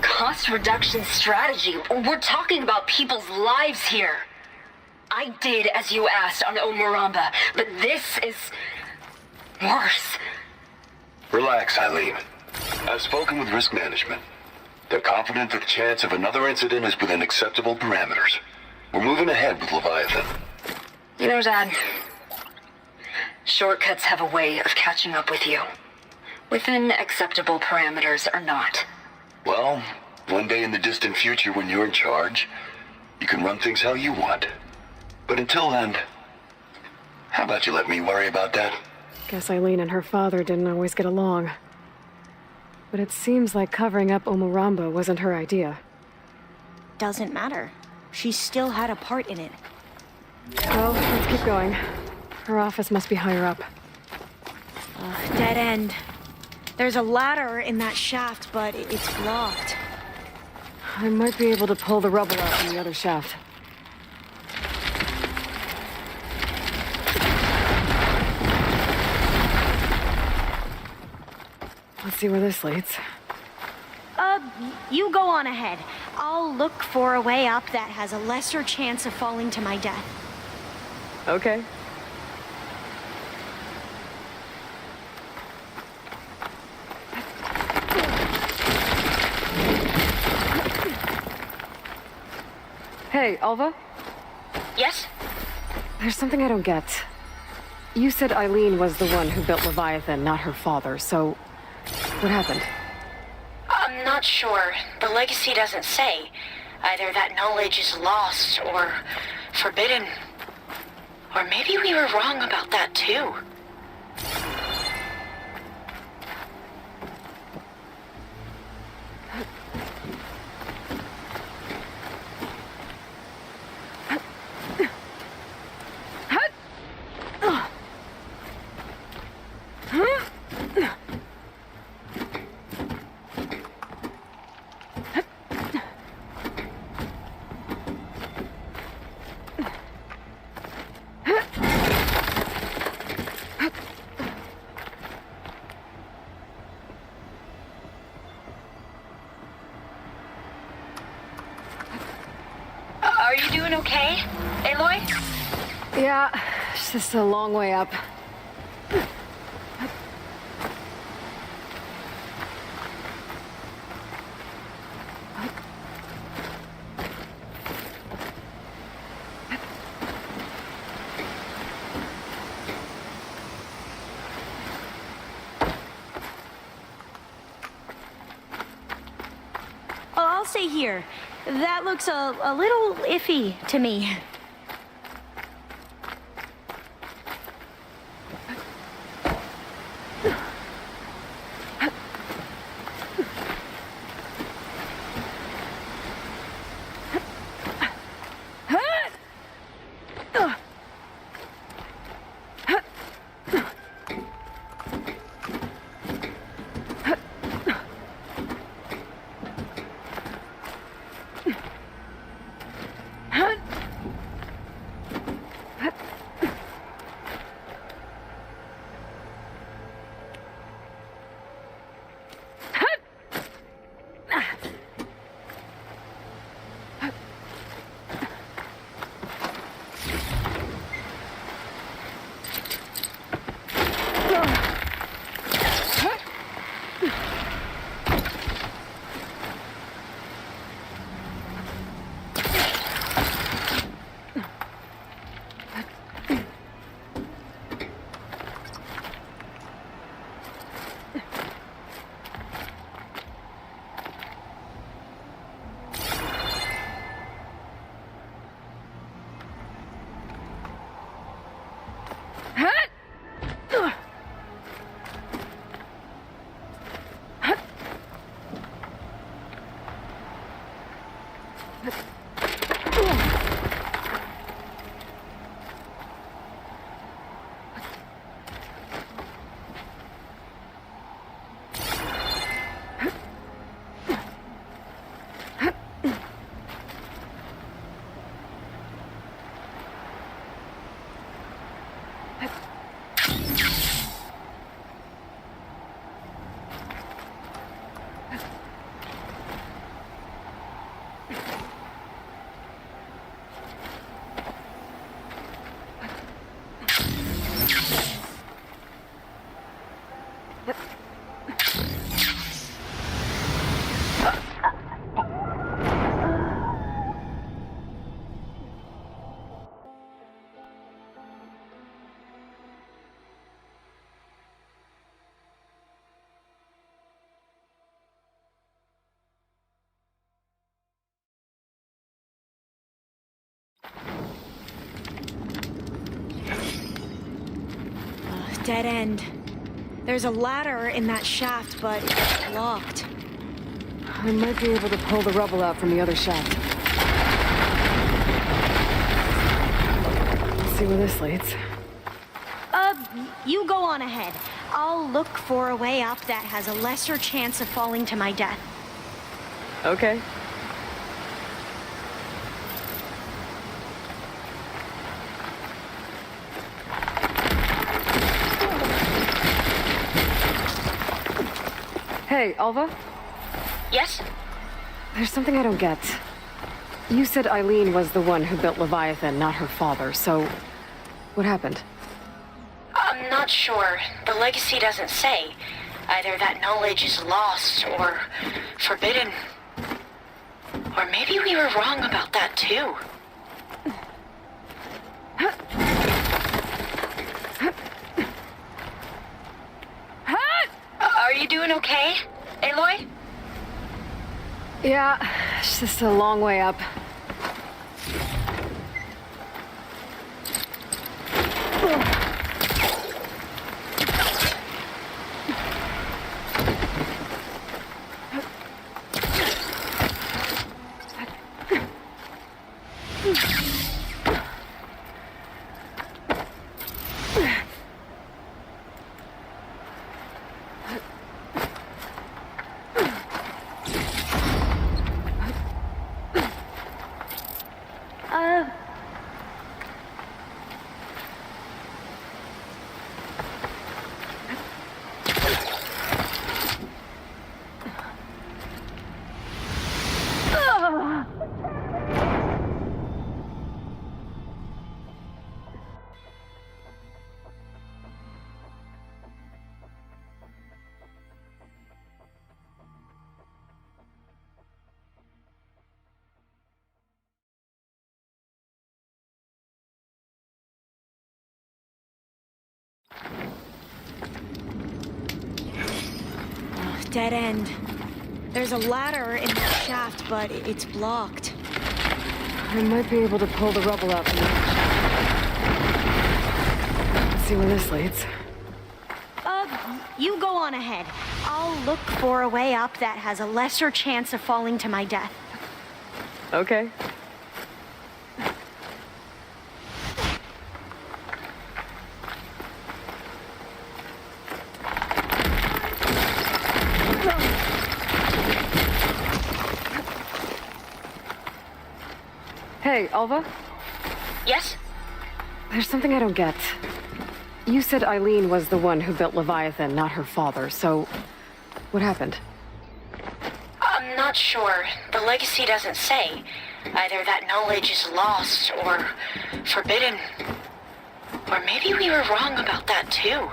Cost reduction strategy? We're talking about people's lives here. I did as you asked on Omuramba, but this is worse. Relax, Eileen. I've spoken with risk management. They're confident that the chance of another incident is within acceptable parameters. We're moving ahead with Leviathan. You know, Dad, shortcuts have a way of catching up with you. Within acceptable parameters or not. Well, one day in the distant future when you're in charge, you can run things how you want. But until then, how about you let me worry about that? Guess Eileen and her father didn't always get along. But it seems like covering up Omuramba wasn't her idea. Doesn't matter. She still had a part in it. Well, let's keep going. Her office must be higher up. Dead end. There's a ladder in that shaft, but it's blocked. I might be able to pull the rubble out from the other shaft. Let's see where this leads. You go on ahead. I'll look for a way up that has a lesser chance of falling to my death. Okay. Hey, Alva? Yes? There's something I don't get. You said Eileen was the one who built Leviathan, not her father, so what happened? I'm not sure. The legacy doesn't say. Either that knowledge is lost or forbidden. Or maybe we were wrong about that too. Are you doing okay, Aloy? Yeah, it's just a long way up. here. That looks a little iffy to me. Dead end. There's a ladder in that shaft, but it's locked. I might be able to pull the rubble out from the other shaft. Let's see where this leads. You go on ahead. I'll look for a way up that has a lesser chance of falling to my death. Okay. Hey, Alva? Yes? There's something I don't get. You said Eileen was the one who built Leviathan, not her father, so what happened? I'm not sure. The legacy doesn't say. Either that knowledge is lost or forbidden. Or maybe we were wrong about that too. Are you doing okay, Aloy? Yeah, it's just a long way up. Dead end. There's a ladder in the shaft, but it's blocked. I might be able to pull the rubble out from the Let's see where this leads. You go on ahead. I'll look for a way up that has a lesser chance of falling to my death. Okay. Hey, Alva? Yes? There's something I don't get. You said Eileen was the one who built Leviathan, not her father, so what happened? I'm not sure. The legacy doesn't say. Either that knowledge is lost or forbidden. Or maybe we were wrong about that too.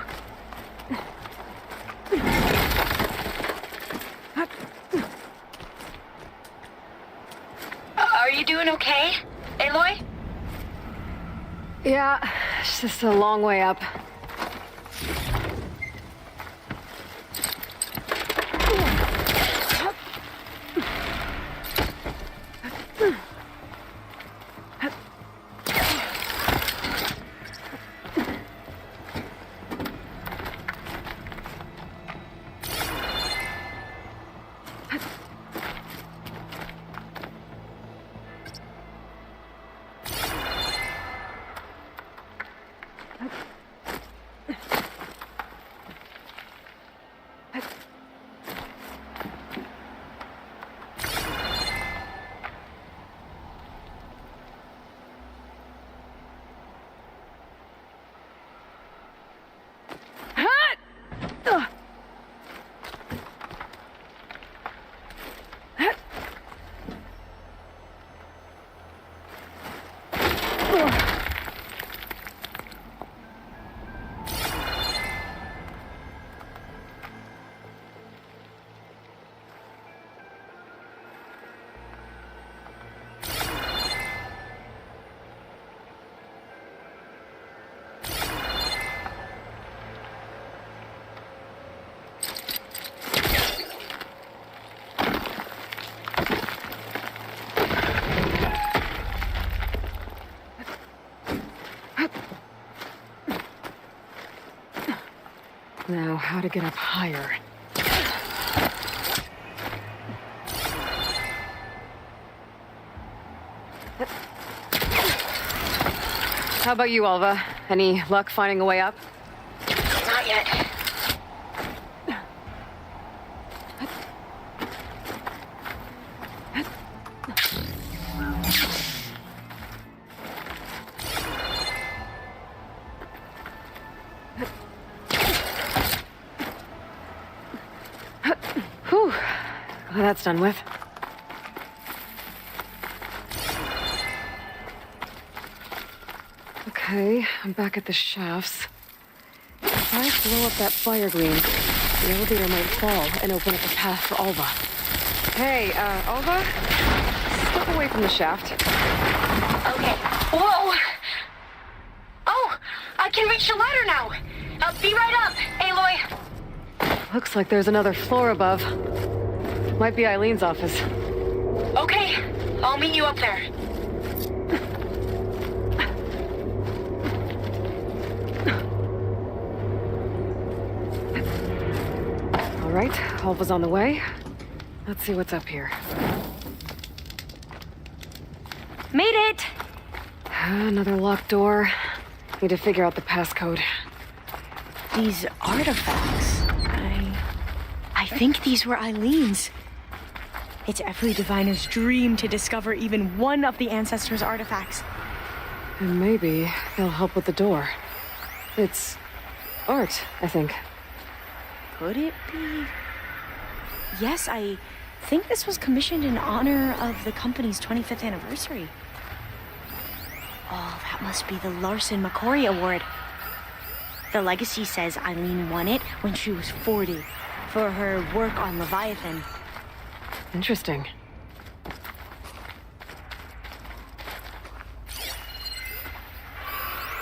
Are you doing okay, Aloy? Yeah, it's just a long way up. Now, how to get up higher? How about you, Alva? Any luck finding a way up? Not yet. Whew. Well, that's done with. Okay, I'm back at the shafts. If I blow up that fire green, the elevator might fall and open up a path for Alva. Hey, Alva? Step away from the shaft. Okay. Whoa! Oh! I can reach the ladder now! I'll be right up, Aloy! Looks like there's another floor above. Might be Eileen's office. Okay, I'll meet you up there. All right, Alva's on the way. Let's see what's up here. Made it! Another locked door. Need to figure out the passcode. These artifacts, I think these were Eileen's. It's every diviner's dream to discover even one of the ancestors' artifacts. And maybe they'll help with the door. It's art, I think. Could it be? Yes, I think this was commissioned in honor of the company's 25th anniversary. Oh, that must be the Larson McCory Award. The legacy says Eileen won it when she was 40 for her work on Leviathan. Interesting.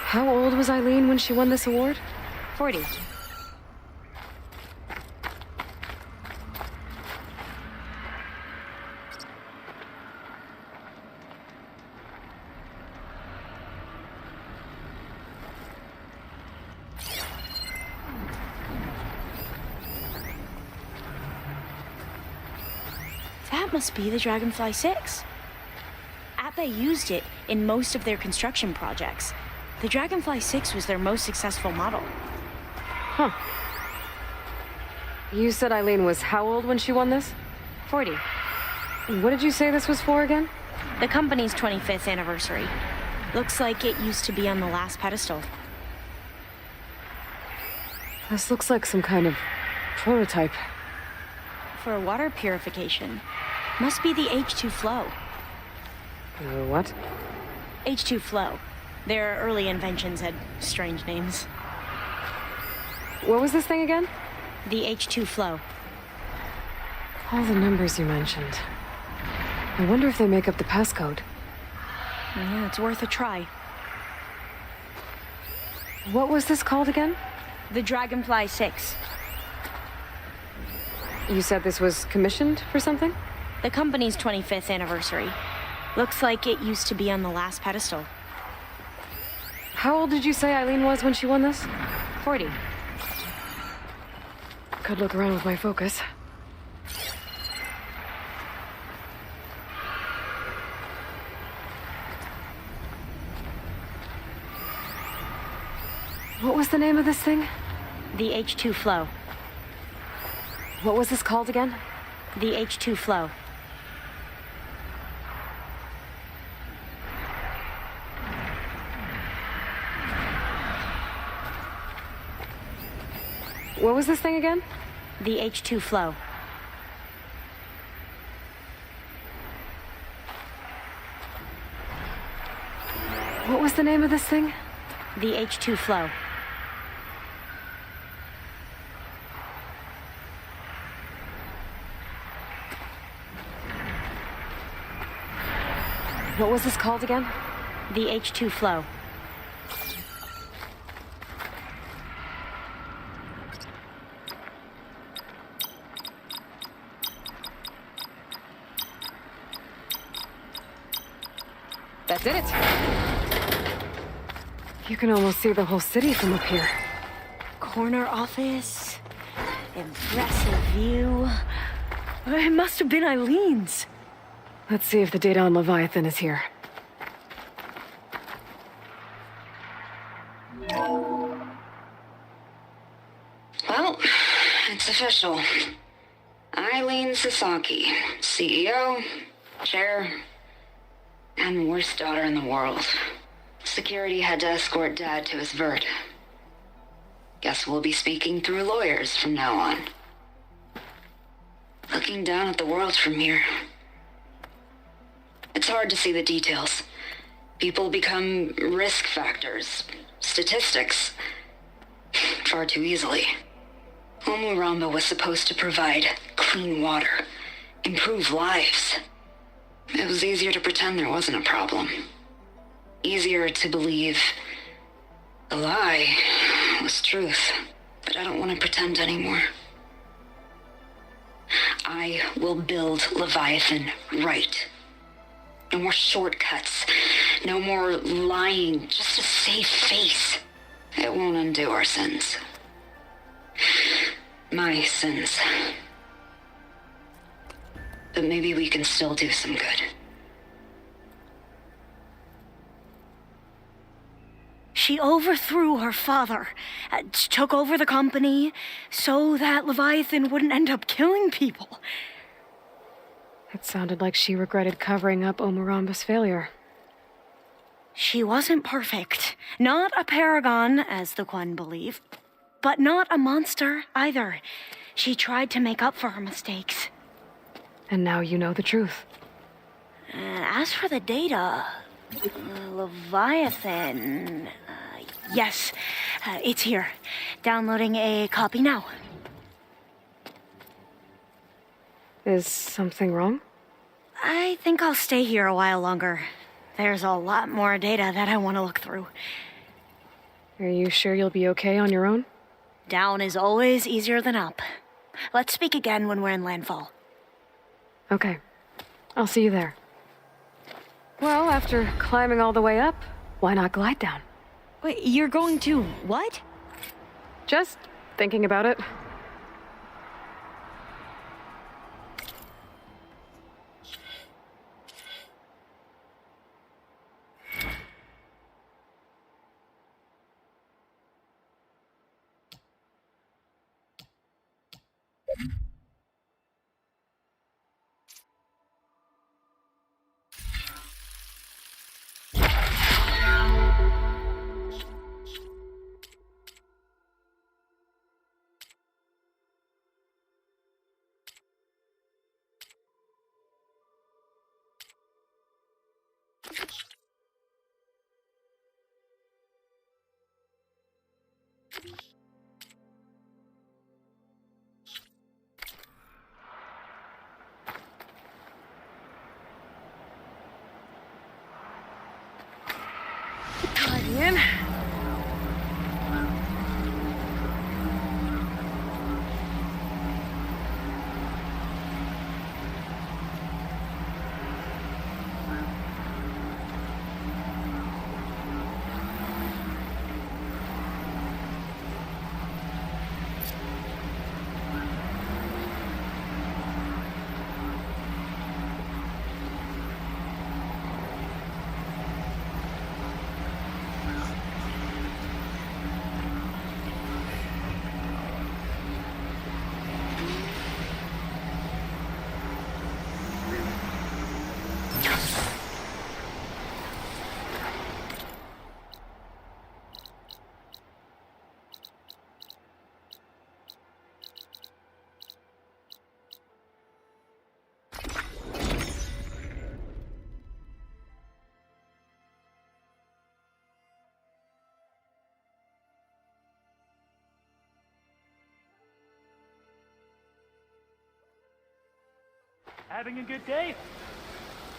How old was Eileen when she won this award? 40. That must be the Dragonfly 6. Abe used it in most of their construction projects. The Dragonfly 6 was their most successful model. Huh. You said Eileen was how old when she won this? 40. What did you say this was for again? The company's 25th anniversary. Looks like it used to be on the last pedestal. This looks like some kind of prototype. For water purification. Must be the H2 flow. What? H2 flow. Their early inventions had strange names. What was this thing again? The H2 flow. All the numbers you mentioned. I wonder if they make up the passcode. Yeah, it's worth a try. What was this called again? The Dragonfly 6. You said this was commissioned for something? The company's 25th anniversary. Looks like it used to be on the last pedestal. How old did you say Eileen was when she won this? 40. Could look around with my focus. What was the name of this thing? The H2 flow. What was this called again? The H2 flow. What was this thing again? The H2 flow. What was the name of this thing? The H2 flow. What was this called again? The H2 flow. That did it. You can almost see the whole city from up here. Corner office. Impressive view. It must have been Eileen's. Let's see if the data on Leviathan is here. Well, it's official. Eileen Sasaki, CEO, chair, and worst daughter in the world. Security had to escort Dad to his vert. Guess we'll be speaking through lawyers from now on. Looking down at the world from here. It's hard to see the details. People become risk factors, statistics, far too easily. Omuramba was supposed to provide clean water, improve lives. It was easier to pretend there wasn't a problem. Easier to believe the lie was truth. But I don't want to pretend anymore. I will build Leviathan right. No more shortcuts. No more lying just to save face. It won't undo our sins. My sins. But maybe we can still do some good. She overthrew her father, took over the company so that Leviathan wouldn't end up killing people. It sounded like she regretted covering up Omuramba's failure. She wasn't perfect. Not a paragon, as the Quan believe, but not a monster either. She tried to make up for her mistakes. And now you know the truth. As for the data, Leviathan... yes, it's here. Downloading a copy now. Is something wrong? I think I'll stay here a while longer. There's a lot more data that I want to look through. Are you sure you'll be okay on your own? Down is always easier than up. Let's speak again when we're in landfall. Okay. I'll see you there. Well, after climbing all the way up, why not glide down? Wait, you're going to what? Just thinking about it. Having a good day?